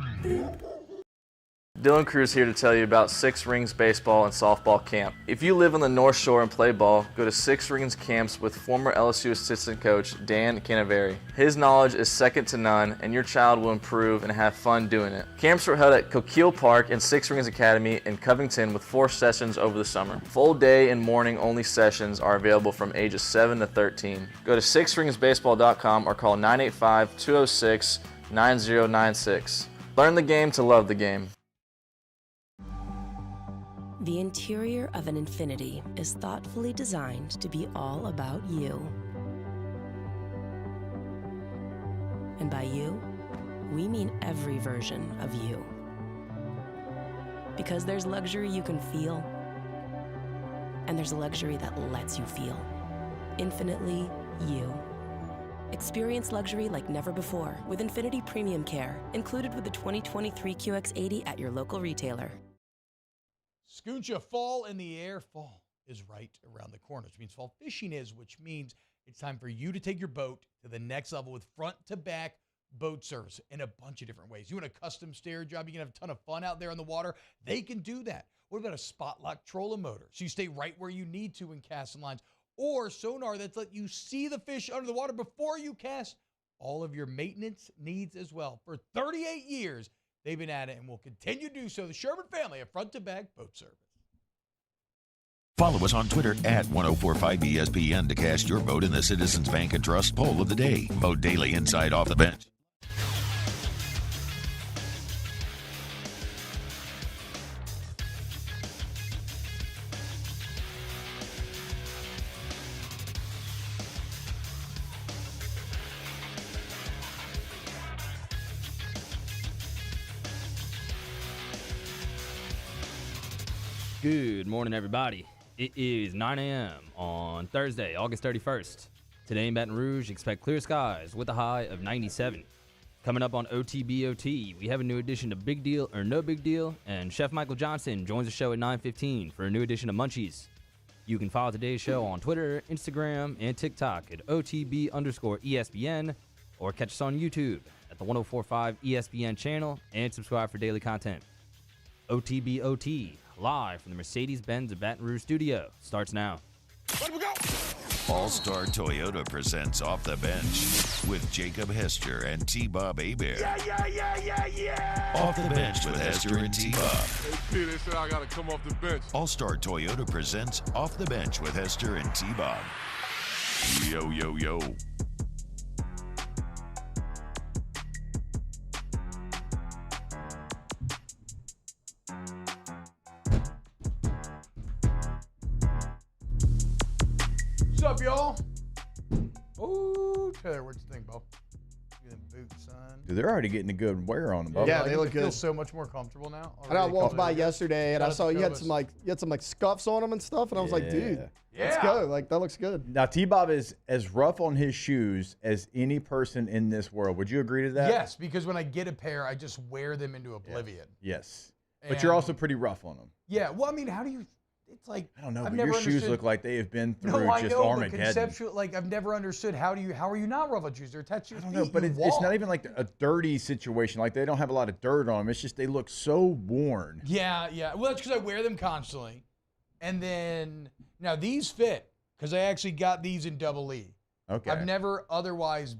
Dylan Cruz here to tell you about Six Rings Baseball and Softball Camp. If you live on the North Shore and play ball, go to Six Rings Camps with former LSU assistant coach Dan Canaveri. His knowledge is second to none, and your child will improve and have fun doing it. Camps were held at Coquille Park and Six Rings Academy in Covington with 4 sessions over the summer. Full day and morning only sessions are available from ages 7 to 13. Go to sixringsbaseball.com or call 985-206-9096. Learn the game to love the game. The interior of an Infiniti is thoughtfully designed to be all about you. And by you, we mean every version of you. Because there's luxury you can feel, and there's luxury that lets you feel. Infinitely you. Experience luxury like never before with Infiniti Premium Care, included with the 2023 QX80 at your local retailer. Scooncha, fall in the air. Fall is right around the corner, which means fall fishing is, which means it's time for you to take your boat to the next level with front-to-back boat service in a bunch of different ways. You want a custom stair job, you can have a ton of fun out there on the water. They can do that. What about a spot lock trolling motor? So you stay right where you need to in casting lines. Or sonar that's let you see the fish under the water before you cast. All of your maintenance needs as well. For 38 years, they've been at it and will continue to do so. The Sherman family of front-to-back boat service. Follow us on Twitter at 1045ESPN to cast your vote in the Citizens Bank and Trust poll of the day. Vote daily inside Off the Bench. Good morning, everybody. It is 9 a.m. on Thursday, August 31st. Today in Baton Rouge, expect clear skies with a high of 97. Coming up on OTBOT, we have a new edition of Big Deal or No Big Deal, and Chef Michael Johnson joins the show at 9:15 for a new edition of Munchies. You can follow today's show on Twitter, Instagram, and TikTok at OTB_ESPN, or catch us on YouTube at the 1045 ESPN channel and subscribe for daily content. OTBOT, live from the Mercedes-Benz of Baton Rouge studio, starts now. All-Star Toyota presents Off the Bench with Jacob Hester and T-Bob Hebert. Yeah. Off the Bench with Hester and T-Bob. Hey, P, they said I got to come off the bench. All-Star Toyota presents Off the Bench with Hester and T-Bob. Yo, yo, yo. What's up, y'all? Oh, Taylor, what you think, Bo? You them boots, son? Dude, they're already getting a good wear on them, Bo. Yeah, they look good. Feel so much more comfortable now. And I walked by yesterday, and I saw you had some scuffs on them and stuff, and I was like, dude, let's go. Like, that looks good. Now, T-Bob is as rough on his shoes as any person in this world. Would you agree to that? Yes, because when I get a pair, I just wear them into oblivion. Yes. But you're also pretty rough on them. Yeah, well, I mean, how do you... It's like I don't know, I've but your shoes understood- look like they have been through No, I just know, but Armageddon. conceptual, like I've never understood how are you not rough on shoes? They're attached to your feet. No, but You it's walk. not even like a dirty situation. Like they don't have a lot of dirt on them. It's just they look so worn. Yeah. Well, that's because I wear them constantly, and then now these fit because I actually got these in double E. Okay. I've never otherwise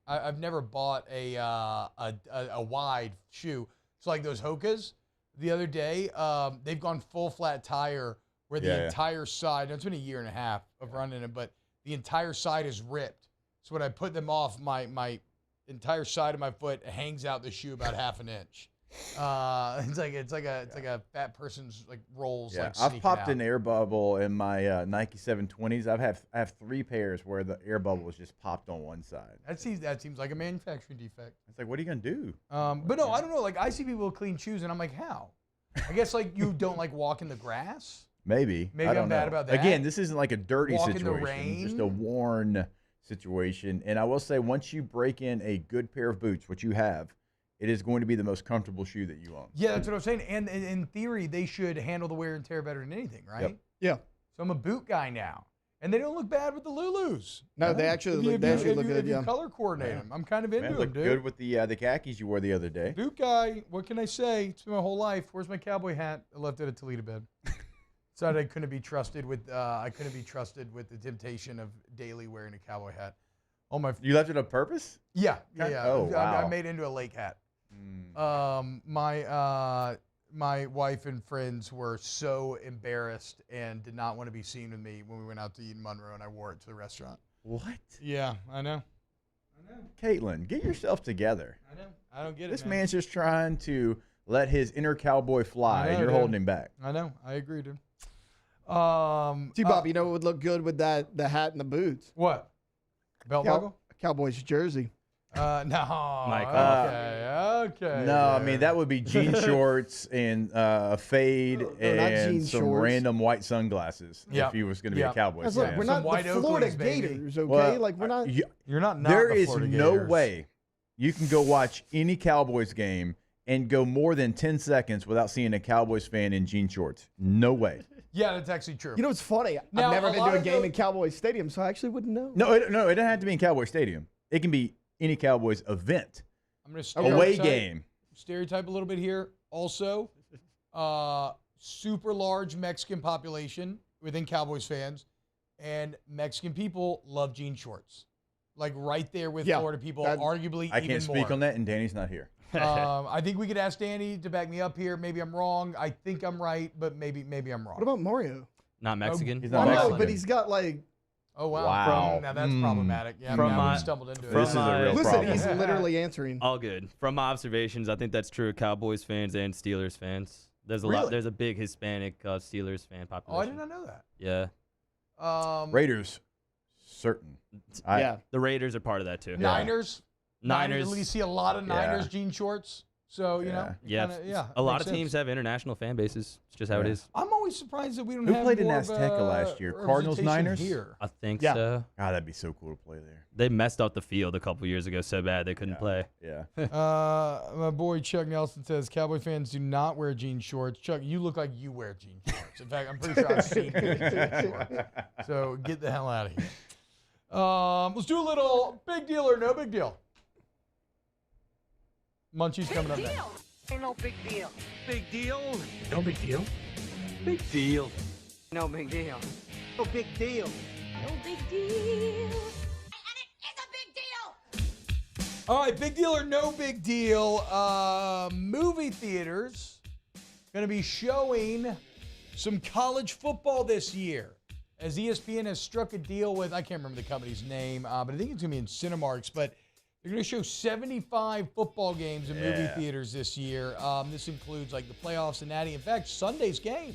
I've never bought a wide shoe. It's like those Hokas. The other day, they've gone full flat tire where the entire side, it's been a year and a half of running it, but the entire side is ripped. So when I put them off, my entire side of my foot hangs out the shoe about half an inch. It's like a fat person's like rolls. Yeah, like I've sneaking popped out. an air bubble in my Nike 720s. I have 3 pairs where the air bubble is just popped on one side. That seems like a manufacturing defect. It's like, what are you gonna do? But no, I don't know. Like I see people with clean shoes, and I'm like, how? I guess like you don't like walk in the grass. Maybe Maybe I don't I'm bad know. about that. Again, this isn't like a dirty Walk in the situation. rain? Just a worn situation. And I will say, once you break in a good pair of boots, which you have, it is going to be the most comfortable shoe that you own. Yeah, that's what I'm saying. And in theory, they should handle the wear and tear better than anything, right? Yep. Yeah. So I'm a boot guy now. And they don't look bad with the Lulus. No, they actually look good. If you color coordinate them, I'm kind of into them, look dude. good with the khakis you wore the other day. Boot guy, what can I say? It's been my whole life. Where's my cowboy hat? I left it at Toledo bed. Decided I couldn't be trusted with the temptation of daily wearing a cowboy hat. You left it on purpose? Yeah. Oh, wow. I made it into a lake hat. My wife and friends were so embarrassed and did not want to be seen with me when we went out to eat in Monroe, and I wore it to the restaurant. What? Yeah, I know. Caitlin, get yourself together. I know. I don't get it. This man's just trying to let his inner cowboy fly, and you're holding him back. I know. I agree, dude. T-Bob, you know what would look good with the hat and the boots? What? Belt buckle? Cowboys jersey. No. Michael. Okay. No, I mean, that would be jean shorts and a fade and some random white sunglasses if he was going to be a Cowboys fan. We're not the Florida Gators, okay? Well, we're not. You're not There the is Florida no Gators. way you can go watch any Cowboys game and go more than 10 seconds without seeing a Cowboys fan in jean shorts. No way. Yeah, that's actually true. You know what's funny? Now, I've never been to a game of in Cowboys Stadium, so I actually wouldn't know. No, it doesn't have to be in Cowboys Stadium. It can be any Cowboys event. I'm going to away game. Stereotype a little bit here. Also, super large Mexican population within Cowboys fans, and Mexican people love jean shorts. Like right there with Florida people, arguably I even can't speak more. on that, and Danny's not here. I think we could ask Danny to back me up here. Maybe I'm wrong. I think I'm right, but maybe I'm wrong. What about Mario? Not Mexican. He's not Mexican. No, but he's got like. Oh, wow. Wow. Now that's problematic. Yeah, we stumbled into it. This is a real problem. He's literally answering. All good. From my observations, I think that's true of Cowboys fans and Steelers fans. There's a lot. There's a big Hispanic Steelers fan population. Oh, I did not know that. Yeah. Raiders, certain. The Raiders are part of that too. Niners. Niners. You see a lot of Niners jean shorts. So, you know. Yeah. A lot of teams have international fan bases. It's just how it is. I'm always surprised that we don't Who have played in more Azteca last year? Cardinals, Niners? Here. I think so. God, that'd be so cool to play there. They messed up the field a couple years ago so bad they couldn't play. Yeah. My boy Chuck Nelson says Cowboy fans do not wear jean shorts. Chuck, you look like you wear jean shorts. In fact, I'm pretty sure I've seen you in jean shorts. So get the hell out of here. Let's do a little big deal or no big deal. Munchies coming up next. Ain't no big deal. Big deal? No big deal. Big deal. No big deal. No big deal. No big deal. All right, big deal or no big deal. Movie theaters going to be showing some college football this year, as ESPN has struck a deal with, I can't remember the company's name, but I think it's going to be in Cinemarks, but they're going to show 75 football games in movie theaters this year. This includes like the playoffs and natty. In fact, Sunday's game,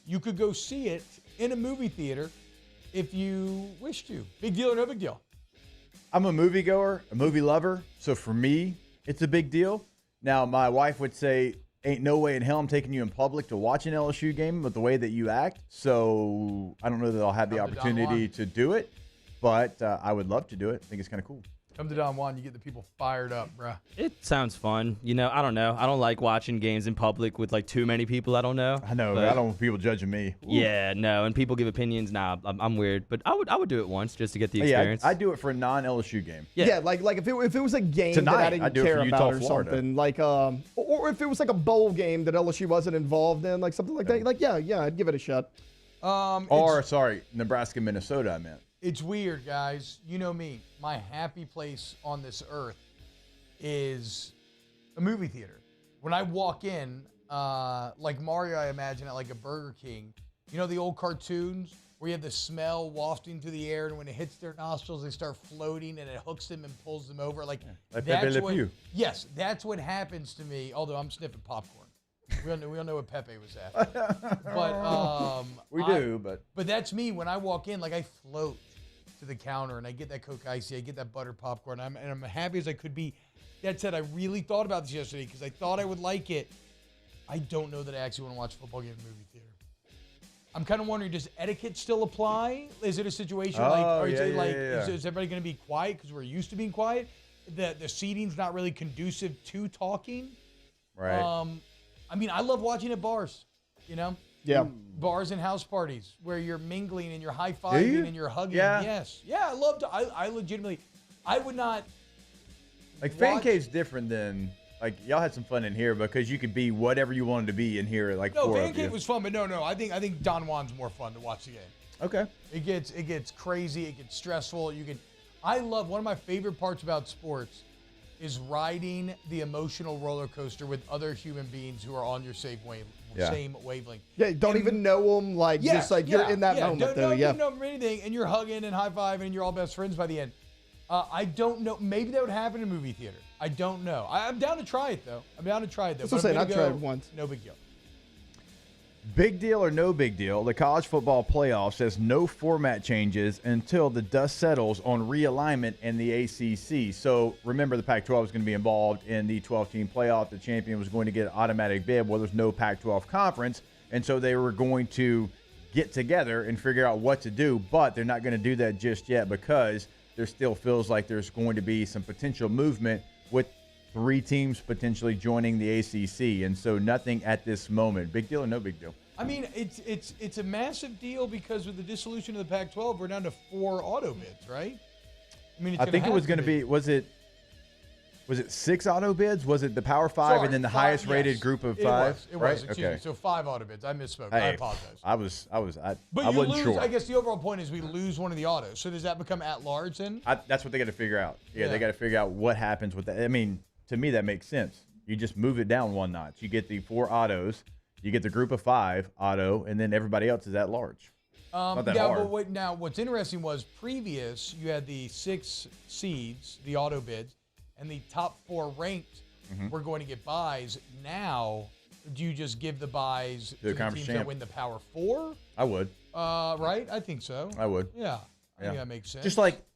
you could go see it in a movie theater if you wish to. Big deal or no big deal? I'm a moviegoer, a movie lover, so for me, it's a big deal. Now, my wife would say, ain't no way in hell I'm taking you in public to watch an LSU game with the way that you act, so I don't know that I'll have the opportunity to do it, but I would love to do it. I think it's kind of cool. Come to Don Juan, you get the people fired up, bruh. It sounds fun. You know, I don't know. I don't like watching games in public with like too many people I don't know. I know. I don't want people judging me. Ooh. Yeah, no. And people give opinions. Nah, I'm weird. But I would do it once just to get the experience. I'd do it for a non-LSU game. Yeah, like if it was a game Tonight, that I didn't I'd do it care for about Utah, or Florida. something, like or if it was like a bowl game that LSU wasn't involved in, like something like that. Like yeah, I'd give it a shot. Nebraska, Minnesota, I meant. It's weird, guys. You know me. My happy place on this earth is a movie theater. When I walk in, like Mario, I imagine at like a Burger King. You know the old cartoons where you have the smell wafting through the air, and when it hits their nostrils, they start floating, and it hooks them and pulls them over. Like that's what. Yes, that's what happens to me. Although I'm sniffing popcorn. We all know what Pepe was after. But we do. But that's me when I walk in. Like I float to the counter and I get that Coke Icy, I get that butter popcorn, and I'm happy as I could be. That said, I really thought about this yesterday because I thought I would like it. I don't know that I actually want to watch a football game in a movie theater. I'm kind of wondering, does etiquette still apply? Is it a situation is everybody going to be quiet because we're used to being quiet? The seating's not really conducive to talking. Right. I mean, I love watching at bars. You know, Yeah. Bars and house parties where you're mingling and you're high-fiving and you're hugging. Yeah. Yes. Yeah, I love to. I legitimately, I would not. Like, fan cave's different than, like, y'all had some fun in here because you could be whatever you wanted to be in here. Like, no, fan cave was fun, but no. I think Don Juan's more fun to watch the game. Okay. It gets crazy. It gets stressful. I love, one of my favorite parts about sports is riding the emotional roller coaster with other human beings who are on your same wavelength. Yeah, don't even know them, you're in that moment, though. Don't know them or anything, and you're hugging and high-fiving, and you're all best friends by the end. I don't know. Maybe that would happen in a movie theater. I don't know. I'm down to try it, though. That's what I'm saying. I've tried it once. No big deal. Big deal or no big deal, the college football playoffs has no format changes until the dust settles on realignment in the ACC. So remember, the Pac-12 is going to be involved in the 12-team playoff. The champion was going to get an automatic bid. Well, there's no Pac-12 conference, and so they were going to get together and figure out what to do, but they're not going to do that just yet because there still feels like there's going to be some potential movement with 3 teams potentially joining the ACC, and so nothing at this moment. Big deal or no big deal? I mean, it's a massive deal because with the dissolution of the Pac-12, we're down to 4 auto bids, right? I mean, I think it was going to be. Was it 6 auto bids? Was it the Power 5 and then the highest rated group of 5? It was. Excuse me. So 5 auto bids. I misspoke. I apologize. I wasn't lose, sure. I guess the overall point is we lose one of the autos. So does that become at large then? That's what they got to figure out. Yeah, they got to figure out what happens with that. I mean, to me, that makes sense. You just move it down one notch. You get the 4 autos, you get the group of 5 auto, and then everybody else is at large. Not that hard. But now what's interesting was previous you had the 6 seeds, the auto bids, and the top 4 ranked were going to get buys. Now, do you just give the buys to the teams that win the Power 4? I would. Right? I think so. I would. Yeah. I think that makes sense.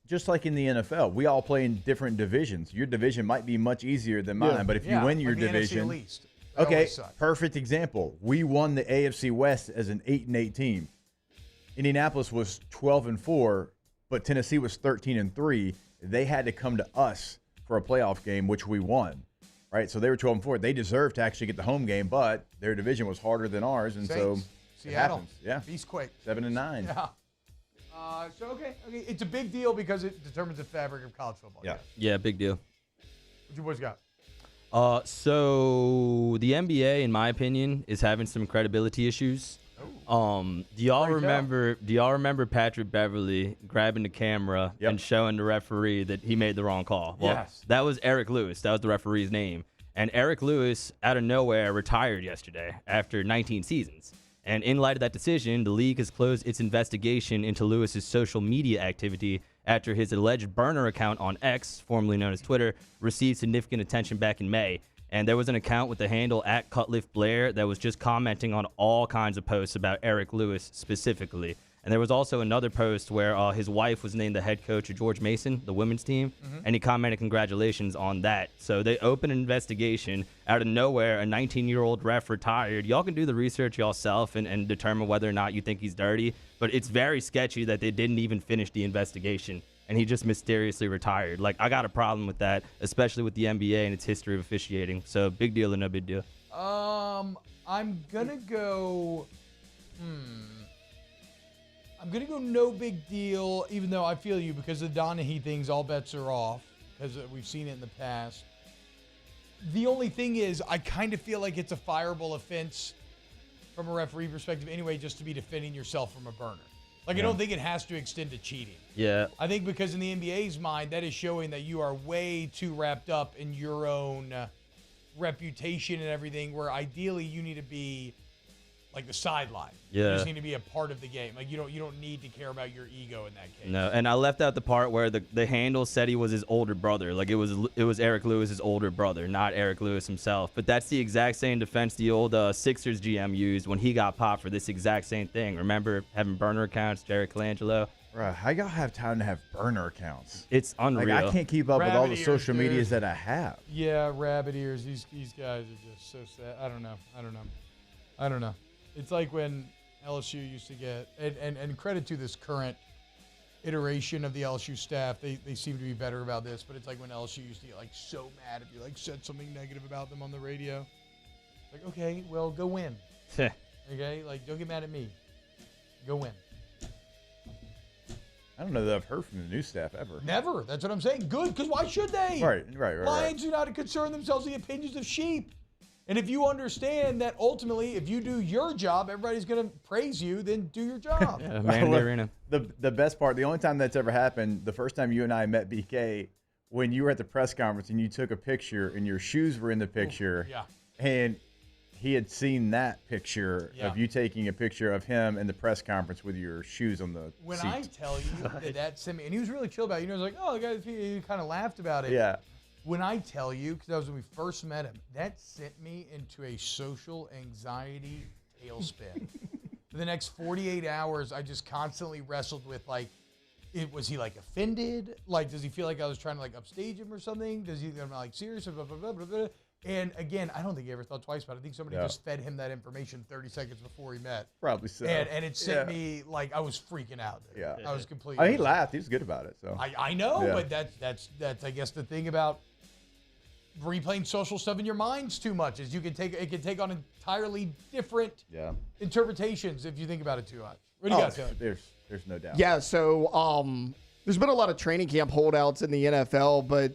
Just like in the NFL, we all play in different divisions. Your division might be much easier than mine, but if you win your division, NFC least. Okay, perfect example. We won the AFC West as an 8-8 team. Indianapolis was 12-4, but Tennessee was 13-3. They had to come to us for a playoff game, which we won. Right, so they were 12-4. They deserved to actually get the home game, but their division was harder than ours, and Saints, so Seattle, it happens. Yeah, Beastquake, 7-9. Yeah. So okay, it's a big deal because it determines the fabric of college football. Yeah, big deal. What you boys got? So the NBA, in my opinion, is having some credibility issues. Do y'all remember Patrick Beverly grabbing the camera and showing the referee that he made the wrong call? Well, yes. That was Eric Lewis. That was the referee's name. And Eric Lewis, out of nowhere, retired yesterday after 19 seasons. And in light of that decision, the league has closed its investigation into Lewis's social media activity after his alleged burner account on X, formerly known as Twitter, received significant attention back in May. And there was an account with the handle @CutliffBlair that was just commenting on all kinds of posts about Eric Lewis specifically. And there was also another post where his wife was named the head coach of George Mason, the women's team, and he commented congratulations on that. So they opened an investigation. Out of nowhere, a 19-year-old ref retired. Y'all can do the research yourself and determine whether or not you think he's dirty, but it's very sketchy that they didn't even finish the investigation, and he just mysteriously retired. Like, I got a problem with that, especially with the NBA and its history of officiating. So big deal or no big deal? I'm going to go... I'm going to go no big deal, even though I feel you, because of the Donahue things, all bets are off, because we've seen it in the past. The only thing is, I kind of feel like it's a fireable offense from a referee perspective anyway, just to be defending yourself from a burner. Like, I don't think it has to extend to cheating. Yeah. I think because in the NBA's mind, that is showing that you are way too wrapped up in your own reputation and everything, where ideally you need to be like the sideline. Yeah. You just need to be a part of the game. Like, you don't need to care about your ego in that case. No, and I left out the part where the handle said he was his older brother. Like, it was Eric Lewis's older brother, not Eric Lewis himself. But that's the exact same defense the old Sixers GM used when he got popped for this exact same thing. Remember having burner accounts, Jerry Colangelo? Right. How y'all have time to have burner accounts? It's unreal. Like, I can't keep up with all the social medias that I have. Yeah, rabbit ears. These guys are just so sad. I don't know. It's like when LSU used to get, and credit to this current iteration of the LSU staff, they seem to be better about this, but it's like when LSU used to get like so mad if you like said something negative about them on the radio. Like, okay, well, go win. Okay? Like, don't get mad at me. Go win. I don't know that I've heard from the new staff ever. Never. That's what I'm saying. Good, because why should they? Right. Lions do not concern themselves with the opinions of sheep. And if you understand that ultimately, if you do your job, everybody's going to praise you, then do your job. Man in the arena. The best part, the only time that's ever happened, the first time you and I met BK, when you were at the press conference and you took a picture and your shoes were in the picture. Yeah. And he had seen that picture of you taking a picture of him in the press conference with your shoes on the When seat. I tell you that sent me, and he was really chill about it. You know, he was like, oh, the guy, he kind of laughed about it. Yeah. When I tell you, because that was when we first met him, that sent me into a social anxiety tailspin. For the next 48 hours, I just constantly wrestled with, like, was he, like, offended? Like, does he feel like I was trying to, like, upstage him or something? Does he, am I, like, serious? Blah, blah, blah, blah, blah. And again, I don't think he ever thought twice about it. I think somebody just fed him that information 30 seconds before he met. Probably so. And it sent me, like, I was freaking out. Yeah. I was completely. I mean, he laughed. He was good about it. So I know, but that's I guess the thing about replaying social stuff in your minds too much is it can take on entirely different interpretations if you think about it too much. What do you guys think? There's no doubt. Yeah, so there's been a lot of training camp holdouts in the NFL, but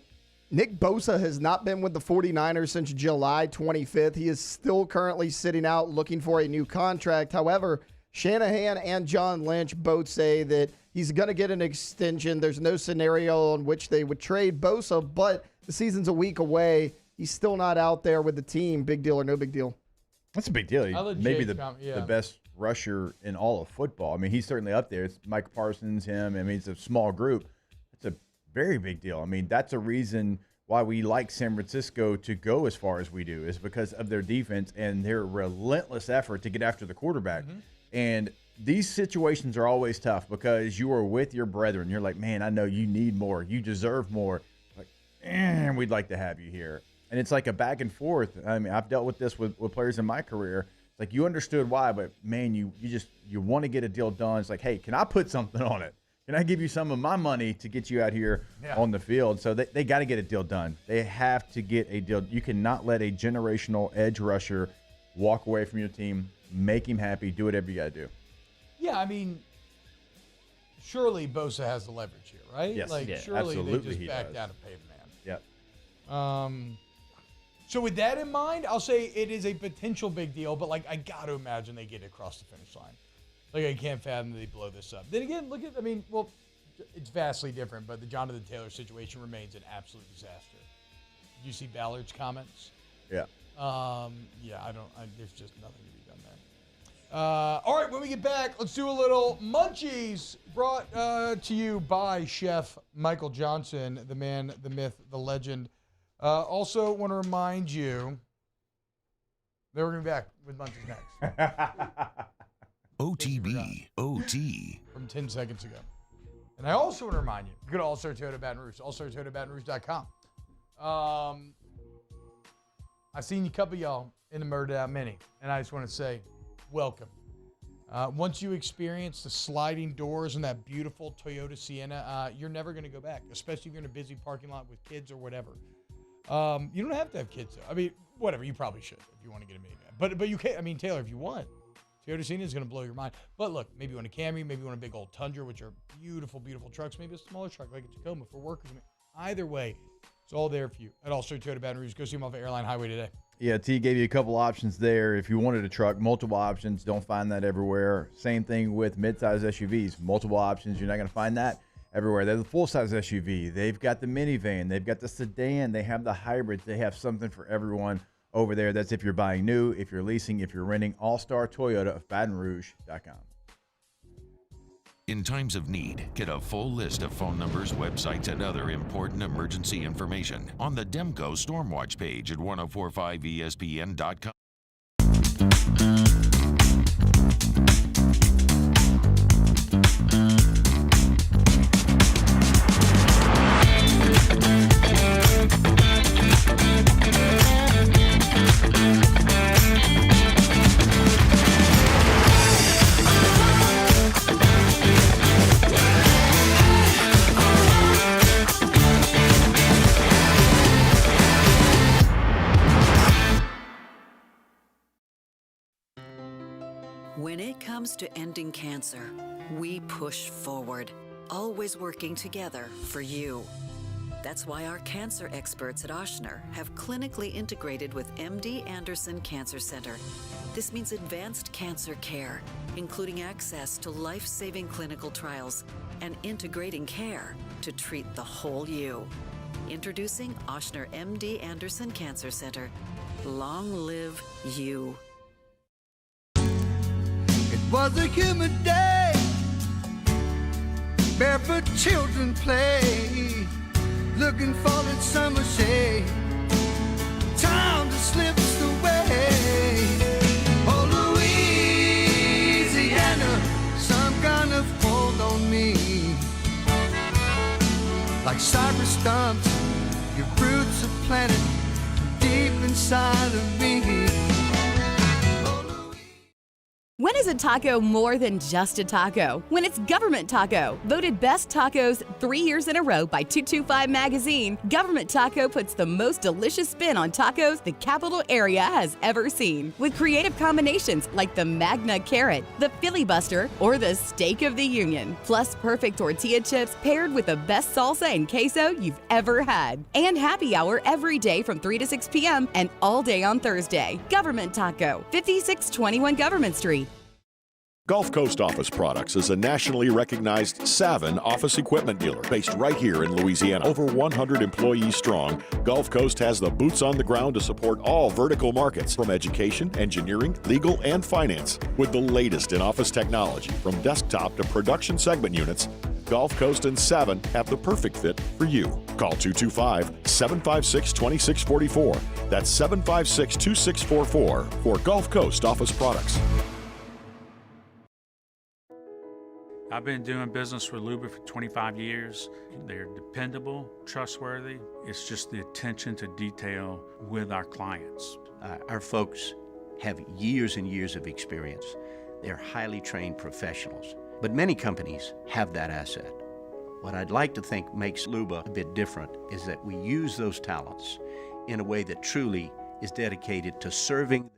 Nick Bosa has not been with the 49ers since July 25th. He is still currently sitting out looking for a new contract. However, Shanahan and John Lynch both say that he's going to get an extension. There's no scenario in which they would trade Bosa, but the season's a week away. He's still not out there with the team. Big deal or no big deal? That's a big deal. Maybe the best rusher in all of football. I mean, he's certainly up there. It's Mike Parsons, him. I mean, it's a small group. It's a very big deal. I mean, that's a reason why we like San Francisco to go as far as we do, is because of their defense and their relentless effort to get after the quarterback. And these situations are always tough because you are with your brethren. You're like, man, I know you need more. You deserve more. Like, we'd like to have you here. And it's like a back and forth. I mean, I've dealt with this with players in my career. It's like you understood why, but man, you want to get a deal done. It's like, hey, can I put something on it? Can I give you some of my money to get you out here on the field? So they got to get a deal done. They have to get a deal. You cannot let a generational edge rusher walk away from your team, make him happy, do whatever you got to do. Yeah, I mean, surely Bosa has the leverage here, right? Yes. Like, surely they just back down and pay the man. Yep. So with that in mind, I'll say it is a potential big deal, but, like, I got to imagine they get across the finish line. Like, I can't fathom that they blow this up. Then again, it's vastly different, but the Jonathan Taylor situation remains an absolute disaster. Did you see Ballard's comments? Yeah. There's just nothing to be done there. All right, when we get back, let's do a little Munchies brought to you by Chef Michael Johnson, the man, the myth, the legend. Also want to remind you that we're going to be back with Munchies next. OTB, OT. From 10 seconds ago. And I also want to remind you, go to All-Star Toyota Baton Rouge, allstartoyotabatonrouge.com. I've seen a couple of y'all in the Murdered Out Mini, and I just want to say, welcome. Once you experience the sliding doors and that beautiful Toyota Sienna, you're never going to go back, especially if you're in a busy parking lot with kids or whatever. You don't have to have kids, though. I mean, whatever, you probably should if you want to get a minivan. But you can't, I mean, Taylor, if you want, Toyota Sienna is going to blow your mind. But look, maybe you want a Camry, maybe you want a big old Tundra, which are beautiful, beautiful trucks. Maybe a smaller truck like a Tacoma for workers. I mean, either way, it's all there for you at All-Star Toyota Baton Rouge. Go see them off of Airline Highway today. Yeah, T gave you a couple options there. If you wanted a truck, multiple options. Don't find that everywhere. Same thing with midsize SUVs. Multiple options. You're not going to find that everywhere. They're the full-size SUV. They've got the minivan. They've got the sedan. They have the hybrids. They have something for everyone over there. That's if you're buying new, if you're leasing, if you're renting. All-Star Toyota of BatonRouge.com. In times of need, get a full list of phone numbers, websites, and other important emergency information on the Demco Stormwatch page at 1045ESPN.com. comes to ending cancer, we push forward, always working together for you. That's why our cancer experts at Ochsner have clinically integrated with MD Anderson Cancer Center. This means advanced cancer care, including access to life-saving clinical trials and integrating care to treat the whole you. Introducing Ochsner MD Anderson Cancer Center. Long live you. It was a humid day, barefoot children play, looking for that summer shade. Time just slips away. Oh, Louisiana, some kind of hold on me. Like cypress stumps, your roots are planted deep inside of me. When is a taco more than just a taco? When it's Government Taco. Voted best tacos 3 years in a row by 225 Magazine, Government Taco puts the most delicious spin on tacos the capital area has ever seen. With creative combinations like the Magna Carrot, the Filibuster, or the Steak of the Union. Plus perfect tortilla chips paired with the best salsa and queso you've ever had. And happy hour every day from 3 to 6 p.m. and all day on Thursday. Government Taco, 5621 Government Street. Gulf Coast Office Products is a nationally recognized Savin office equipment dealer based right here in Louisiana. Over 100 employees strong, Gulf Coast has the boots on the ground to support all vertical markets, from education, engineering, legal, and finance. With the latest in office technology, from desktop to production segment units, Gulf Coast and Savin have the perfect fit for you. Call 225-756-2644. That's 756-2644 for Gulf Coast Office Products. I've been doing business with Luba for 25 years. They're dependable, trustworthy. It's just the attention to detail with our clients. Our folks have years and years of experience. They're highly trained professionals, but many companies have that asset. What I'd like to think makes Luba a bit different is that we use those talents in a way that truly is dedicated to serving.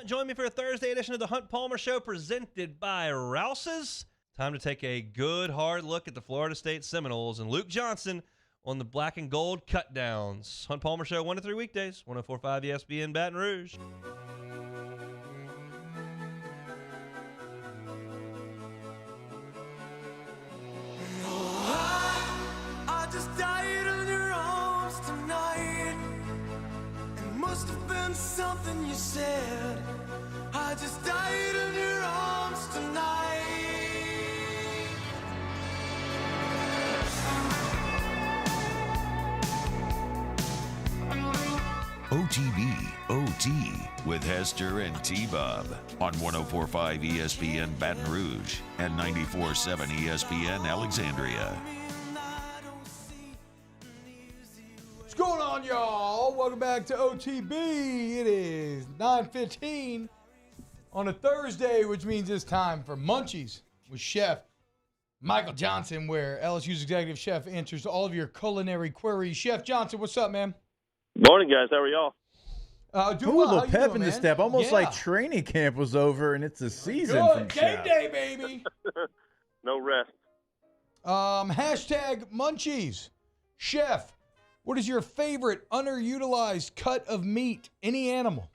Join me for a Thursday edition of the Hunt Palmer Show presented by Rouse's. Time to take a good, hard look at the Florida State Seminoles and Luke Johnson on the black and gold cutdowns. Hunt Palmer Show 1 to 3 weekdays, 104.5 ESPN Baton Rouge. I just died on your arms tonight. It must have been something you said. I just died on your arms tonight. OTB OT with Hester and T-Bob on 104.5 ESPN Baton Rouge and 94.7 ESPN Alexandria. What's going on, y'all? Welcome back to OTB. It is 9:15 on a Thursday, which means it's time for Munchies with Chef Michael Johnson, where LSU's executive chef answers all of your culinary queries. Chef Johnson, what's up, man? Morning, guys. How are y'all? Doing a well. little How pep you in doing, the man? step, almost Yeah. like training camp was over and it's the season. Good. From Game Chef. day, baby. No rest. Hashtag Munchies. Chef, what is your favorite underutilized cut of meat? Any animal?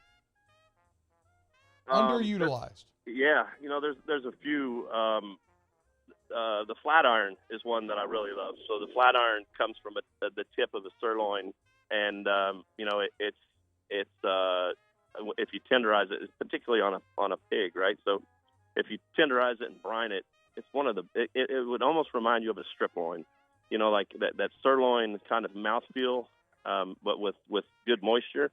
Underutilized. Yeah, there's a few. The flat iron is one that I really love. So the flat iron comes from the tip of a sirloin, and it's if you tenderize it, particularly on a pig, right? So if you tenderize it and brine it, it's one of the. It would almost remind you of a strip loin, like that sirloin kind of mouthfeel, but with good moisture.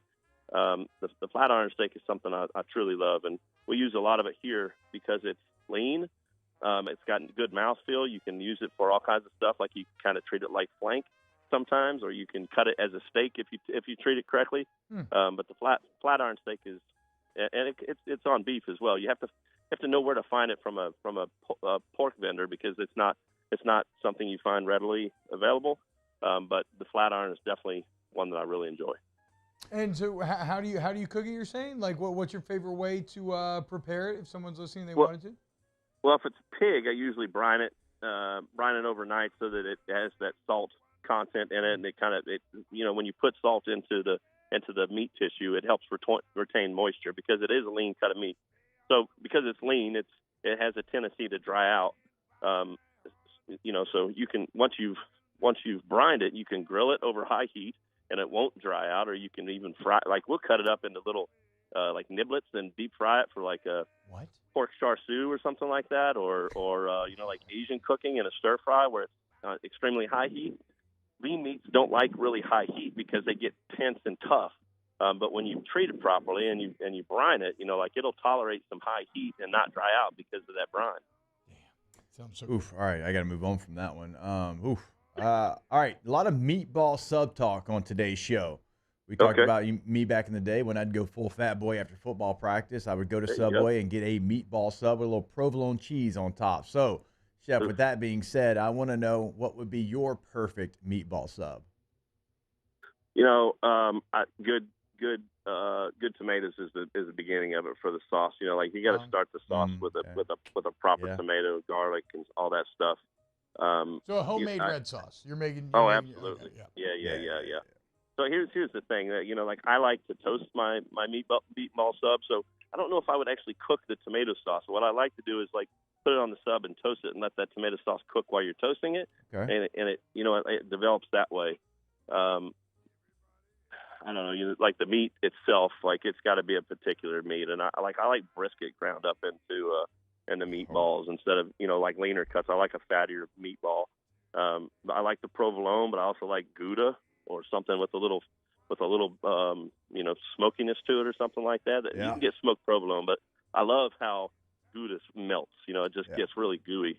The flat iron steak is something I truly love, and we use a lot of it here because it's lean. It's got good mouthfeel. You can use it for all kinds of stuff, like you kind of treat it like flank sometimes, or you can cut it as a steak if you treat it correctly. But the flat iron steak is, and it's on beef as well. You have to know where to find it from a pork vendor, because it's not something you find readily available. But the flat iron is definitely one that I really enjoy. And so, how do you cook it? You're saying, like, what's your favorite way to prepare it? If someone's listening, they wanted to. Well, if it's pig, I usually brine it overnight so that it has that salt content in it, and when you put salt into the meat tissue, it helps retain moisture because it is a lean cut of meat. So because it's lean, it has a tendency to dry out. So you can once you've brined it, you can grill it over high heat and it won't dry out, or you can even fry. Like we'll cut it up into little like niblets and deep fry it for like a pork char siu or something like that, or like Asian cooking in a stir fry where it's extremely high heat. Lean meats don't like really high heat because they get tense and tough. But when you treat it properly and you brine it, it'll tolerate some high heat and not dry out because of that brine. Sounds so Oof. All right, I got to move on from that one. All right, a lot of meatball sub talk on today's show. We talked about me back in the day when I'd go full fat boy after football practice. I would go to Subway and get a meatball sub with a little provolone cheese on top. So, Chef, with that being said, I want to know what would be your perfect meatball sub. Good tomatoes is the beginning of it for the sauce. You got to start the sauce with a proper tomato, garlic, and all that stuff. So a homemade red sauce. You're making. Absolutely. Yeah. So here's the thing that I like to toast my meatball sub. So I don't know if I would actually cook the tomato sauce. What I like to do is put it on the sub and toast it and let that tomato sauce cook while you're toasting it, and it develops that way. I don't know, like the meat itself, it's got to be a particular meat, and I like brisket ground up into meatballs instead of like leaner cuts. I like a fattier meatball. I like the provolone, but I also like Gouda or something with a little smokiness to it or something like that. You can get smoked provolone, but I love how Gouda melts. It just gets really gooey.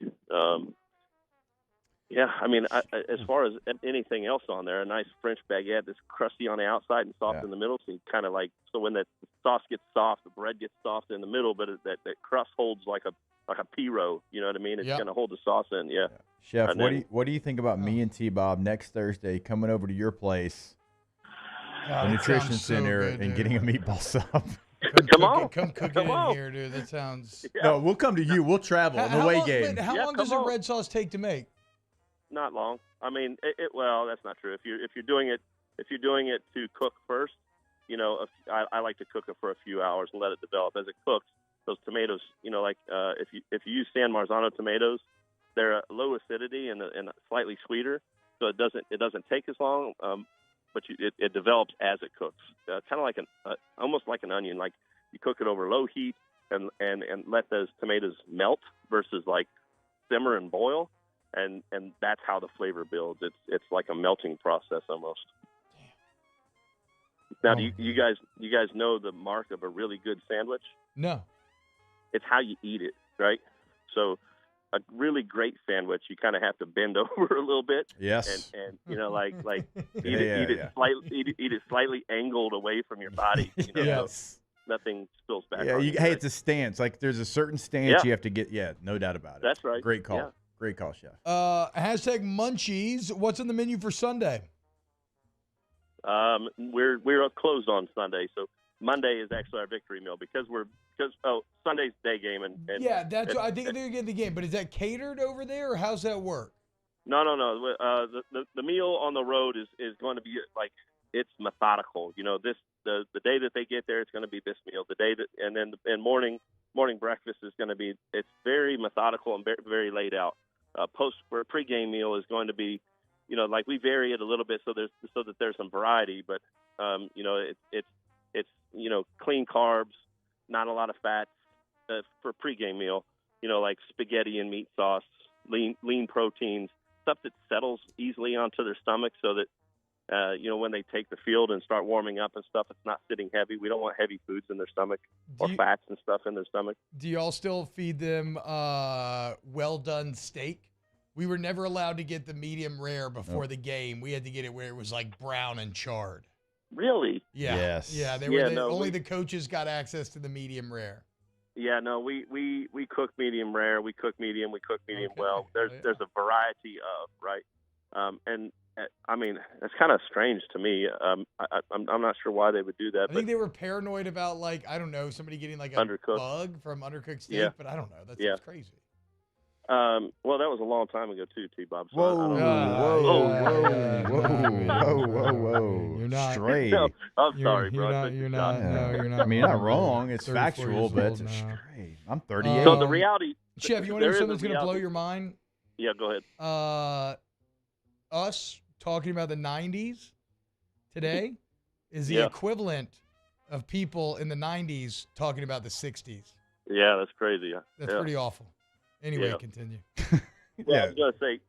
As far as anything else on there, a nice French baguette that's crusty on the outside and soft in the middle. So you kind of so when the sauce gets soft, the bread gets soft in the middle, but that crust holds like a Piro. You know what I mean? It's going to hold the sauce in. Yeah. Chef, what do you think about me and T-Bob next Thursday coming over to your place, the nutrition center, and getting a meatball sub? Come cook it in here, dude. That sounds. No, we'll come to you. We'll travel on the away game. How long does a red sauce take to make? Not long. I mean, well, that's not true. If you're doing it to cook first, I like to cook it for a few hours and let it develop. As it cooks, those tomatoes, if you use San Marzano tomatoes, they're low acidity and slightly sweeter, so it doesn't take as long, but it develops as it cooks. Kind of like almost like an onion. Like you cook it over low heat and let those tomatoes melt versus like simmer and boil. And that's how the flavor builds. It's like a melting process almost. Now, do you guys know the mark of a really good sandwich? No. It's how you eat it, right? So, a really great sandwich, you kind of have to bend over a little bit. Yes. And eat it slightly angled away from your body. Yes. So nothing spills back. Yeah. on you, Hey, it's a stance. Like there's a certain stance you have to get. Yeah, no doubt about it. That's right. Great call. Yeah. Great call, Chef. Hashtag Munchies. What's on the menu for Sunday? We're closed on Sunday, so Monday is actually our victory meal because Sunday's day game and that's what I think they're getting the game. But is that catered over there, or how's that work? No. The meal on the road is going to be it's methodical. The day that they get there, it's going to be this meal. The day that morning breakfast is going to be, it's very methodical and very, very laid out. For a pregame meal is going to be, we vary it a little bit so that there's some variety, but it's clean carbs, not a lot of fats for a pregame meal. Like spaghetti and meat sauce, lean proteins, stuff that settles easily onto their stomach, so that when they take the field and start warming up and stuff, it's not sitting heavy. We don't want heavy foods in their stomach or fats and stuff in their stomach. Do y'all still feed them well-done steak? We were never allowed to get the medium rare before the game. We had to get it where it was like brown and charred. Really? Yeah. Yes. Yeah. Only the coaches got access to the medium rare. Yeah, no, we cook medium rare, we cook medium well. There's a variety of, right? And I mean, it's kind of strange to me. I'm not sure why they would do that. I think they were paranoid about somebody getting like a bug from undercooked steak, but I don't know. That's crazy. Well, that was a long time ago too, T-Bob. So Whoa, whoa. You're not straight. No, I'm sorry, you're bro. not. You're not. No, you're not. I mean, you're not wrong. wrong. It's 34 factual, years but old it's a now. straight. I'm 38. So the reality, Chef, you want to hear something that's going to blow your mind? Yeah, go ahead. Us talking about the 90s today is the Yeah. equivalent of people in the 90s talking about the 60s. Yeah, that's crazy. That's yeah. pretty awful. Anyway, Yeah. continue. Well, I was going to say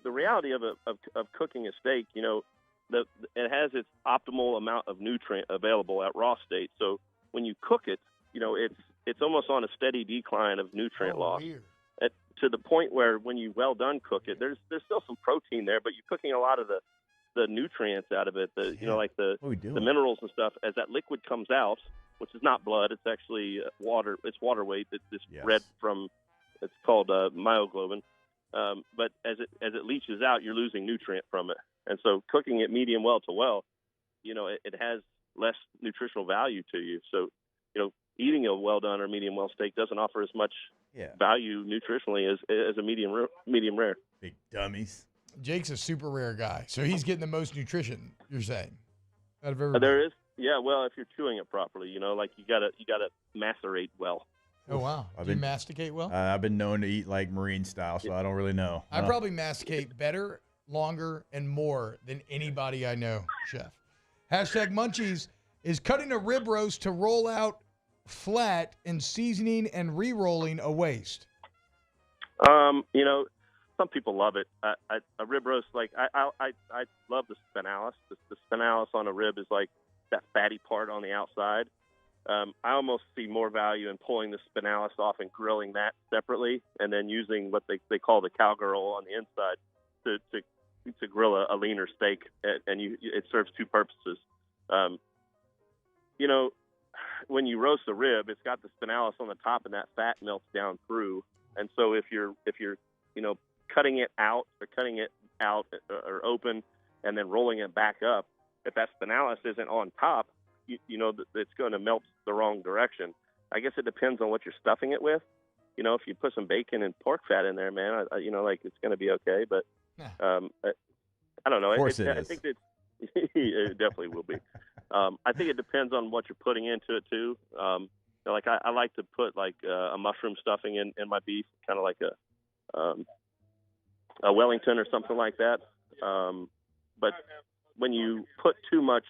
the reality of cooking a steak, you know, it has its optimal amount of nutrient available at raw state. So when you cook it, you know, it's almost on a steady decline of nutrient loss. To the point where when you well done cook it, there's still some protein there, but you're cooking a lot of the nutrients out of it. You know, like the minerals and stuff. As that liquid comes out, which is not blood, it's actually water. It's water weight. It's red from. It's called myoglobin. But as it leaches out, you're losing nutrient from it. And so cooking it medium well to well, you know, it has less nutritional value to you. So, you know, eating a well done or medium well steak doesn't offer as much value nutritionally as a medium rare. Big dummies. Jake's a super rare guy, so he's getting the most nutrition. You're saying out of everybody. There is, yeah. Well, if you're chewing it properly, you know, like you gotta macerate well. Oh wow! Do you masticate well? I've been known to eat like Marine style, so I don't really know. I probably masticate better, longer, and more than anybody I know, Chef. Hashtag Munchies is cutting a rib roast to roll out flat and seasoning and re-rolling a waste. You know, some people love it. A rib roast, like I love the spinalis. The spinalis on a rib is like that fatty part on the outside. I almost see more value in pulling the spinalis off and grilling that separately, and then using what they call the cowgirl on the inside to grill a leaner steak, and it serves two purposes. You know, when you roast a rib, it's got the spinalis on the top, and that fat melts down through. And so if you're you know, cutting it out or open and then rolling it back up, if that spinalis isn't on top, you know it's going to melt the wrong direction. I guess it depends on what you're stuffing it with. You know, if you put some bacon and pork fat in there, man, you know, like it's going to be okay. But I don't know. Of course I think that it definitely will be. I think it depends on what you're putting into it too. Like I like to put like a mushroom stuffing in my beef, kind of like a Wellington or something like that. But when you put too much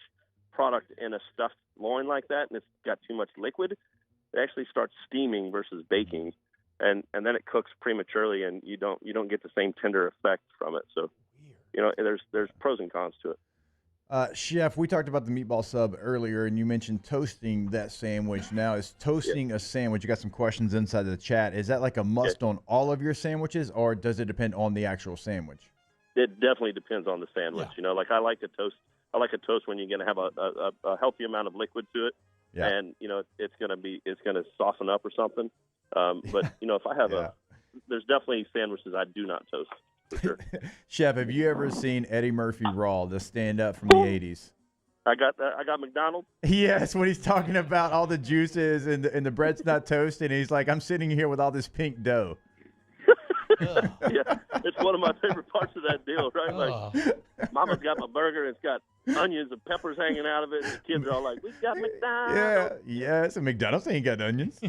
product in a stuffed loin like that, and it's got too much liquid, it actually starts steaming versus baking, and then it cooks prematurely, and you don't get the same tender effect from it. So, you know, there's pros and cons to it. Chef, we talked about the meatball sub earlier, and you mentioned toasting that sandwich. Now, is toasting a sandwich? You got some questions inside the chat. Is that like a must on all of your sandwiches, or does it depend on the actual sandwich? It definitely depends on the sandwich. You know, like I like a toast when you're going to have a healthy amount of liquid to it, and you know it's going to soften up or something. But you know, if I have there's definitely sandwiches I do not toast. For sure. Chef, have you ever seen Eddie Murphy Raw, the stand-up from the 80s? I got McDonald's. Yes, when he's talking about all the juices and the bread's not toasted, and he's like, I'm sitting here with all this pink dough. Yeah, it's one of my favorite parts of that deal, right? Like, Mama's got my burger, and it's got onions and peppers hanging out of it, and the kids are all like, we got McDonald's. Yes, and McDonald's ain't got onions.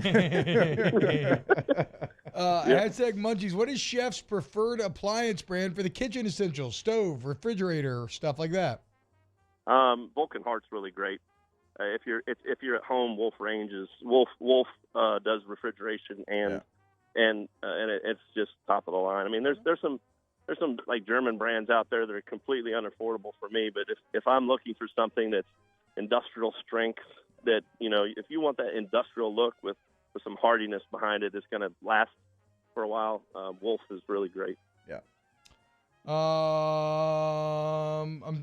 Hashtag Munchies, what is Chef's preferred appliance brand for the kitchen essentials? Stove, refrigerator, stuff like that. Vulcan Heart's really great. If you're at home, Wolf does refrigeration and it's just top of the line. I mean, there's some like German brands out there that are completely unaffordable for me. But if I'm looking for something that's industrial strength, that, you know, if you want that industrial look with some hardiness behind it, that's going to last for a while, Wolf is really great. Yeah.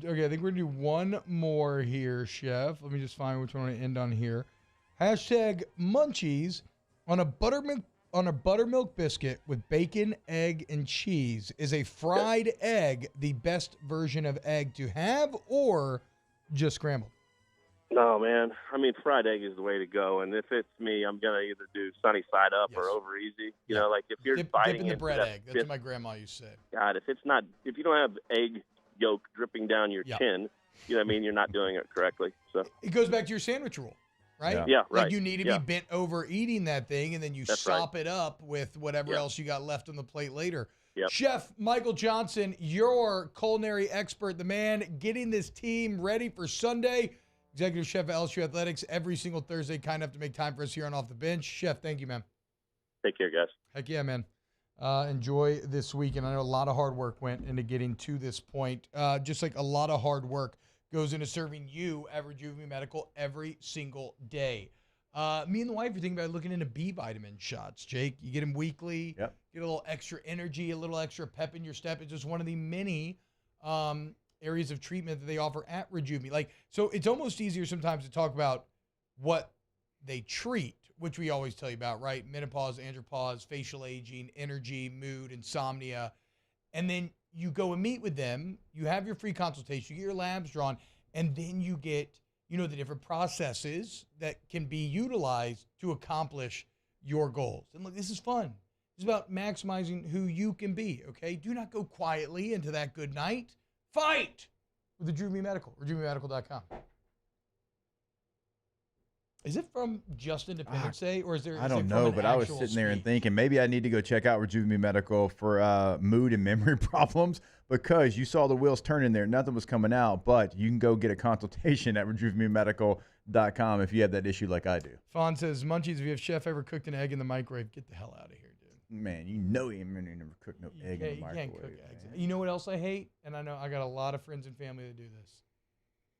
Okay, I think we're going to do one more here, Chef. Let me just find which one I want to end on here. Hashtag Munchies on a buttermilk biscuit with bacon, egg, and cheese. Is a fried egg the best version of egg to have, or just scrambled? No, man. I mean, fried egg is the way to go. And if it's me, I'm going to either do sunny side up or over easy. You know, like if you're biting dip in the into bread that egg. That's what my grandma used to say. God, if you don't have egg yolk dripping down your chin, you know what I mean, you're not doing it correctly. So it goes back to your sandwich rule, right? Yeah, right. Like you need to be bent over eating that thing, and then you sop it up with whatever else you got left on the plate later. Yep. Chef Michael Johnson, your culinary expert, the man getting this team ready for Sunday. Executive Chef at LSU Athletics every single Thursday, kind enough to make time for us here on Off the Bench. Chef, thank you, man. Take care, guys. Heck yeah, man. Enjoy this weekend. I know a lot of hard work went into getting to this point. Just like a lot of hard work goes into serving you at Rejuvenate Medical every single day. Me and the wife are thinking about looking into B vitamin shots, Jake. You get them weekly, get a little extra energy, a little extra pep in your step. It's just one of the many areas of treatment that they offer at Rejuvenate. Like, so it's almost easier sometimes to talk about what they treat, which we always tell you about, right? Menopause, andropause, facial aging, energy, mood, insomnia. And then you go and meet with them. You have your free consultation. You get your labs drawn. And then you get, the different processes that can be utilized to accomplish your goals. And look, this is fun. It's about maximizing who you can be, okay? Do not go quietly into that good night. Fight with the Rejuvenate Medical, rejuvenatemedical.com. Is it from just Independence Day, or is there? I don't know, but I was sitting there and thinking maybe I need to go check out Rejuvenate Medical for mood and memory problems, because you saw the wheels turning there. Nothing was coming out, but you can go get a consultation at rejuvenatemedical.com if you have that issue like I do. Fawn says, Munchies, if you have Chef ever cooked an egg in the microwave, get the hell out of here, dude. Man, you know he never cooked no egg in the microwave. You can't cook eggs. You know what else I hate? And I know I got a lot of friends and family that do this.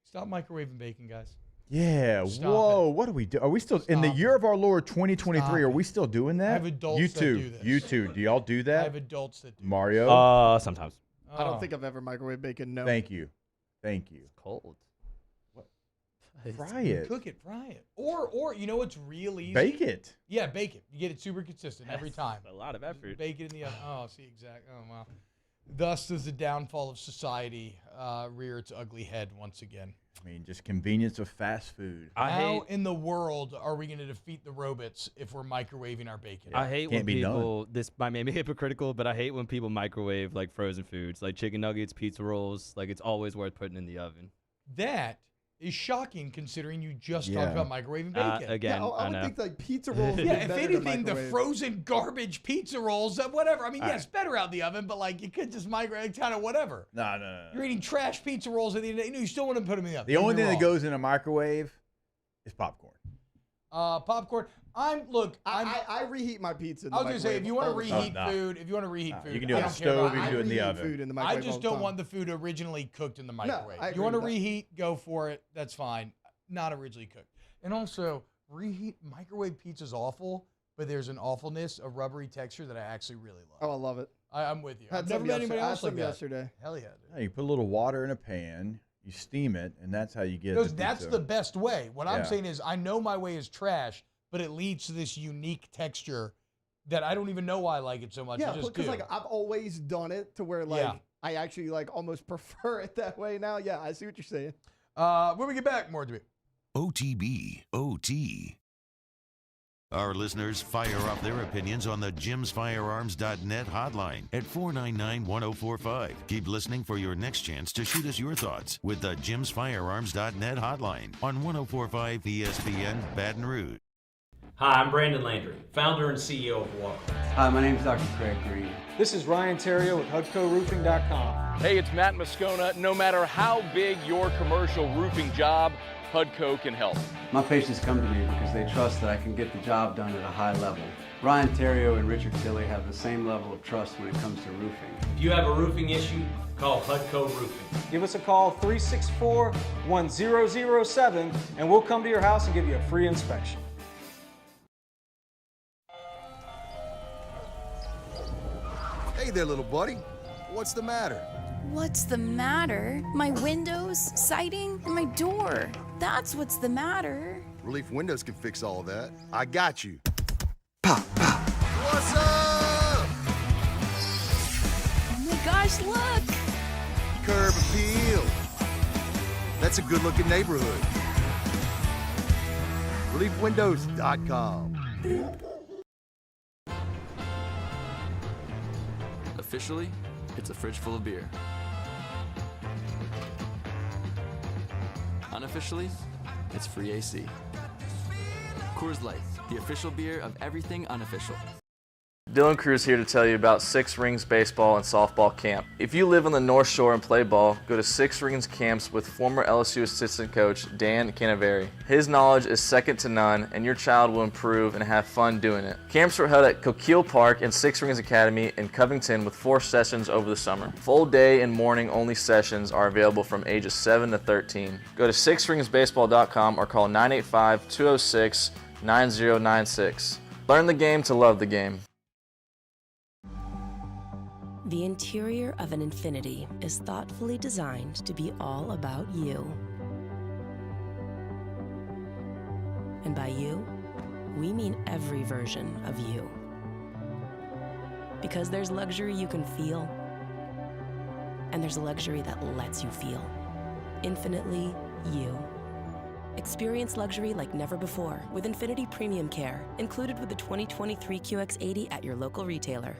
Stop microwaving bacon, guys. Yeah. Whoa. What do we do? Are we still in the year of our Lord 2023? Are we still doing that? I have adults that do this. You too. Do y'all do that? I have adults that do. Mario. Sometimes. I don't think I've ever microwave bacon. No. Thank you. It's cold. What? Fry it. Cook it. Fry it. Or you know what's real easy? Bake it. Yeah, bake it. You get it super consistent every time. A lot of effort. Bake it in the oven. Oh, see, exactly. Oh, wow. Thus does the downfall of society rear its ugly head once again. I mean, just convenience of fast food. How in the world are we going to defeat the robots if we're microwaving our bacon? I hate when people, this might be hypocritical, but I hate when people microwave like frozen foods, like chicken nuggets, pizza rolls. Like, it's always worth putting in the oven. That is shocking considering you just talked about microwaving bacon. Again, I would think like pizza rolls would be if better anything, to the frozen garbage pizza rolls, whatever. I mean, yes, better out the oven, but like you could just microwave kind of whatever. No. You're eating trash pizza rolls at the end of the day. You still want to put them in the oven. The only thing that goes in a microwave is popcorn. Popcorn. I reheat my pizza in the I was going to say, if you want to reheat food, you can do it on the stove, you can do it in the oven. Food in the microwave I just don't want the food originally cooked in the microwave. I you want to agree with reheat, go for it. That's fine. Not originally cooked. And also, microwave pizza's awful, but there's an awfulness, a rubbery texture that I actually really love. Oh, I love it. I'm with you. Had I've never met anybody else like that. yesterday. Hell yeah, dude. You put a little water in a pan, you steam it, and that's how you get Because that's the best way. What I'm Yeah. saying is, I know my way is trash, but it leads to this unique texture that I don't even know why I like it so much. Yeah, I just because do. like I've always done it to where like I actually like almost prefer it that way now. Yeah, I see what you're saying. When we get back, more to it. OTB, OT. Our listeners fire off their opinions on the jimsfirearms.net hotline at 499-1045. Keep listening for your next chance to shoot us your thoughts with the jimsfirearms.net hotline on 1045 ESPN Baton Rouge. Hi, I'm Brandon Landry, founder and CEO of Walker. Hi, my name is Dr. Craig Green. This is Ryan Terrio with HUDCORoofing.com. Hey, it's Matt Moscona. No matter how big your commercial roofing job, HUDCO can help. My patients come to me because they trust that I can get the job done at a high level. Ryan Terrio and Richard Tilley have the same level of trust when it comes to roofing. If you have a roofing issue, call HUDCO Roofing. Give us a call, 364-1007, and we'll come to your house and give you a free inspection. Hey there, little buddy. What's the matter? What's the matter? My windows, siding, and my door. That's what's the matter. Relief Windows can fix all of that. I got you. Pop, pop. What's up? Oh my gosh, look! Curb appeal. That's a good-looking neighborhood. ReliefWindows.com. Officially, it's a fridge full of beer. Unofficially, it's free AC. Coors Light, the official beer of everything unofficial. Dylan Cruz here to tell you about Six Rings Baseball and Softball Camp. If you live on the North Shore and play ball, go to Six Rings Camps with former LSU assistant coach Dan Culinary. His knowledge is second to none, and your child will improve and have fun doing it. Camps were held at Coquille Park and Six Rings Academy in Covington with 4 sessions over the summer. Full day and morning only sessions are available from ages 7 to 13. Go to sixringsbaseball.com or call 985-206-9096. Learn the game to love the game. The interior of an Infiniti is thoughtfully designed to be all about you. And by you, we mean every version of you. Because there's luxury you can feel, and there's luxury that lets you feel. Infinitely you. Experience luxury like never before with Infiniti Premium Care, included with the 2023 QX80 at your local retailer.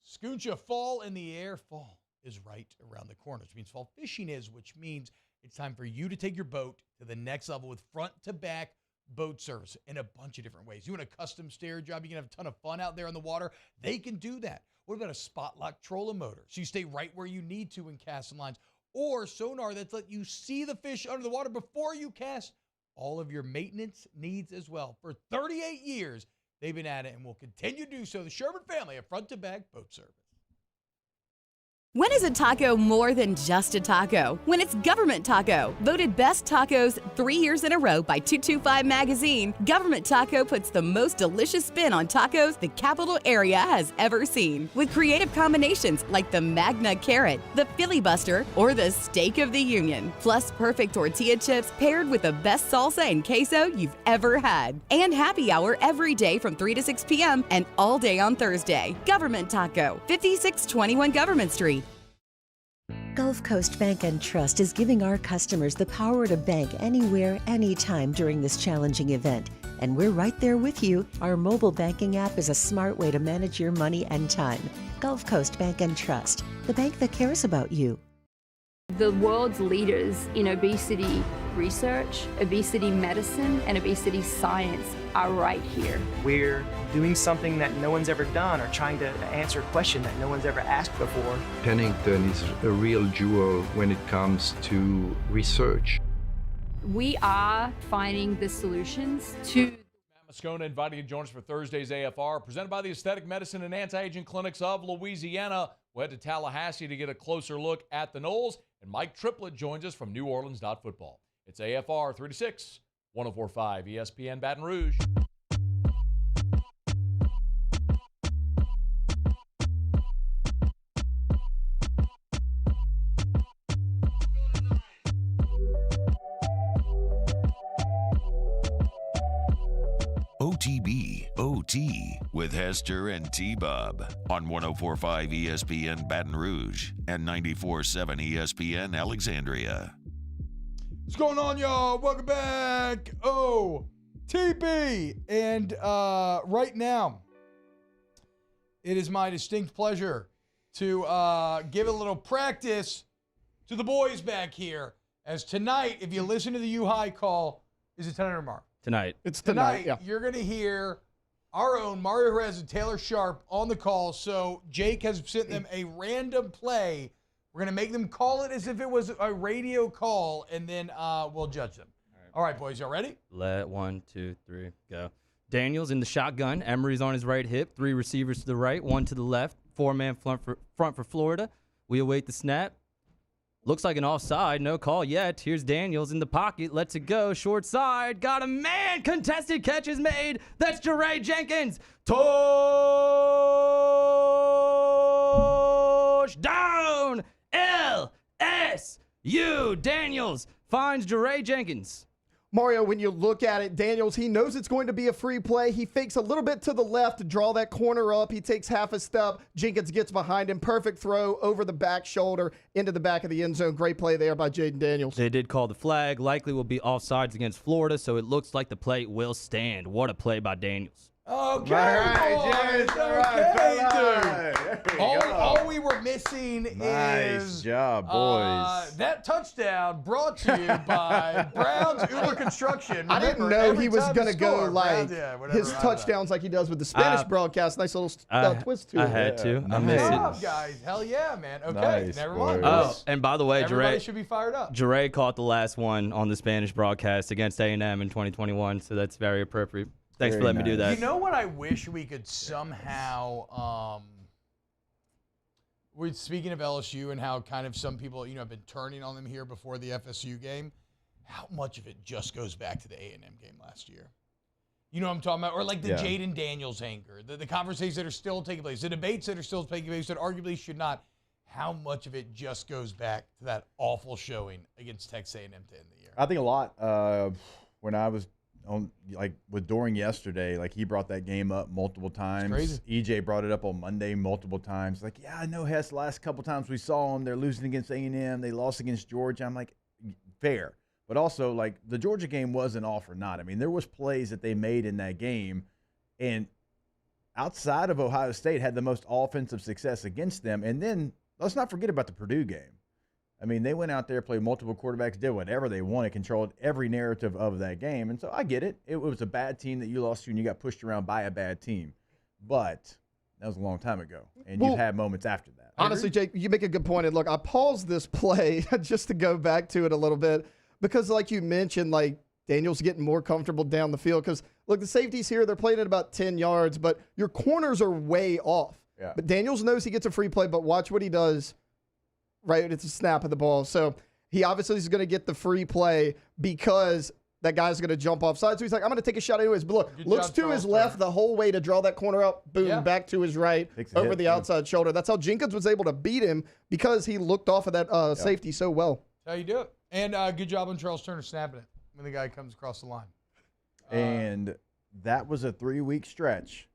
Scooncha, fall in the air. Fall is right around the corner, which means fall fishing is, which means it's time for you to take your boat to the next level with front-to-back boat service in a bunch of different ways. You want a custom stair job, you can have a ton of fun out there on the water. They can do that. What about a spot lock trolling motor? So you stay right where you need to in casting lines. Or sonar that's let you see the fish under the water before you cast. All of your maintenance needs as well. For 38 years, they've been at it and will continue to do so. The Sherman family of front-to-back boat service. When is a taco more than just a taco? When it's Government Taco. Voted best tacos 3 years in a row by 225 Magazine, Government Taco puts the most delicious spin on tacos the capital area has ever seen. With creative combinations like the Magna Carrot, the Filibuster, or the Steak of the Union. Plus perfect tortilla chips paired with the best salsa and queso you've ever had. And happy hour every day from 3 to 6 p.m. and all day on Thursday. Government Taco, 5621 Government Street. Gulf Coast Bank and Trust is giving our customers the power to bank anywhere, anytime during this challenging event. And we're right there with you. Our mobile banking app is a smart way to manage your money and time. Gulf Coast Bank and Trust, the bank that cares about you. The world's leaders in obesity research, obesity medicine, and obesity science are right here. We're doing something that no one's ever done or trying to answer a question that no one's ever asked before. Pennington is a real jewel when it comes to research. We are finding the solutions to Moscona inviting you to join us for Thursday's AFR, presented by the Aesthetic Medicine and Anti-Aging Clinics of Louisiana. We'll head to Tallahassee to get a closer look at the Noles, and Mike Triplett joins us from New Orleans Football. It's AFR 3 to 6, 104.5 ESPN Baton Rouge. OTB OT with Hester and T-Bob on 104.5 ESPN Baton Rouge and 94.7 ESPN Alexandria. What's going on, y'all? Welcome back. OTB. And right now, it is my distinct pleasure to give a little practice to the boys back here. As tonight, if you listen to the U-High call, is it tonight or tomorrow? Tonight. It's tonight, yeah. You're going to hear our own Mario Jerez and Taylor Sharp on the call. So Jake has sent them a random play. We're going to make them call it as if it was a radio call, and then we'll judge them. All right, boys, y'all ready? 1, 2, 3, go. Daniels in the shotgun. Emery's on his right hip. 3 receivers to the right, 1 to the left. 4-man front for Florida. We await the snap. Looks like an offside. No call yet. Here's Daniels in the pocket. Lets it go. Short side. Got a man. Contested catch is made. That's Jayden Jenkins. Touchdown. LSU. Daniels finds Jayden Jenkins. Mario, when you look at it, Daniels, he knows it's going to be a free play. He fakes a little bit to the left to draw that corner up. He takes half a step. Jenkins gets behind him. Perfect throw over the back shoulder into the back of the end zone. Great play there by Jayden Daniels. They did call the flag. Likely will be offsides against Florida, so it looks like the play will stand. What a play by Daniels. Okay, Yes, all we were missing is nice job, boys. that touchdown brought to you by Brown's Uber Construction. I didn't know he was going to go like his touchdowns like he does with the Spanish broadcast. Nice little twist to it. I had to. I Good missed job, it. guys. Hell yeah, man. Okay, Nice, never mind. boys. Oh, and by the way, Everybody should be fired up. Jure caught the last one on the Spanish broadcast against A&M in 2021, so that's very appropriate. Thanks for letting me do that. You know what I wish we could somehow we're speaking of LSU and how kind of some people, have been turning on them here before the FSU game. How much of it just goes back to the A&M game last year? You know what I'm talking about? Or like the Jayden Daniels anger, the conversations that are still taking place, the debates that are still taking place that arguably should not. How much of it just goes back to that awful showing against Texas A&M to end the year? I think a lot. When I was on, with Doring yesterday, he brought that game up multiple times. Crazy. EJ brought it up on Monday multiple times. Yeah, I know Hess. Last couple times we saw them, they're losing against A&M. They lost against Georgia. I'm like, fair, but also the Georgia game wasn't all for naught. I mean, there was plays that they made in that game, and outside of Ohio State had the most offensive success against them. And then let's not forget about the Purdue game. I mean, they went out there, played multiple quarterbacks, did whatever they wanted, controlled every narrative of that game. And so I get it. It was a bad team that you lost to, and you got pushed around by a bad team. But that was a long time ago, and you've had moments after that. Honestly, Jake, you make a good point. And look, I paused this play just to go back to it a little bit because, like you mentioned, Daniels getting more comfortable down the field. Because, look, the safeties here, they're playing at about 10 yards, but your corners are way off. Yeah. But Daniels knows he gets a free play, but watch what he does. Right, it's a snap of the ball. So he obviously is going to get the free play because that guy's going to jump offside. So he's like, I'm going to take a shot anyways. But look, looks to his left the whole way to draw that corner out. Boom, back to his right, over the outside shoulder. That's how Jenkins was able to beat him because he looked off of that safety so well. That's how you do it. And good job on Charles Turner snapping it when the guy comes across the line. And that was a 3-week stretch.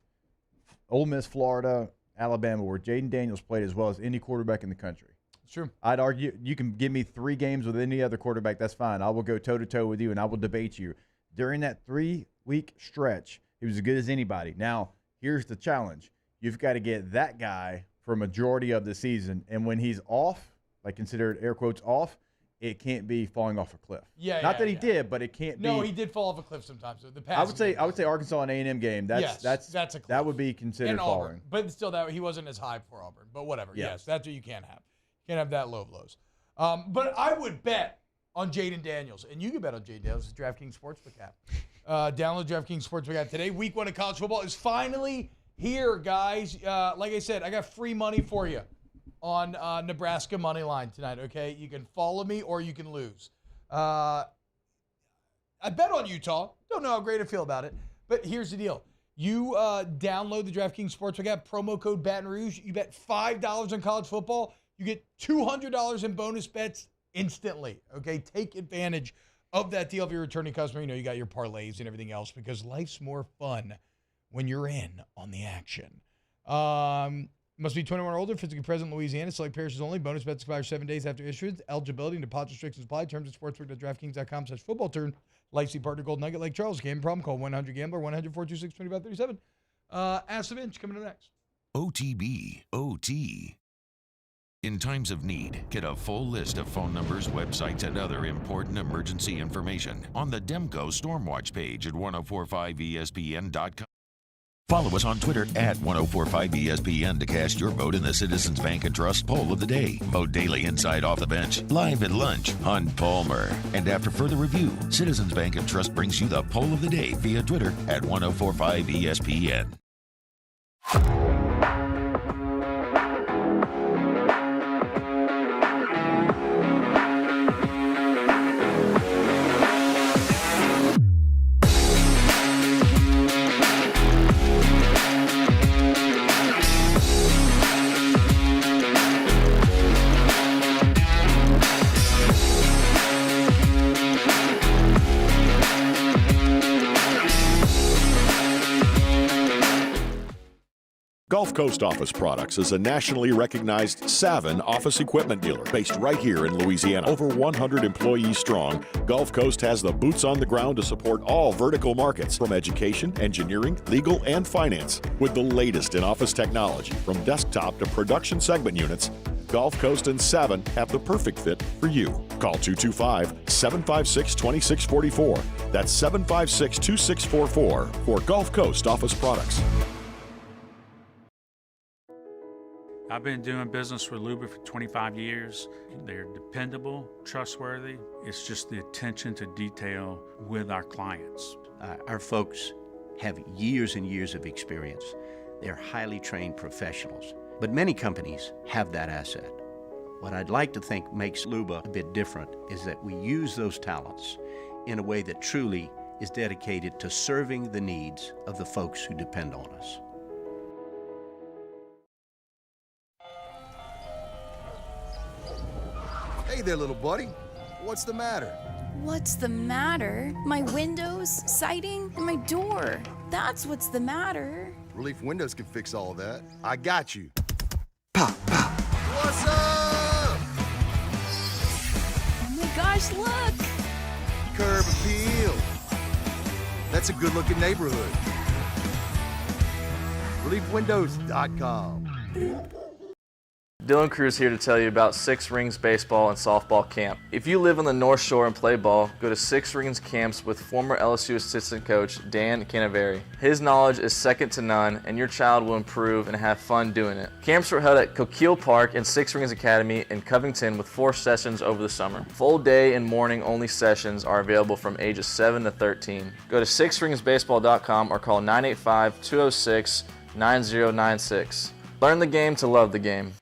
Ole Miss, Florida, Alabama, where Jayden Daniels played as well as any quarterback in the country. True. I'd argue you can give me 3 games with any other quarterback. That's fine. I will go toe-to-toe with you, and I will debate you. During that 3-week stretch, he was as good as anybody. Now, here's the challenge. You've got to get that guy for a majority of the season, and when he's off, considered air quotes off, it can't be falling off a cliff. Not that he did, but it can't be. No, he did fall off a cliff sometimes. I would say Arkansas and A&M game. That's a cliff. That would be considered falling. Auburn, but still, that he wasn't as high for Auburn. But whatever. Yes, that's what you can't have. Can't have that low of lows. But I would bet on Jayden Daniels. And you can bet on Jayden Daniels' DraftKings Sportsbook app. Download DraftKings Sportsbook app today. Week 1 of college football is finally here, guys. Like I said, I got free money for you on Nebraska money line tonight, okay? You can follow me or you can lose. I bet on Utah. Don't know how great I feel about it. But here's the deal. You download the DraftKings Sportsbook app, promo code Baton Rouge. You bet $5 on college football. You get $200 in bonus bets instantly, okay? Take advantage of that deal if you're a returning customer. You got your parlays and everything else because life's more fun when you're in on the action. Must be 21 or older, physically present in Louisiana. Select parishes only. Bonus bets expire 7 days after issuance. Eligibility and deposit restrictions apply. Terms at sportsbook.draftkings.com/football turn. Licensee partner Gold Nugget Lake Charles. Game problem, call 1-800-GAMBLER, 1-426-2537. Ask the Bench coming up next. OTB, OT. In times of need, get a full list of phone numbers, websites, and other important emergency information on the Demco Stormwatch page at 1045ESPN.com. Follow us on Twitter at 1045ESPN to cast your vote in the Citizens Bank and Trust Poll of the Day. Vote daily inside Off the Bench, live at lunch on Palmer. And after further review, Citizens Bank and Trust brings you the Poll of the Day via Twitter at 1045ESPN. Gulf Coast Office Products is a nationally recognized Savin office equipment dealer based right here in Louisiana. Over 100 employees strong, Gulf Coast has the boots on the ground to support all vertical markets, from education, engineering, legal, and finance. With the latest in office technology, from desktop to production segment units, Gulf Coast and Savin have the perfect fit for you. Call 225-756-2644. That's 756-2644 for Gulf Coast Office Products. I've been doing business with Luba for 25 years. They're dependable, trustworthy. It's just the attention to detail with our clients. Our folks have years and years of experience. They're highly trained professionals. But many companies have that asset. What I'd like to think makes Luba a bit different is that we use those talents in a way that truly is dedicated to serving the needs of the folks who depend on us. Hey there, little buddy. What's the matter? What's the matter? My windows, siding, and my door. That's what's the matter. Relief Windows can fix all that. I got you. Pop, pop. What's up? Oh my gosh, look! Curb appeal. That's a good-looking neighborhood. ReliefWindows.com. Dylan Cruz here to tell you about Six Rings Baseball and Softball Camp. If you live on the North Shore and play ball, go to Six Rings Camps with former LSU assistant coach Dan Culinary. His knowledge is second to none, and your child will improve and have fun doing it. Camps were held at Coquille Park and Six Rings Academy in Covington with 4 sessions over the summer. Full day and morning only sessions are available from ages 7 to 13. Go to sixringsbaseball.com or call 985-206-9096. Learn the game to love the game.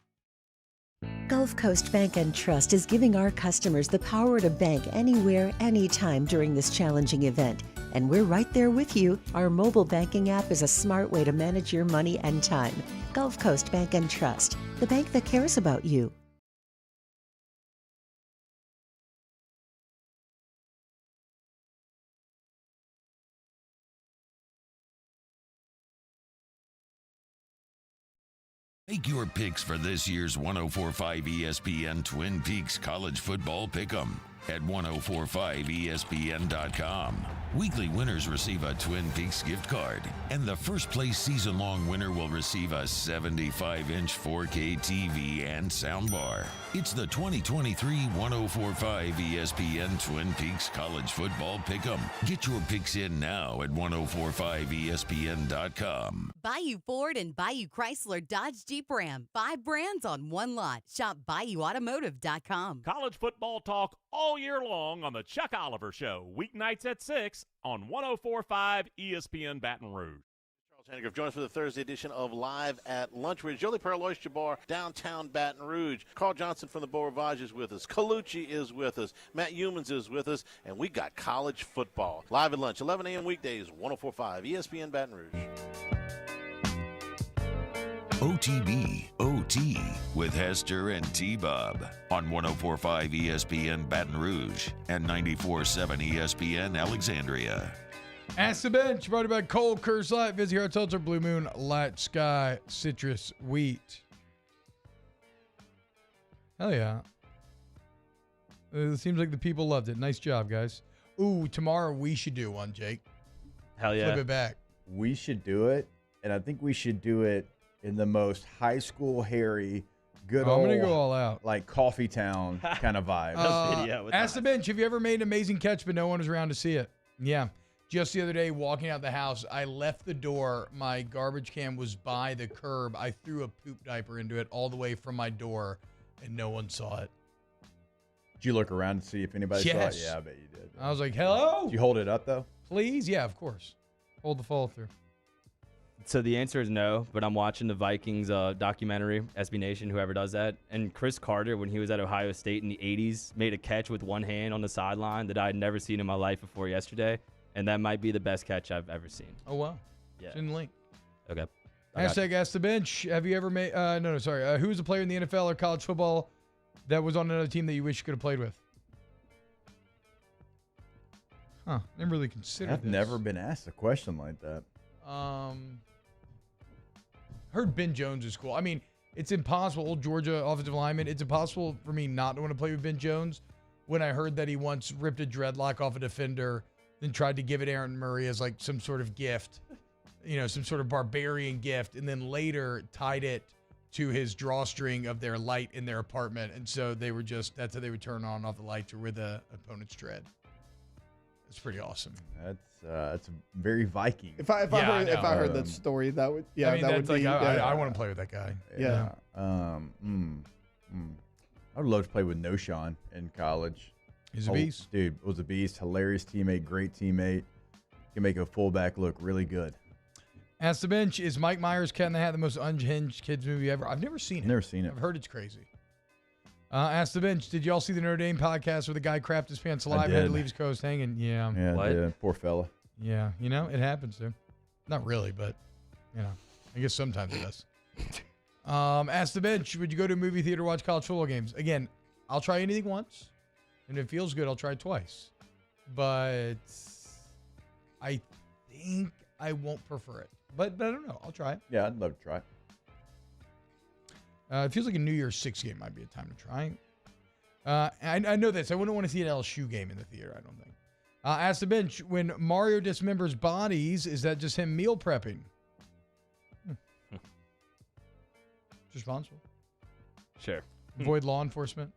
Gulf Coast Bank and Trust is giving our customers the power to bank anywhere, anytime during this challenging event. And we're right there with you. Our mobile banking app is a smart way to manage your money and time. Gulf Coast Bank and Trust, the bank that cares about you. Make your picks for this year's 104.5 ESPN Twin Peaks College Football Pick'em at 1045ESPN.com. Weekly winners receive a Twin Peaks gift card, and the first place season-long winner will receive a 75-inch 4K TV and soundbar. It's the 2023 1045 ESPN Twin Peaks College Football Pick'em. Get your picks in now at 1045ESPN.com. Bayou Ford and Bayou Chrysler Dodge Jeep Ram. 5 brands on one lot. Shop BayouAutomotive.com. College football talk all year long on the Chuck Oliver Show. Weeknights at 6 on 104.5 ESPN Baton Rouge. Henniger joins us for the Thursday edition of Live at Lunch. We're Jolie Perlois Jabbar, downtown Baton Rouge. Carl Johnson from the Beau Rivage is with us. Colucci is with us. Matt Humans is with us. And we got college football. Live at Lunch, 11 a.m. weekdays, 104.5 ESPN Baton Rouge. OTB, OT, with Hester and T-Bob on 104.5 ESPN Baton Rouge and 94.7 ESPN Alexandria. Ask the Bench, brought to you by Cold Curse Light. Visit your hotels or Blue Moon, Light Sky, Citrus, Wheat. Hell yeah. It seems like the people loved it. Nice job, guys. Ooh, tomorrow we should do one, Jake. Hell yeah. Flip it back. We should do it, and I think we should do it in the most high school hairy, good old, I'm going to go all out. like Coffee Town kind of vibe. Ask the Bench, have you ever made an amazing catch but no one was around to see it? Yeah. Just the other day, walking out the house, I left the door. My garbage can was by the curb. I threw a poop diaper into it all the way from my door, and no one saw it. Did you look around to see if anybody saw it? Yeah, I bet you did. I was like, hello? Did you hold it up, though? Please? Yeah, of course. Hold the follow through. So the answer is no, but I'm watching the Vikings documentary, SB Nation, whoever does that. And Chris Carter, when he was at Ohio State in the 80s, made a catch with one hand on the sideline that I had never seen in my life before yesterday. And that might be the best catch I've ever seen. Oh, wow. Yeah. It's in the link. Okay. Hashtag Ask the Bench. Have you ever made who's a player in the NFL or college football that was on another team that you wish you could have played with? Huh. Never really considered I've this. never been asked a question like that. Heard Ben Jones is cool. I mean, it's impossible. Old Georgia offensive lineman. It's impossible for me not to want to play with Ben Jones. When I heard that he once ripped a dreadlock off a defender, then tried to give it Aaron Murray as like some sort of gift, some sort of barbarian gift, and then later tied it to his drawstring of their light in their apartment. And so that's how they would turn on and off the lights or with the opponent's dread. It's pretty awesome. That's very Viking. If I heard that story, that would I want to play with that guy. Yeah. I would love to play with Noshawn in college. He's a beast. Dude, was a beast. Hilarious teammate, great teammate. Can make a fullback look really good. Ask the Bench, is Mike Myers' Cat in the Hat the most unhinged kids movie ever? I've never seen it. Never seen it. I've heard it's crazy. Ask the Bench, did y'all see the Notre Dame podcast where the guy crapped his pants alive and had to leave his co-host hanging? Yeah. Yeah, What? Poor fella. Yeah, it happens, dude. Not really, but, I guess sometimes it does. Ask the Bench, would you go to a movie theater to watch college football games? Again, I'll try anything once, and if it feels good, I'll try it twice. But I think I won't prefer it. But I don't know. I'll try it. Yeah, I'd love to try it. It feels like a New Year's 6 game might be a time to try. I know this. I wouldn't want to see an LSU game in the theater, I don't think. Ask the Bench, when Mario dismembers bodies, is that just him meal prepping? It's responsible. Sure. Avoid law enforcement.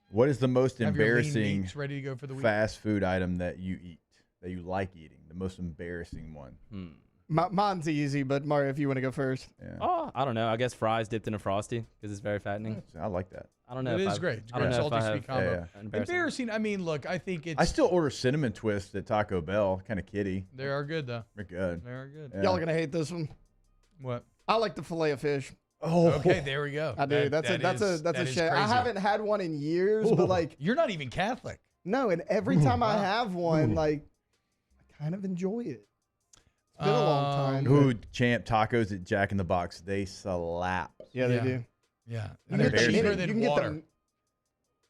What is the most Have your lean embarrassing meats ready to go for the week? fast food item that you eat, that you like eating? The most embarrassing one. Mine's easy, but Mario, if you want to go first. Yeah. Oh, I don't know. I guess fries dipped in a Frosty because it's very fattening. I like that. I don't know. It is great. It's great. Salty sweet combo. Embarrassing. I mean, look, I think it's. I still order cinnamon twists at Taco Bell. Kind of kiddie. They are good, though. They're good. They are good. Yeah. Y'all are gonna hate this one. What? I like the fillet of fish. Oh, okay. There we go. I do. That's a shame. I haven't had one in years, but like you're not even Catholic. No, and every time I have one, like I kind of enjoy it. It's been a long time. Ooh, champ tacos at Jack in the Box. They slap. Yeah, they do. Yeah. You can get the cheaper than water.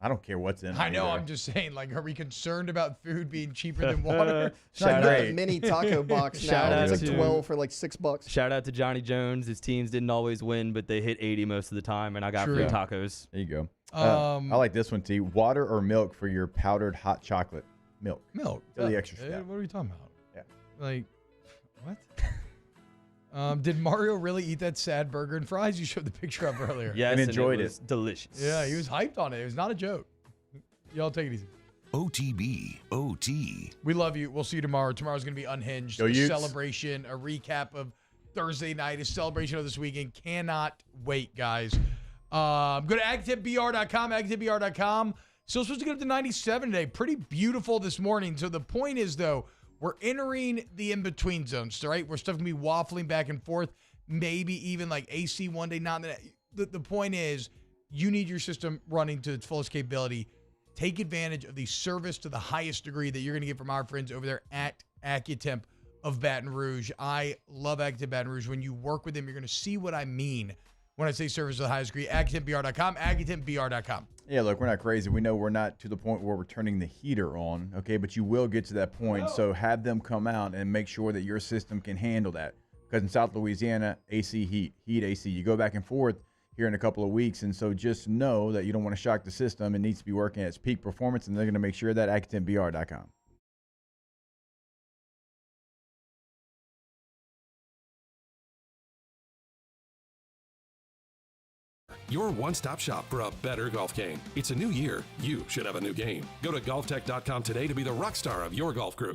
I don't care what's in it. I know. I'm just saying, like, are we concerned about food being cheaper than water? Shout out to mini taco box now. It's like 12 for like $6. Shout out to Johnny Jones. His teams didn't always win, but they hit 80 most of the time, and I got free tacos. There you go. I like this one, T. Water or milk for your powdered hot chocolate? Milk. Milk. Go the extra step. What are we talking about? Yeah. Like, what? Did Mario really eat that sad burger and fries you showed the picture of earlier? Yes, and enjoyed it. Was delicious. Yeah, he was hyped on it. It was not a joke. Y'all take it easy. OTB, OT. We love you. We'll see you tomorrow. Tomorrow's going to be unhinged. Go a Utes. celebration, a recap of Thursday night, a celebration of this weekend. Cannot wait, guys. Go to agtipbr.com, agtipbr.com. Still supposed to get up to 97 today. Pretty beautiful this morning. So the point is, though, we're entering the in-between zones, right? Where stuff can be waffling back and forth, maybe even like AC one day, not the point is you need your system running to its fullest capability. Take advantage of the service to the highest degree that you're going to get from our friends over there at AccuTemp of Baton Rouge. I love AccuTemp Baton Rouge. When you work with them, you're going to see what I mean when I say service to the highest degree. AccuTempBR.com, AccuTempBR.com. Yeah, look, we're not crazy. We know we're not to the point where we're turning the heater on, okay? But you will get to that point. So have them come out and make sure that your system can handle that. Because in South Louisiana, AC, heat AC. You go back and forth here in a couple of weeks. And so just know that you don't want to shock the system. It needs to be working at its peak performance, and they're going to make sure that AccuTempBR.com. Your one-stop shop for a better golf game. It's a new year. You should have a new game. Go to golftech.com today to be the rock star of your golf group.